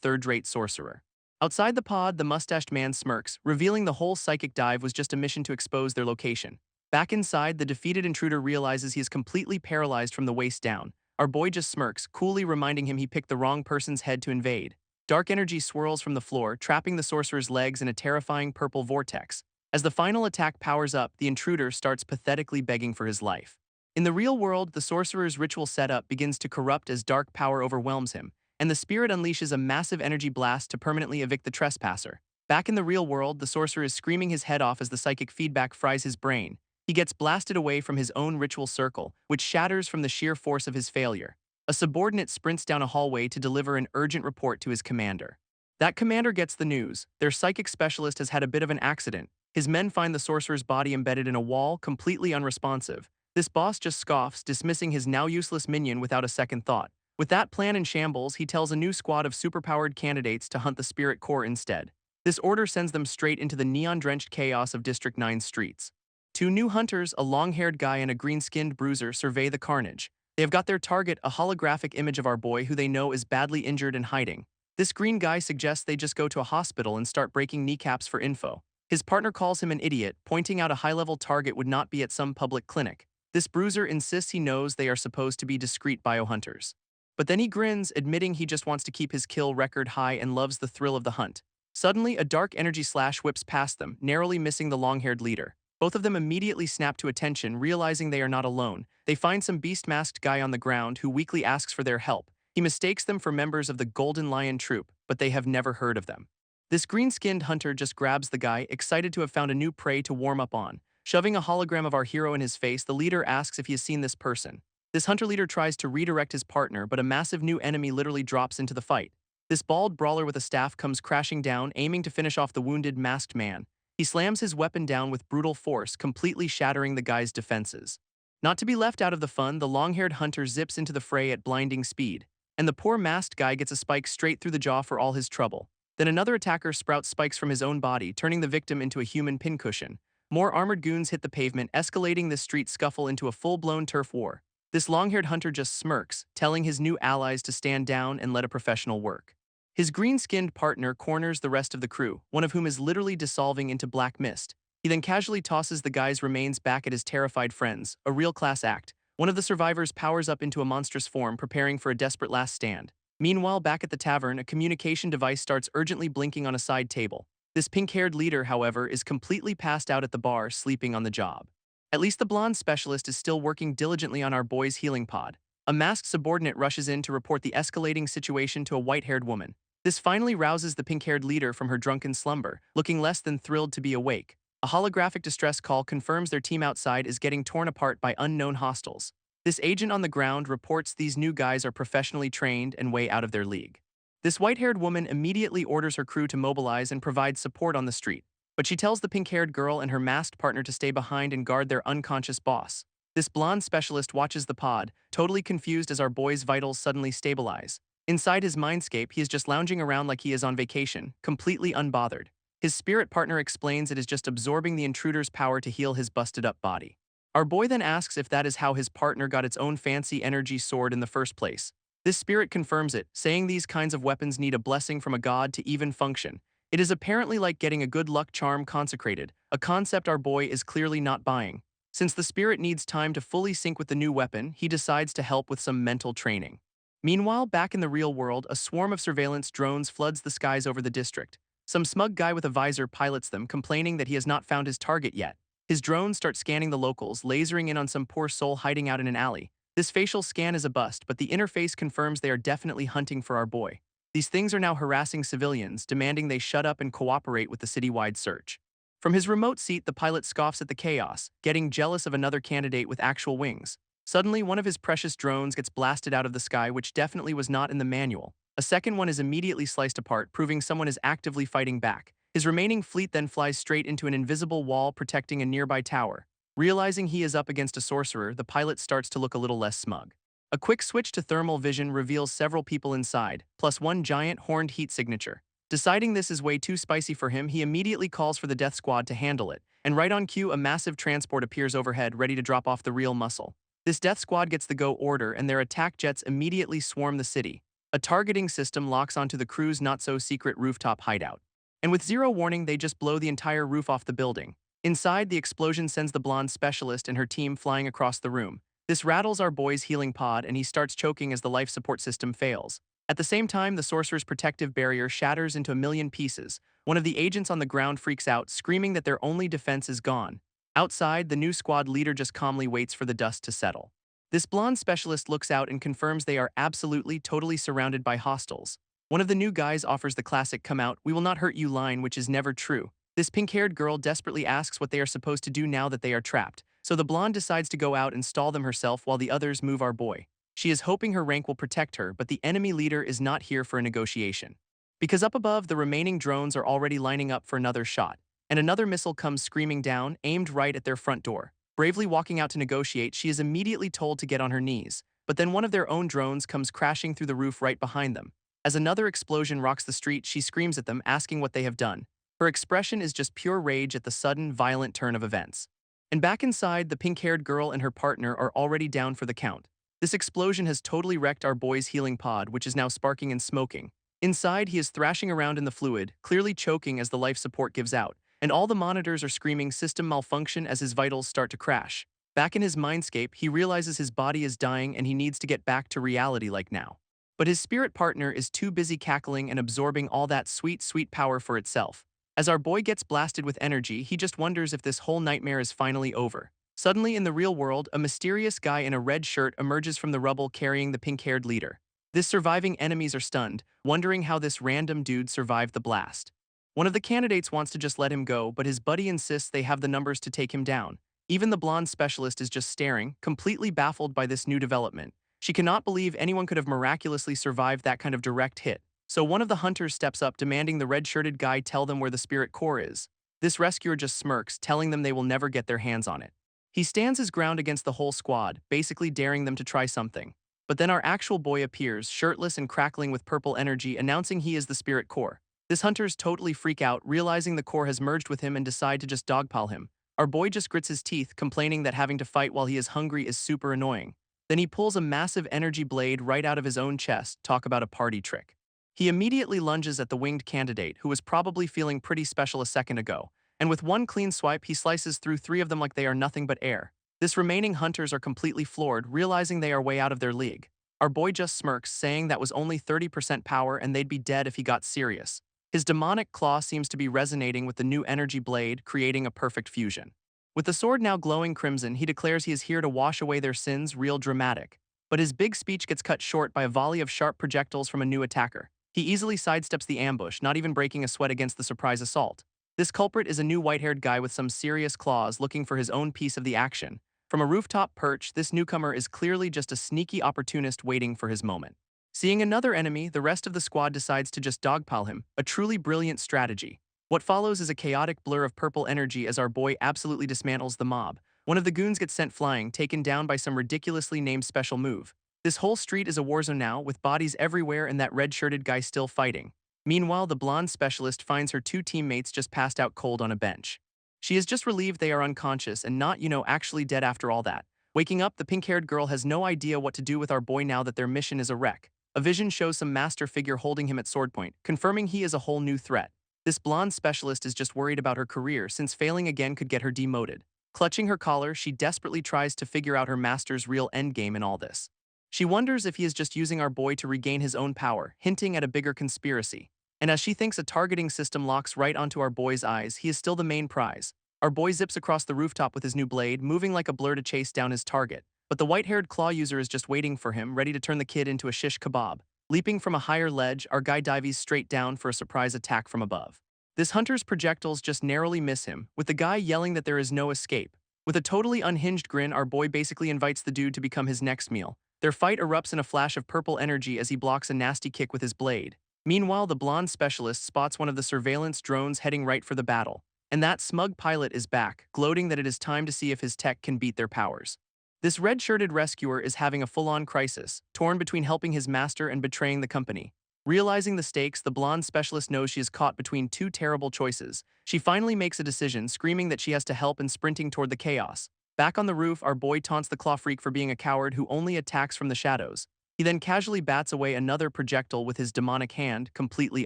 third-rate sorcerer. Outside the pod, the mustached man smirks, revealing the whole psychic dive was just a mission to expose their location. Back inside, the defeated intruder realizes he is completely paralyzed from the waist down. Our boy just smirks, coolly reminding him he picked the wrong person's head to invade. Dark energy swirls from the floor, trapping the sorcerer's legs in a terrifying purple vortex. As the final attack powers up, the intruder starts pathetically begging for his life. In the real world, the sorcerer's ritual setup begins to corrupt as dark power overwhelms him, and the spirit unleashes a massive energy blast to permanently evict the trespasser. Back in the real world, the sorcerer is screaming his head off as the psychic feedback fries his brain. He gets blasted away from his own ritual circle, which shatters from the sheer force of his failure. A subordinate sprints down a hallway to deliver an urgent report to his commander. That commander gets the news. Their psychic specialist has had a bit of an accident. His men find the sorcerer's body embedded in a wall, completely unresponsive. This boss just scoffs, dismissing his now useless minion without a second thought. With that plan in shambles, he tells a new squad of superpowered candidates to hunt the spirit core instead. This order sends them straight into the neon-drenched chaos of District 9's streets. Two new hunters, a long-haired guy and a green-skinned bruiser, survey the carnage. They have got their target, a holographic image of our boy who they know is badly injured and hiding. This green guy suggests they just go to a hospital and start breaking kneecaps for info. His partner calls him an idiot, pointing out a high-level target would not be at some public clinic. This bruiser insists he knows they are supposed to be discreet biohunters. But then he grins, admitting he just wants to keep his kill record high and loves the thrill of the hunt. Suddenly, a dark energy slash whips past them, narrowly missing the long-haired leader. Both of them immediately snap to attention, realizing they are not alone. They find some beast-masked guy on the ground who weakly asks for their help. He mistakes them for members of the Golden Lion Troop, but they have never heard of them. This green-skinned hunter just grabs the guy, excited to have found a new prey to warm up on. Shoving a hologram of our hero in his face, the leader asks if he has seen this person. This hunter leader tries to redirect his partner, but a massive new enemy literally drops into the fight. This bald brawler with a staff comes crashing down, aiming to finish off the wounded, masked man. He slams his weapon down with brutal force, completely shattering the guy's defenses. Not to be left out of the fun, the long-haired hunter zips into the fray at blinding speed, and the poor masked guy gets a spike straight through the jaw for all his trouble. Then another attacker sprouts spikes from his own body, turning the victim into a human pincushion. More armored goons hit the pavement, escalating this street scuffle into a full-blown turf war. This long-haired hunter just smirks, telling his new allies to stand down and let a professional work. His green-skinned partner corners the rest of the crew, one of whom is literally dissolving into black mist. He then casually tosses the guy's remains back at his terrified friends, a real class act. One of the survivors powers up into a monstrous form, preparing for a desperate last stand. Meanwhile, back at the tavern, a communication device starts urgently blinking on a side table. This pink-haired leader, however, is completely passed out at the bar, sleeping on the job. At least the blonde specialist is still working diligently on our boy's healing pod. A masked subordinate rushes in to report the escalating situation to a white-haired woman. This finally rouses the pink-haired leader from her drunken slumber, looking less than thrilled to be awake. A holographic distress call confirms their team outside is getting torn apart by unknown hostiles. This agent on the ground reports these new guys are professionally trained and way out of their league. This white-haired woman immediately orders her crew to mobilize and provide support on the street, but she tells the pink-haired girl and her masked partner to stay behind and guard their unconscious boss. This blonde specialist watches the pod, totally confused as our boy's vitals suddenly stabilize. Inside his mindscape, he is just lounging around like he is on vacation, completely unbothered. His spirit partner explains it is just absorbing the intruder's power to heal his busted-up body. Our boy then asks if that is how his partner got its own fancy energy sword in the first place. This spirit confirms it, saying these kinds of weapons need a blessing from a god to even function. It is apparently like getting a good luck charm consecrated, a concept our boy is clearly not buying. Since the spirit needs time to fully sync with the new weapon, he decides to help with some mental training. Meanwhile, back in the real world, a swarm of surveillance drones floods the skies over the district. Some smug guy with a visor pilots them, complaining that he has not found his target yet. His drones start scanning the locals, lasering in on some poor soul hiding out in an alley. This facial scan is a bust, but the interface confirms they are definitely hunting for our boy. These things are now harassing civilians, demanding they shut up and cooperate with the citywide search. From his remote seat, the pilot scoffs at the chaos, getting jealous of another candidate with actual wings. Suddenly, one of his precious drones gets blasted out of the sky, which definitely was not in the manual. A second one is immediately sliced apart, proving someone is actively fighting back. His remaining fleet then flies straight into an invisible wall protecting a nearby tower. Realizing he is up against a sorcerer, the pilot starts to look a little less smug. A quick switch to thermal vision reveals several people inside, plus one giant horned heat signature. Deciding this is way too spicy for him, he immediately calls for the death squad to handle it, and right on cue, a massive transport appears overhead, ready to drop off the real muscle. This death squad gets the go order, and their attack jets immediately swarm the city. A targeting system locks onto the crew's not-so-secret rooftop hideout. And with zero warning, they just blow the entire roof off the building. Inside, the explosion sends the blonde specialist and her team flying across the room. This rattles our boy's healing pod, and he starts choking as the life support system fails. At the same time, the sorcerer's protective barrier shatters into a million pieces. One of the agents on the ground freaks out, screaming that their only defense is gone. Outside, the new squad leader just calmly waits for the dust to settle. This blonde specialist looks out and confirms they are absolutely, totally surrounded by hostiles. One of the new guys offers the classic "come out, we will not hurt you" line, which is never true. This pink-haired girl desperately asks what they are supposed to do now that they are trapped, so the blonde decides to go out and stall them herself while the others move our boy. She is hoping her rank will protect her, but the enemy leader is not here for a negotiation. Because up above, the remaining drones are already lining up for another shot, and another missile comes screaming down, aimed right at their front door. Bravely walking out to negotiate, she is immediately told to get on her knees, but then one of their own drones comes crashing through the roof right behind them. As another explosion rocks the street, she screams at them, asking what they have done. Her expression is just pure rage at the sudden, violent turn of events. And back inside, the pink-haired girl and her partner are already down for the count. This explosion has totally wrecked our boy's healing pod, which is now sparking and smoking. Inside, he is thrashing around in the fluid, clearly choking as the life support gives out, and all the monitors are screaming system malfunction as his vitals start to crash. Back in his mindscape, he realizes his body is dying and he needs to get back to reality like now. But his spirit partner is too busy cackling and absorbing all that sweet, sweet power for itself. As our boy gets blasted with energy, he just wonders if this whole nightmare is finally over. Suddenly, in the real world, a mysterious guy in a red shirt emerges from the rubble carrying the pink-haired leader. His surviving enemies are stunned, wondering how this random dude survived the blast. One of the candidates wants to just let him go, but his buddy insists they have the numbers to take him down. Even the blonde specialist is just staring, completely baffled by this new development. She cannot believe anyone could have miraculously survived that kind of direct hit. So one of the hunters steps up, demanding the red-shirted guy tell them where the spirit core is. This rescuer just smirks, telling them they will never get their hands on it. He stands his ground against the whole squad, basically daring them to try something. But then our actual boy appears, shirtless and crackling with purple energy, announcing he is the spirit core. This hunters totally freak out, realizing the core has merged with him and decide to just dogpile him. Our boy just grits his teeth, complaining that having to fight while he is hungry is super annoying. Then he pulls a massive energy blade right out of his own chest. Talk about a party trick. He immediately lunges at the winged candidate, who was probably feeling pretty special a second ago, and with one clean swipe he slices through three of them like they are nothing but air. This remaining hunters are completely floored, realizing they are way out of their league. Our boy just smirks, saying that was only 30% power and they'd be dead if he got serious. His demonic claw seems to be resonating with the new energy blade, creating a perfect fusion. With the sword now glowing crimson, he declares he is here to wash away their sins, real dramatic. But his big speech gets cut short by a volley of sharp projectiles from a new attacker. He easily sidesteps the ambush, not even breaking a sweat against the surprise assault. This culprit is a new white-haired guy with some serious claws looking for his own piece of the action. From a rooftop perch, this newcomer is clearly just a sneaky opportunist waiting for his moment. Seeing another enemy, the rest of the squad decides to just dogpile him, a truly brilliant strategy. What follows is a chaotic blur of purple energy as our boy absolutely dismantles the mob. One of the goons gets sent flying, taken down by some ridiculously named special move. This whole street is a war zone now, with bodies everywhere and that red-shirted guy still fighting. Meanwhile, the blonde specialist finds her two teammates just passed out cold on a bench. She is just relieved they are unconscious and not, actually dead after all that. Waking up, the pink-haired girl has no idea what to do with our boy now that their mission is a wreck. A vision shows some master figure holding him at sword point, confirming he is a whole new threat. This blonde specialist is just worried about her career, since failing again could get her demoted. Clutching her collar, she desperately tries to figure out her master's real endgame in all this. She wonders if he is just using our boy to regain his own power, hinting at a bigger conspiracy. And as she thinks a targeting system locks right onto our boy's eyes, he is still the main prize. Our boy zips across the rooftop with his new blade, moving like a blur to chase down his target. But the white-haired claw user is just waiting for him, ready to turn the kid into a shish kebab. Leaping from a higher ledge, our guy dives straight down for a surprise attack from above. This hunter's projectiles just narrowly miss him, with the guy yelling that there is no escape. With a totally unhinged grin, our boy basically invites the dude to become his next meal. Their fight erupts in a flash of purple energy as he blocks a nasty kick with his blade. Meanwhile, the blonde specialist spots one of the surveillance drones heading right for the battle. And that smug pilot is back, gloating that it is time to see if his tech can beat their powers. This red-shirted rescuer is having a full-on crisis, torn between helping his master and betraying the company. Realizing the stakes, the blonde specialist knows she is caught between two terrible choices. She finally makes a decision, screaming that she has to help and sprinting toward the chaos. Back on the roof, our boy taunts the claw freak for being a coward who only attacks from the shadows. He then casually bats away another projectile with his demonic hand, completely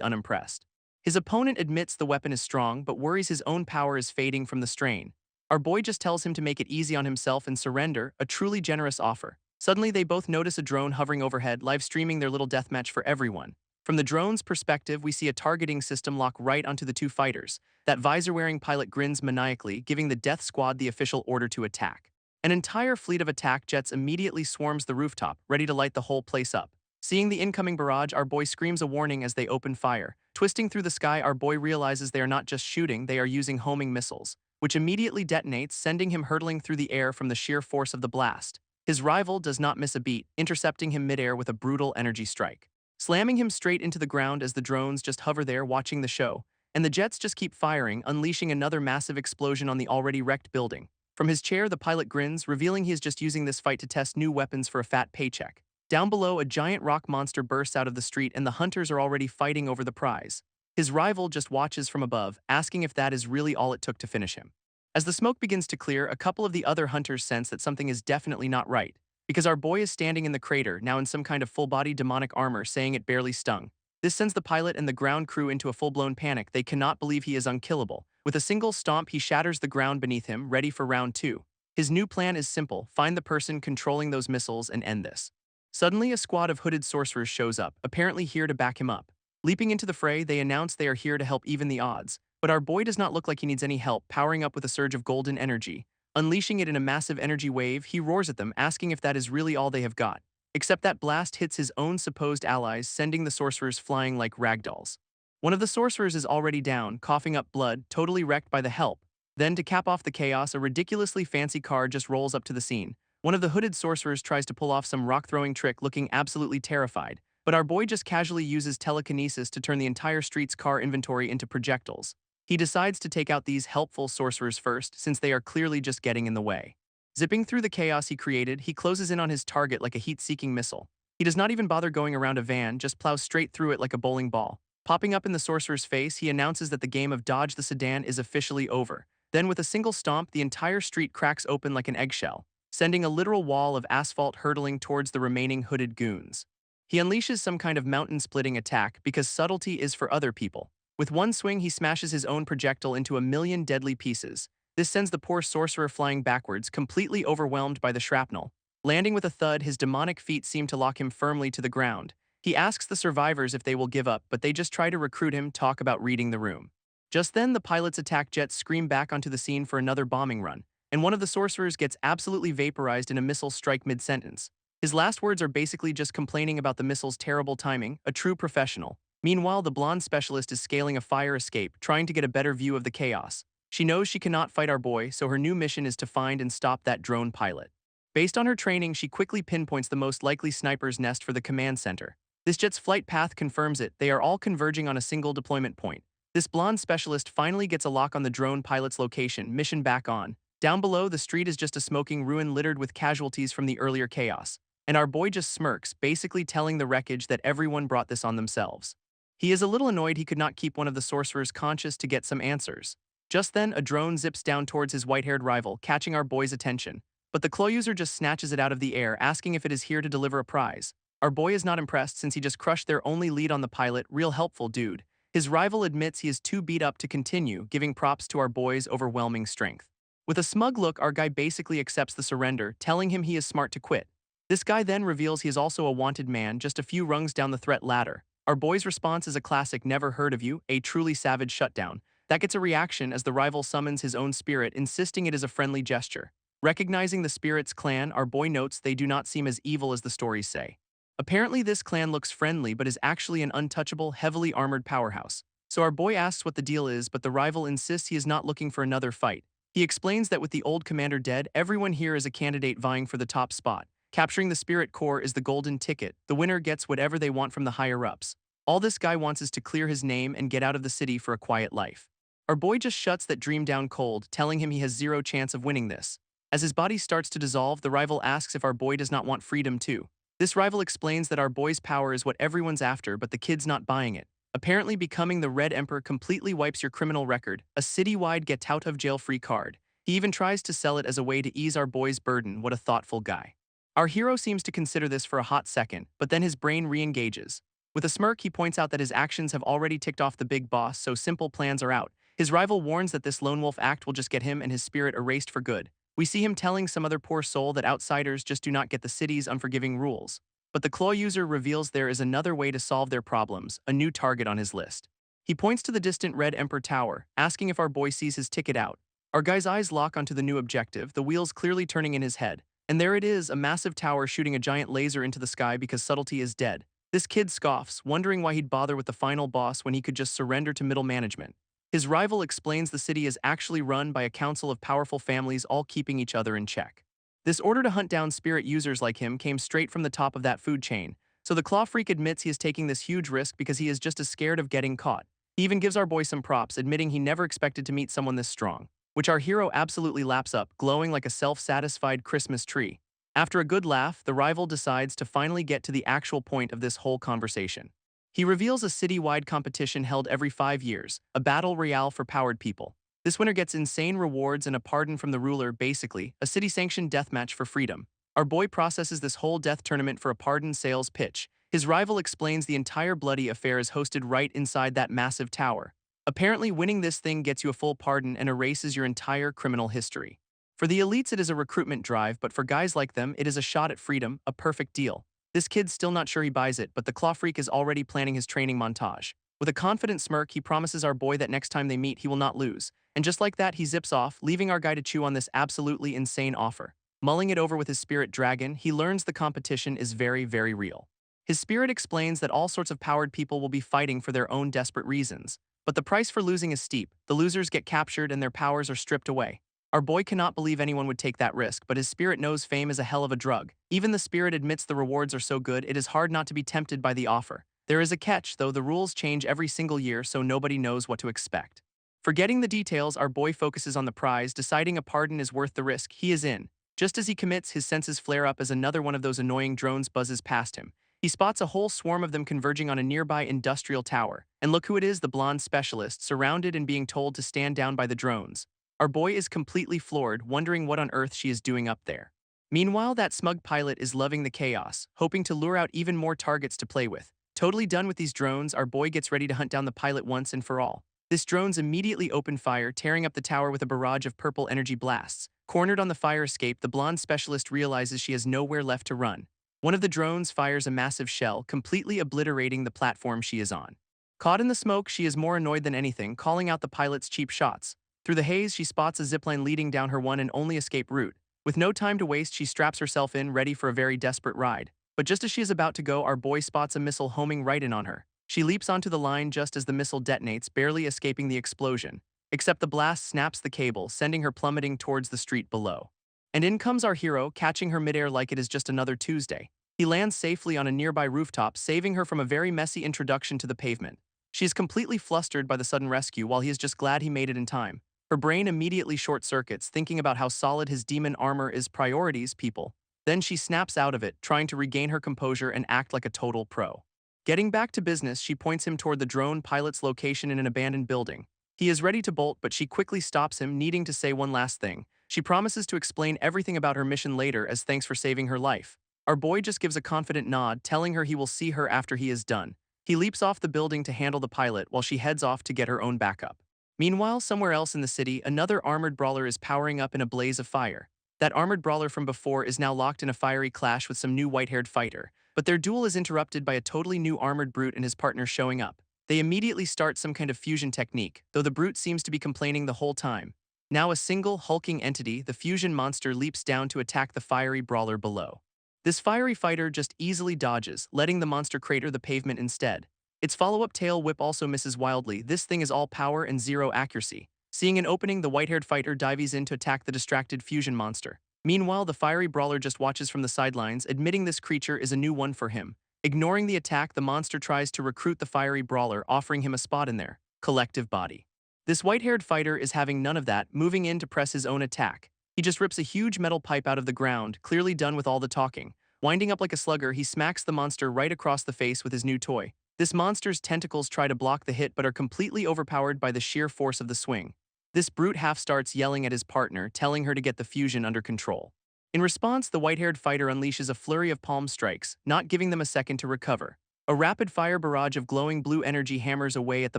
unimpressed. His opponent admits the weapon is strong, but worries his own power is fading from the strain. Our boy just tells him to make it easy on himself and surrender, a truly generous offer. Suddenly, they both notice a drone hovering overhead, live streaming their little deathmatch for everyone. From the drone's perspective, we see a targeting system lock right onto the two fighters. That visor-wearing pilot grins maniacally, giving the death squad the official order to attack. An entire fleet of attack jets immediately swarms the rooftop, ready to light the whole place up. Seeing the incoming barrage, our boy screams a warning as they open fire. Twisting through the sky, our boy realizes they are not just shooting, they are using homing missiles, which immediately detonates, sending him hurtling through the air from the sheer force of the blast. His rival does not miss a beat, intercepting him midair with a brutal energy strike, slamming him straight into the ground as the drones just hover there watching the show, and the jets just keep firing, unleashing another massive explosion on the already wrecked building. From his chair, the pilot grins, revealing he is just using this fight to test new weapons for a fat paycheck. Down below, a giant rock monster bursts out of the street and the hunters are already fighting over the prize. His rival just watches from above, asking if that is really all it took to finish him. As the smoke begins to clear, a couple of the other hunters sense that something is definitely not right, because our boy is standing in the crater, now in some kind of full-body demonic armor, saying it barely stung. This sends the pilot and the ground crew into a full-blown panic. They cannot believe he is unkillable. With a single stomp, he shatters the ground beneath him, ready for round two. His new plan is simple: find the person controlling those missiles and end this. Suddenly, a squad of hooded sorcerers shows up, apparently here to back him up. Leaping into the fray, they announce they are here to help even the odds. But our boy does not look like he needs any help, powering up with a surge of golden energy. Unleashing it in a massive energy wave, he roars at them, asking if that is really all they have got. Except that blast hits his own supposed allies, sending the sorcerers flying like ragdolls. One of the sorcerers is already down, coughing up blood, totally wrecked by the help. Then, to cap off the chaos, a ridiculously fancy car just rolls up to the scene. One of the hooded sorcerers tries to pull off some rock-throwing trick, looking absolutely terrified. But our boy just casually uses telekinesis to turn the entire street's car inventory into projectiles. He decides to take out these helpful sorcerers first, since they are clearly just getting in the way. Zipping through the chaos he created, he closes in on his target like a heat-seeking missile. He does not even bother going around a van, just plows straight through it like a bowling ball. Popping up in the sorcerer's face, he announces that the game of Dodge the Sedan is officially over. Then with a single stomp, the entire street cracks open like an eggshell, sending a literal wall of asphalt hurtling towards the remaining hooded goons. He unleashes some kind of mountain-splitting attack because subtlety is for other people. With one swing, he smashes his own projectile into a million deadly pieces. This sends the poor sorcerer flying backwards, completely overwhelmed by the shrapnel. Landing with a thud, his demonic feet seem to lock him firmly to the ground. He asks the survivors if they will give up, but they just try to recruit him, talk about reading the room. Just then, the pilot's attack jets scream back onto the scene for another bombing run, and one of the sorcerers gets absolutely vaporized in a missile strike mid-sentence. His last words are basically just complaining about the missile's terrible timing, a true professional. Meanwhile, the blonde specialist is scaling a fire escape, trying to get a better view of the chaos. She knows she cannot fight our boy, so her new mission is to find and stop that drone pilot. Based on her training, she quickly pinpoints the most likely sniper's nest for the command center. This jet's flight path confirms it. They are all converging on a single deployment point. This blonde specialist finally gets a lock on the drone pilot's location. Mission back on. Down below, the street is just a smoking ruin littered with casualties from the earlier chaos. And our boy just smirks, basically telling the wreckage that everyone brought this on themselves. He is a little annoyed he could not keep one of the sorcerers conscious to get some answers. Just then, a drone zips down towards his white-haired rival, catching our boy's attention. But the claw user just snatches it out of the air, asking if it is here to deliver a prize. Our boy is not impressed since he just crushed their only lead on the pilot. Real helpful dude. His rival admits he is too beat up to continue, giving props to our boy's overwhelming strength. With a smug look, our guy basically accepts the surrender, telling him he is smart to quit. This guy then reveals he is also a wanted man, just a few rungs down the threat ladder. Our boy's response is a classic "never heard of you," a truly savage shutdown. That gets a reaction as the rival summons his own spirit, insisting it is a friendly gesture. Recognizing the spirit's clan, our boy notes they do not seem as evil as the stories say. Apparently this clan looks friendly but is actually an untouchable, heavily armored powerhouse. So our boy asks what the deal is, but the rival insists he is not looking for another fight. He explains that with the old commander dead, everyone here is a candidate vying for the top spot. Capturing the spirit core is the golden ticket. The winner gets whatever they want from the higher-ups. All this guy wants is to clear his name and get out of the city for a quiet life. Our boy just shuts that dream down cold, telling him he has zero chance of winning this. As his body starts to dissolve, the rival asks if our boy does not want freedom too. This rival explains that our boy's power is what everyone's after, but the kid's not buying it. Apparently becoming the Red Emperor completely wipes your criminal record, a citywide get-out-of-jail-free card. He even tries to sell it as a way to ease our boy's burden. What a thoughtful guy. Our hero seems to consider this for a hot second, but then his brain re-engages. With a smirk, he points out that his actions have already ticked off the big boss, so simple plans are out. His rival warns that this lone wolf act will just get him and his spirit erased for good. We see him telling some other poor soul that outsiders just do not get the city's unforgiving rules. But the claw user reveals there is another way to solve their problems, a new target on his list. He points to the distant Red Emperor Tower, asking if our boy sees his ticket out. Our guy's eyes lock onto the new objective, the wheels clearly turning in his head. And there it is, a massive tower shooting a giant laser into the sky because subtlety is dead. This kid scoffs, wondering why he'd bother with the final boss when he could just surrender to middle management. His rival explains the city is actually run by a council of powerful families all keeping each other in check. This order to hunt down spirit users like him came straight from the top of that food chain, so the claw freak admits he is taking this huge risk because he is just as scared of getting caught. He even gives our boy some props, admitting he never expected to meet someone this strong, which our hero absolutely laps up, glowing like a self-satisfied Christmas tree. After a good laugh, the rival decides to finally get to the actual point of this whole conversation. He reveals a city-wide competition held every 5 years, a battle royale for powered people. This winner gets insane rewards and a pardon from the ruler, basically, a city-sanctioned deathmatch for freedom. Our boy processes this whole death tournament for a pardon sales pitch. His rival explains the entire bloody affair is hosted right inside that massive tower. Apparently, winning this thing gets you a full pardon and erases your entire criminal history. For the elites, it is a recruitment drive, but for guys like them, it is a shot at freedom, a perfect deal. This kid's still not sure he buys it, but the claw freak is already planning his training montage. With a confident smirk, he promises our boy that next time they meet, he will not lose. And just like that, he zips off, leaving our guy to chew on this absolutely insane offer. Mulling it over with his spirit dragon, he learns the competition is very, very real. His spirit explains that all sorts of powered people will be fighting for their own desperate reasons. But the price for losing is steep. The losers get captured and their powers are stripped away. Our boy cannot believe anyone would take that risk, but his spirit knows fame is a hell of a drug. Even the spirit admits the rewards are so good, it is hard not to be tempted by the offer. There is a catch, though the rules change every single year, so nobody knows what to expect. Forgetting the details, our boy focuses on the prize, deciding a pardon is worth the risk. He is in. Just as he commits, his senses flare up as another one of those annoying drones buzzes past him. He spots a whole swarm of them converging on a nearby industrial tower. And look who it is, the blonde specialist, surrounded and being told to stand down by the drones. Our boy is completely floored, wondering what on earth she is doing up there. Meanwhile, that smug pilot is loving the chaos, hoping to lure out even more targets to play with. Totally done with these drones, our boy gets ready to hunt down the pilot once and for all. This drones immediately open fire, tearing up the tower with a barrage of purple energy blasts. Cornered on the fire escape, the blonde specialist realizes she has nowhere left to run. One of the drones fires a massive shell, completely obliterating the platform she is on. Caught in the smoke, she is more annoyed than anything, calling out the pilot's cheap shots. Through the haze, she spots a zipline leading down her one and only escape route. With no time to waste, she straps herself in, ready for a very desperate ride. But just as she is about to go, our boy spots a missile homing right in on her. She leaps onto the line just as the missile detonates, barely escaping the explosion. Except the blast snaps the cable, sending her plummeting towards the street below. And in comes our hero, catching her midair like it is just another Tuesday. He lands safely on a nearby rooftop, saving her from a very messy introduction to the pavement. She is completely flustered by the sudden rescue, while he is just glad he made it in time. Her brain immediately short-circuits, thinking about how solid his demon armor is. Priorities, people. Then she snaps out of it, trying to regain her composure and act like a total pro. Getting back to business, she points him toward the drone pilot's location in an abandoned building. He is ready to bolt, but she quickly stops him, needing to say one last thing. She promises to explain everything about her mission later as thanks for saving her life. Our boy just gives a confident nod, telling her he will see her after he is done. He leaps off the building to handle the pilot while she heads off to get her own backup. Meanwhile, somewhere else in the city, another armored brawler is powering up in a blaze of fire. That armored brawler from before is now locked in a fiery clash with some new white-haired fighter, but their duel is interrupted by a totally new armored brute and his partner showing up. They immediately start some kind of fusion technique, though the brute seems to be complaining the whole time. Now a single, hulking entity, the fusion monster, leaps down to attack the fiery brawler below. This fiery fighter just easily dodges, letting the monster crater the pavement instead. Its follow-up tail whip also misses wildly. This thing is all power and zero accuracy. Seeing an opening, the white-haired fighter dives in to attack the distracted fusion monster. Meanwhile, the fiery brawler just watches from the sidelines, admitting this creature is a new one for him. Ignoring the attack, the monster tries to recruit the fiery brawler, offering him a spot in their collective body. This white-haired fighter is having none of that, moving in to press his own attack. He just rips a huge metal pipe out of the ground, clearly done with all the talking. Winding up like a slugger, he smacks the monster right across the face with his new toy. This monster's tentacles try to block the hit but are completely overpowered by the sheer force of the swing. This brute half starts yelling at his partner, telling her to get the fusion under control. In response, the white-haired fighter unleashes a flurry of palm strikes, not giving them a second to recover. A rapid-fire barrage of glowing blue energy hammers away at the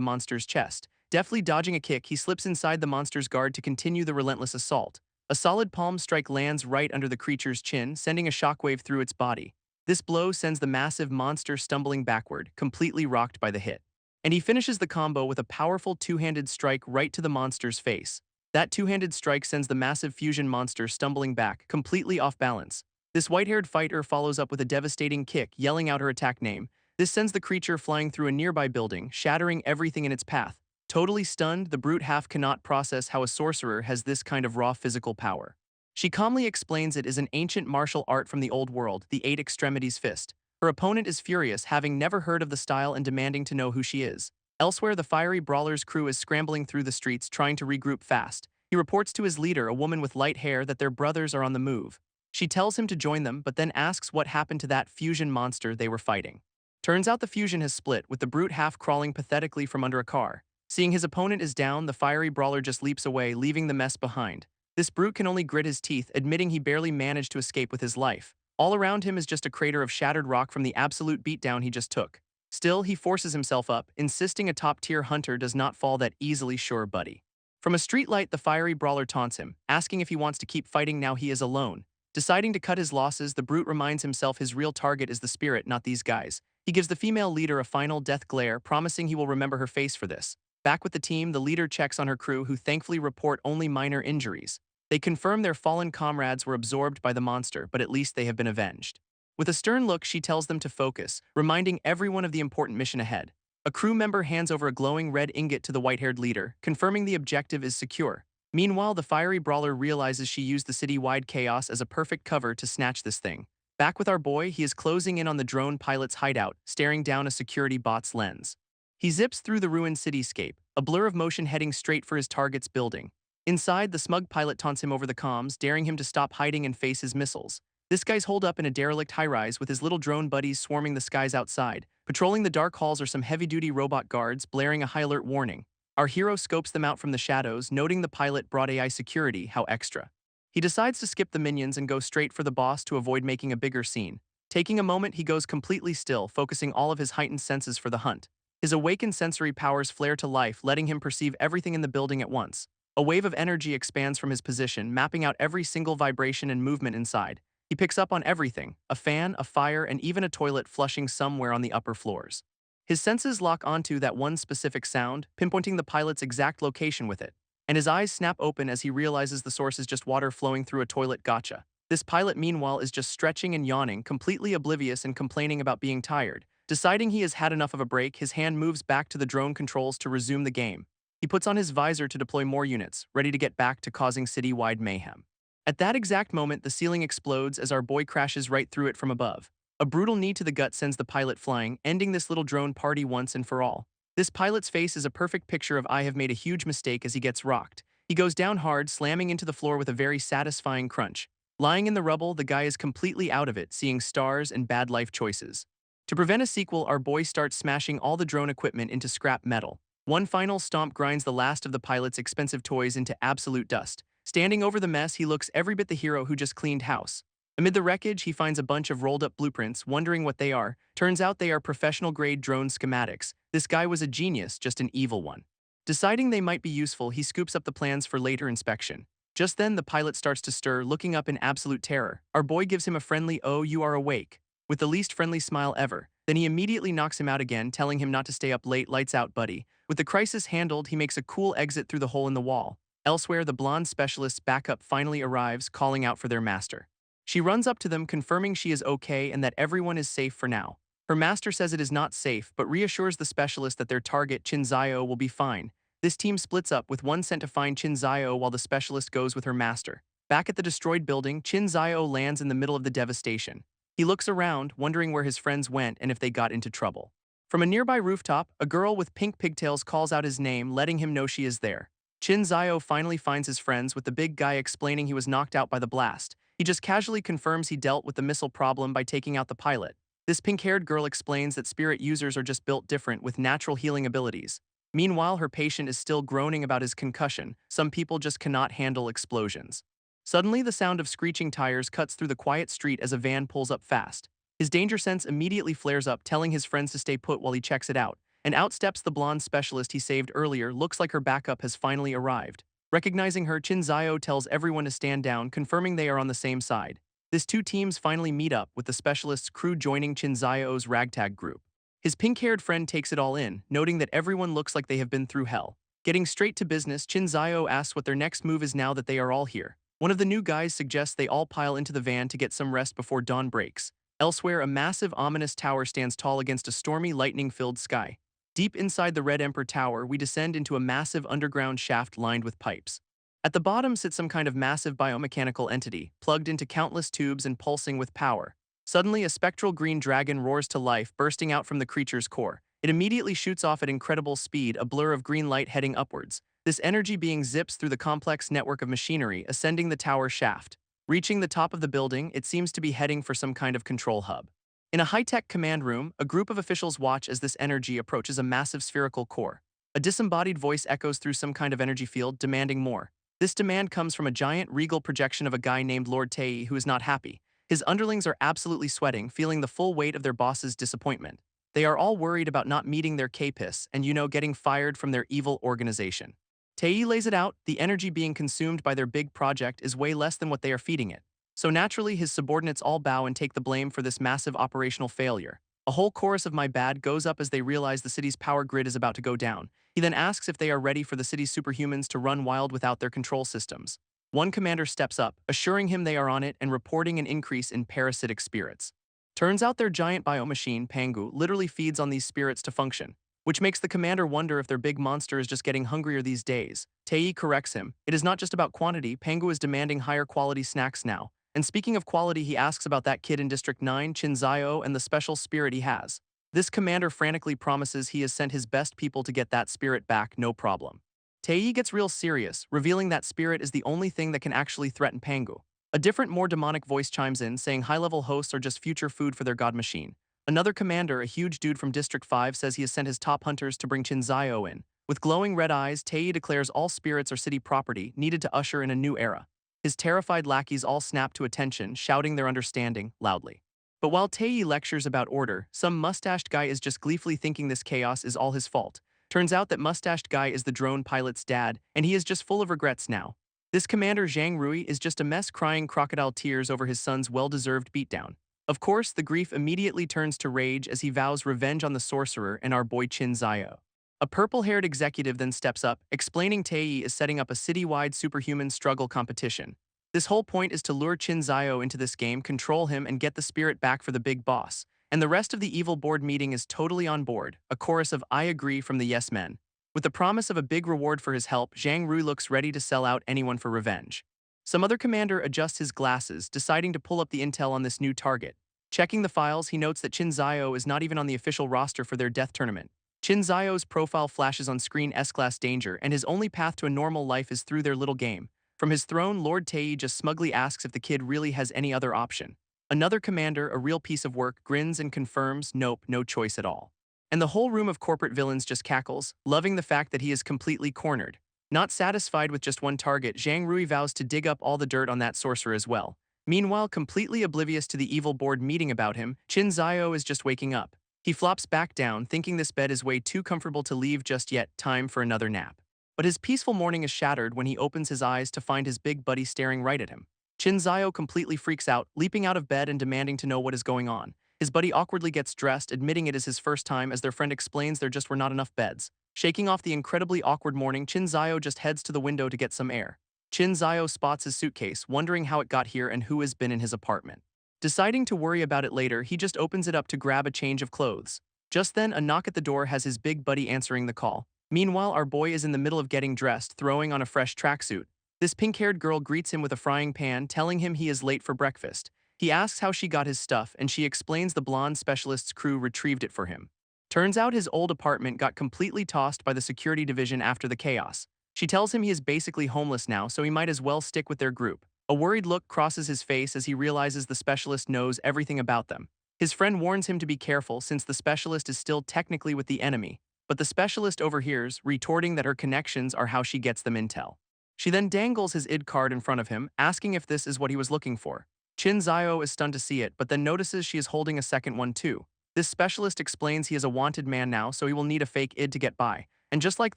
monster's chest. Deftly dodging a kick, he slips inside the monster's guard to continue the relentless assault. A solid palm strike lands right under the creature's chin, sending a shockwave through its body. This blow sends the massive monster stumbling backward, completely rocked by the hit. And he finishes the combo with a powerful two-handed strike right to the monster's face. That two-handed strike sends the massive fusion monster stumbling back, completely off balance. This white-haired fighter follows up with a devastating kick, yelling out her attack name. This sends the creature flying through a nearby building, shattering everything in its path. Totally stunned, the brute half cannot process how a sorcerer has this kind of raw physical power. She calmly explains it is an ancient martial art from the old world, the Eight Extremities Fist. Her opponent is furious, having never heard of the style and demanding to know who she is. Elsewhere, the fiery brawler's crew is scrambling through the streets, trying to regroup fast. He reports to his leader, a woman with light hair, that their brothers are on the move. She tells him to join them, but then asks what happened to that fusion monster they were fighting. Turns out the fusion has split, with the brute half crawling pathetically from under a car. Seeing his opponent is down, the fiery brawler just leaps away, leaving the mess behind. This brute can only grit his teeth, admitting he barely managed to escape with his life. All around him is just a crater of shattered rock from the absolute beatdown he just took. Still, he forces himself up, insisting a top-tier hunter does not fall that easily, sure buddy. From a streetlight, the fiery brawler taunts him, asking if he wants to keep fighting now he is alone. Deciding to cut his losses, the brute reminds himself his real target is the spirit, not these guys. He gives the female leader a final death glare, promising he will remember her face for this. Back with the team, the leader checks on her crew, who thankfully report only minor injuries. They confirm their fallen comrades were absorbed by the monster, but at least they have been avenged. With a stern look, she tells them to focus, reminding everyone of the important mission ahead. A crew member hands over a glowing red ingot to the white-haired leader, confirming the objective is secure. Meanwhile, the fiery brawler realizes she used the city-wide chaos as a perfect cover to snatch this thing. Back with our boy, he is closing in on the drone pilot's hideout, staring down a security bot's lens. He zips through the ruined cityscape, a blur of motion heading straight for his target's building. Inside, the smug pilot taunts him over the comms, daring him to stop hiding and face his missiles. This guy's holed up in a derelict high-rise with his little drone buddies swarming the skies outside. Patrolling the dark halls are some heavy-duty robot guards, blaring a high-alert warning. Our hero scopes them out from the shadows, noting the pilot brought AI security, how extra. He decides to skip the minions and go straight for the boss to avoid making a bigger scene. Taking a moment, he goes completely still, focusing all of his heightened senses for the hunt. His awakened sensory powers flare to life, letting him perceive everything in the building at once. A wave of energy expands from his position, mapping out every single vibration and movement inside. He picks up on everything: a fan, a fire, and even a toilet flushing somewhere on the upper floors. His senses lock onto that one specific sound, pinpointing the pilot's exact location with it. And his eyes snap open as he realizes the source is just water flowing through a toilet. Gotcha. This pilot, meanwhile, is just stretching and yawning, completely oblivious and complaining about being tired. Deciding he has had enough of a break, his hand moves back to the drone controls to resume the game. He puts on his visor to deploy more units, ready to get back to causing city-wide mayhem. At that exact moment, the ceiling explodes as our boy crashes right through it from above. A brutal knee to the gut sends the pilot flying, ending this little drone party once and for all. This pilot's face is a perfect picture of "I have made a huge mistake" as he gets rocked. He goes down hard, slamming into the floor with a very satisfying crunch. Lying in the rubble, the guy is completely out of it, seeing stars and bad life choices. To prevent a sequel, our boy starts smashing all the drone equipment into scrap metal. One final stomp grinds the last of the pilot's expensive toys into absolute dust. Standing over the mess, he looks every bit the hero who just cleaned house. Amid the wreckage, he finds a bunch of rolled-up blueprints, wondering what they are. Turns out they are professional-grade drone schematics. This guy was a genius, just an evil one. Deciding they might be useful, he scoops up the plans for later inspection. Just then, the pilot starts to stir, looking up in absolute terror. Our boy gives him a friendly "Oh, you are awake," with the least friendly smile ever. Then he immediately knocks him out again, telling him not to stay up late. Lights out, buddy. With the crisis handled, he makes a cool exit through the hole in the wall. Elsewhere, the blonde specialist's backup finally arrives, calling out for their master. She runs up to them, confirming she is okay and that everyone is safe for now. Her master says it is not safe, but reassures the specialist that their target, Shinzayo, will be fine. This team splits up, with one sent to find Shinzayo while the specialist goes with her master. Back at the destroyed building, Shinzayo lands in the middle of the devastation. He looks around, wondering where his friends went and if they got into trouble. From a nearby rooftop, a girl with pink pigtails calls out his name, letting him know she is there. Shinzayo finally finds his friends, with the big guy explaining he was knocked out by the blast. He just casually confirms he dealt with the missile problem by taking out the pilot. This pink-haired girl explains that spirit users are just built different, with natural healing abilities. Meanwhile, her patient is still groaning about his concussion. Some people just cannot handle explosions. Suddenly, the sound of screeching tires cuts through the quiet street as a van pulls up fast. His danger sense immediately flares up, telling his friends to stay put while he checks it out. And out steps the blonde specialist he saved earlier. Looks like her backup has finally arrived. Recognizing her, Shinzayo tells everyone to stand down, confirming they are on the same side. These two teams finally meet up, with the specialist's crew joining Shinzayo's ragtag group. His pink-haired friend takes it all in, noting that everyone looks like they have been through hell. Getting straight to business, Shinzayo asks what their next move is now that they are all here. One of the new guys suggests they all pile into the van to get some rest before dawn breaks. Elsewhere, a massive, ominous tower stands tall against a stormy, lightning-filled sky. Deep inside the Red Emperor Tower, we descend into a massive underground shaft lined with pipes. At the bottom sits some kind of massive biomechanical entity, plugged into countless tubes and pulsing with power. Suddenly, a spectral green dragon roars to life, bursting out from the creature's core. It immediately shoots off at incredible speed, a blur of green light heading upwards. This energy being zips through the complex network of machinery, ascending the tower shaft. Reaching the top of the building, it seems to be heading for some kind of control hub. In a high-tech command room, a group of officials watch as this energy approaches a massive spherical core. A disembodied voice echoes through some kind of energy field, demanding more. This demand comes from a giant, regal projection of a guy named Lord Tei, who is not happy. His underlings are absolutely sweating, feeling the full weight of their boss's disappointment. They are all worried about not meeting their KPIs and, getting fired from their evil organization. Tei lays it out: the energy being consumed by their big project is way less than what they are feeding it. So naturally, his subordinates all bow and take the blame for this massive operational failure. A whole chorus of "my bad" goes up as they realize the city's power grid is about to go down. He then asks if they are ready for the city's superhumans to run wild without their control systems. One commander steps up, assuring him they are on it and reporting an increase in parasitic spirits. Turns out their giant biomachine, Pangu, literally feeds on these spirits to function, which makes the commander wonder if their big monster is just getting hungrier these days. Tei corrects him. It is not just about quantity, Pangu is demanding higher quality snacks now. And speaking of quality, he asks about that kid in District 9, Shinzayo, and the special spirit he has. This commander frantically promises he has sent his best people to get that spirit back, no problem. Tei gets real serious, revealing that spirit is the only thing that can actually threaten Pangu. A different, more demonic voice chimes in, saying high-level hosts are just future food for their god machine. Another commander, a huge dude from District 5, says he has sent his top hunters to bring Shinzayo in. With glowing red eyes, Tae declares all spirits are city property, needed to usher in a new era. His terrified lackeys all snap to attention, shouting their understanding loudly. But while Tae lectures about order, some mustached guy is just gleefully thinking this chaos is all his fault. Turns out that mustached guy is the drone pilot's dad, and he is just full of regrets now. This Commander Zhang Rui is just a mess, crying crocodile tears over his son's well-deserved beatdown. Of course, the grief immediately turns to rage as he vows revenge on the sorcerer and our boy Chin Zio. A purple-haired executive then steps up, explaining Tae is setting up a citywide superhuman struggle competition. This whole point is to lure Chin Zio into this game, control him, and get the spirit back for the big boss. And the rest of the evil board meeting is totally on board, a chorus of "I agree" from the yes men. With the promise of a big reward for his help, Zhang Rui looks ready to sell out anyone for revenge. Some other commander adjusts his glasses, deciding to pull up the intel on this new target. Checking the files, he notes that Chin Zio is not even on the official roster for their death tournament. Chin Zio's profile flashes on screen S-class danger, and his only path to a normal life is through their little game. From his throne, Lord Tae just smugly asks if the kid really has any other option. Another commander, a real piece of work, grins and confirms, nope, no choice at all. And the whole room of corporate villains just cackles, loving the fact that he is completely cornered. Not satisfied with just one target, Zhang Rui vows to dig up all the dirt on that sorcerer as well. Meanwhile, completely oblivious to the evil board meeting about him, Chin Zio is just waking up. He flops back down, thinking this bed is way too comfortable to leave just yet, time for another nap. But his peaceful morning is shattered when he opens his eyes to find his big buddy staring right at him. Chin Zio completely freaks out, leaping out of bed and demanding to know what is going on. His buddy awkwardly gets dressed, admitting it is his first time as their friend explains there just were not enough beds. Shaking off the incredibly awkward morning, Chin Zio just heads to the window to get some air. Chin Zio spots his suitcase, wondering how it got here and who has been in his apartment. Deciding to worry about it later, he just opens it up to grab a change of clothes. Just then, a knock at the door has his big buddy answering the call. Meanwhile, our boy is in the middle of getting dressed, throwing on a fresh tracksuit. This pink-haired girl greets him with a frying pan, telling him he is late for breakfast. He asks how she got his stuff, and she explains the blonde specialist's crew retrieved it for him. Turns out his old apartment got completely tossed by the security division after the chaos. She tells him he is basically homeless now, so he might as well stick with their group. A worried look crosses his face as he realizes the specialist knows everything about them. His friend warns him to be careful since the specialist is still technically with the enemy, but the specialist overhears, retorting that her connections are how she gets them intel. She then dangles his ID card in front of him, asking if this is what he was looking for. Chin Zio is stunned to see it, but then notices she is holding a second one too. This specialist explains he is a wanted man now, so he will need a fake ID to get by. And just like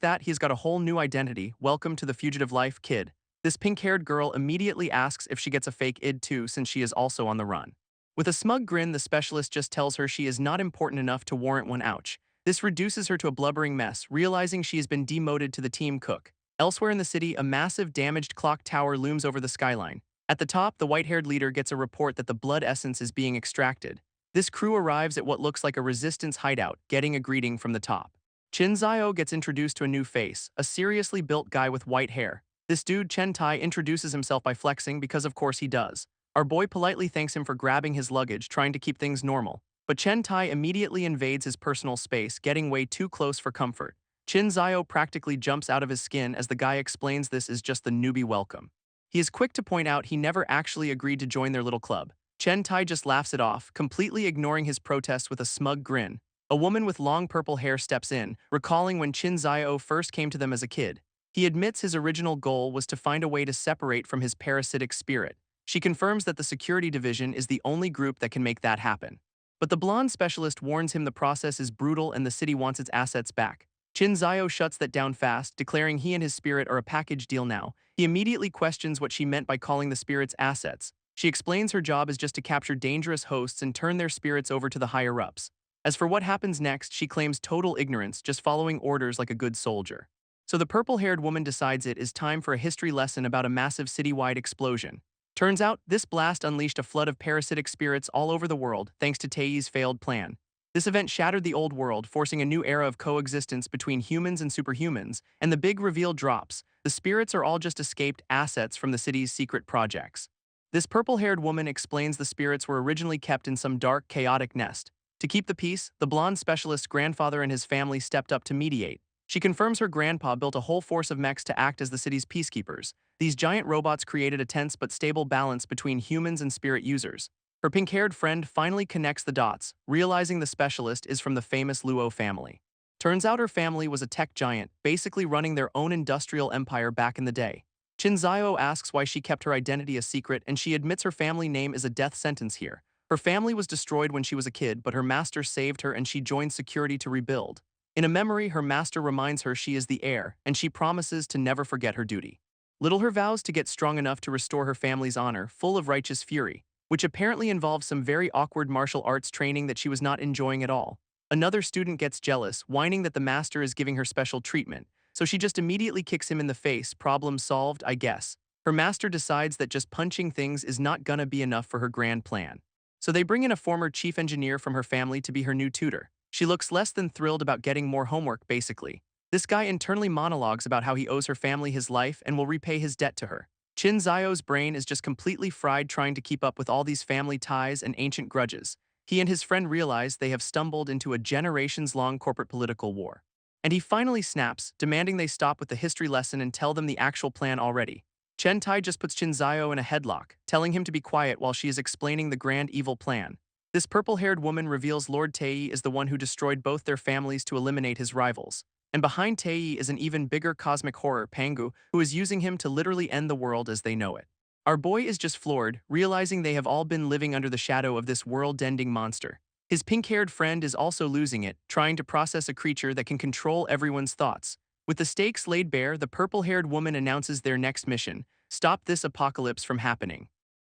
that, he's got a whole new identity. Welcome to the fugitive life, kid. This pink-haired girl immediately asks if she gets a fake ID too, since she is also on the run. With a smug grin, the specialist just tells her she is not important enough to warrant one ouch. This reduces her to a blubbering mess, realizing she has been demoted to the team cook. Elsewhere in the city, a massive damaged clock tower looms over the skyline. At the top, the white-haired leader gets a report that the blood essence is being extracted. This crew arrives at what looks like a resistance hideout, getting a greeting from the top. Chin Zio gets introduced to a new face, a seriously built guy with white hair. This dude, Chen Tai, introduces himself by flexing because of course he does. Our boy politely thanks him for grabbing his luggage, trying to keep things normal. But Chen Tai immediately invades his personal space, getting way too close for comfort. Chin Zio practically jumps out of his skin as the guy explains this is just the newbie welcome. He is quick to point out he never actually agreed to join their little club. Chen Tai just laughs it off, completely ignoring his protest with a smug grin. A woman with long purple hair steps in, recalling when Chin Zio first came to them as a kid. He admits his original goal was to find a way to separate from his parasitic spirit. She confirms that the security division is the only group that can make that happen. But the blonde specialist warns him the process is brutal and the city wants its assets back. Chin Zio shuts that down fast, declaring he and his spirit are a package deal now. He immediately questions what she meant by calling the spirits assets. She explains her job is just to capture dangerous hosts and turn their spirits over to the higher-ups. As for what happens next, she claims total ignorance, just following orders like a good soldier. So the purple-haired woman decides it is time for a history lesson about a massive citywide explosion. Turns out, this blast unleashed a flood of parasitic spirits all over the world, thanks to Tae's failed plan. This event shattered the old world, forcing a new era of coexistence between humans and superhumans, and the big reveal drops. The spirits are all just escaped assets from the city's secret projects. This purple-haired woman explains the spirits were originally kept in some dark, chaotic nest. To keep the peace, the blonde specialist's grandfather and his family stepped up to mediate. She confirms her grandpa built a whole force of mechs to act as the city's peacekeepers. These giant robots created a tense but stable balance between humans and spirit users. Her pink-haired friend finally connects the dots, realizing the specialist is from the famous Luo family. Turns out her family was a tech giant, basically running their own industrial empire back in the day. Chinzayo asks why she kept her identity a secret, and she admits her family name is a death sentence here. Her family was destroyed when she was a kid, but her master saved her and she joined security to rebuild. In a memory, her master reminds her she is the heir, and she promises to never forget her duty. Little her vows to get strong enough to restore her family's honor, full of righteous fury, which apparently involves some very awkward martial arts training that she was not enjoying at all. Another student gets jealous, whining that the master is giving her special treatment, so she just immediately kicks him in the face. Problem solved, I guess. Her master decides that just punching things is not gonna be enough for her grand plan. So they bring in a former chief engineer from her family to be her new tutor. She looks less than thrilled about getting more homework, basically. This guy internally monologues about how he owes her family his life and will repay his debt to her. Chin Zio's brain is just completely fried trying to keep up with all these family ties and ancient grudges. He and his friend realize they have stumbled into a generations-long corporate political war. And he finally snaps, demanding they stop with the history lesson and tell them the actual plan already. Chen Tai just puts Chin Zio in a headlock, telling him to be quiet while she is explaining the grand evil plan. This purple-haired woman reveals Lord Tei is the one who destroyed both their families to eliminate his rivals. And behind Tei is an even bigger cosmic horror, Pangu, who is using him to literally end the world as they know it. Our boy is just floored, realizing they have all been living under the shadow of this world-ending monster. His pink-haired friend is also losing it, trying to process a creature that can control everyone's thoughts. With the stakes laid bare, the purple-haired woman announces their next mission: stop this apocalypse from happening.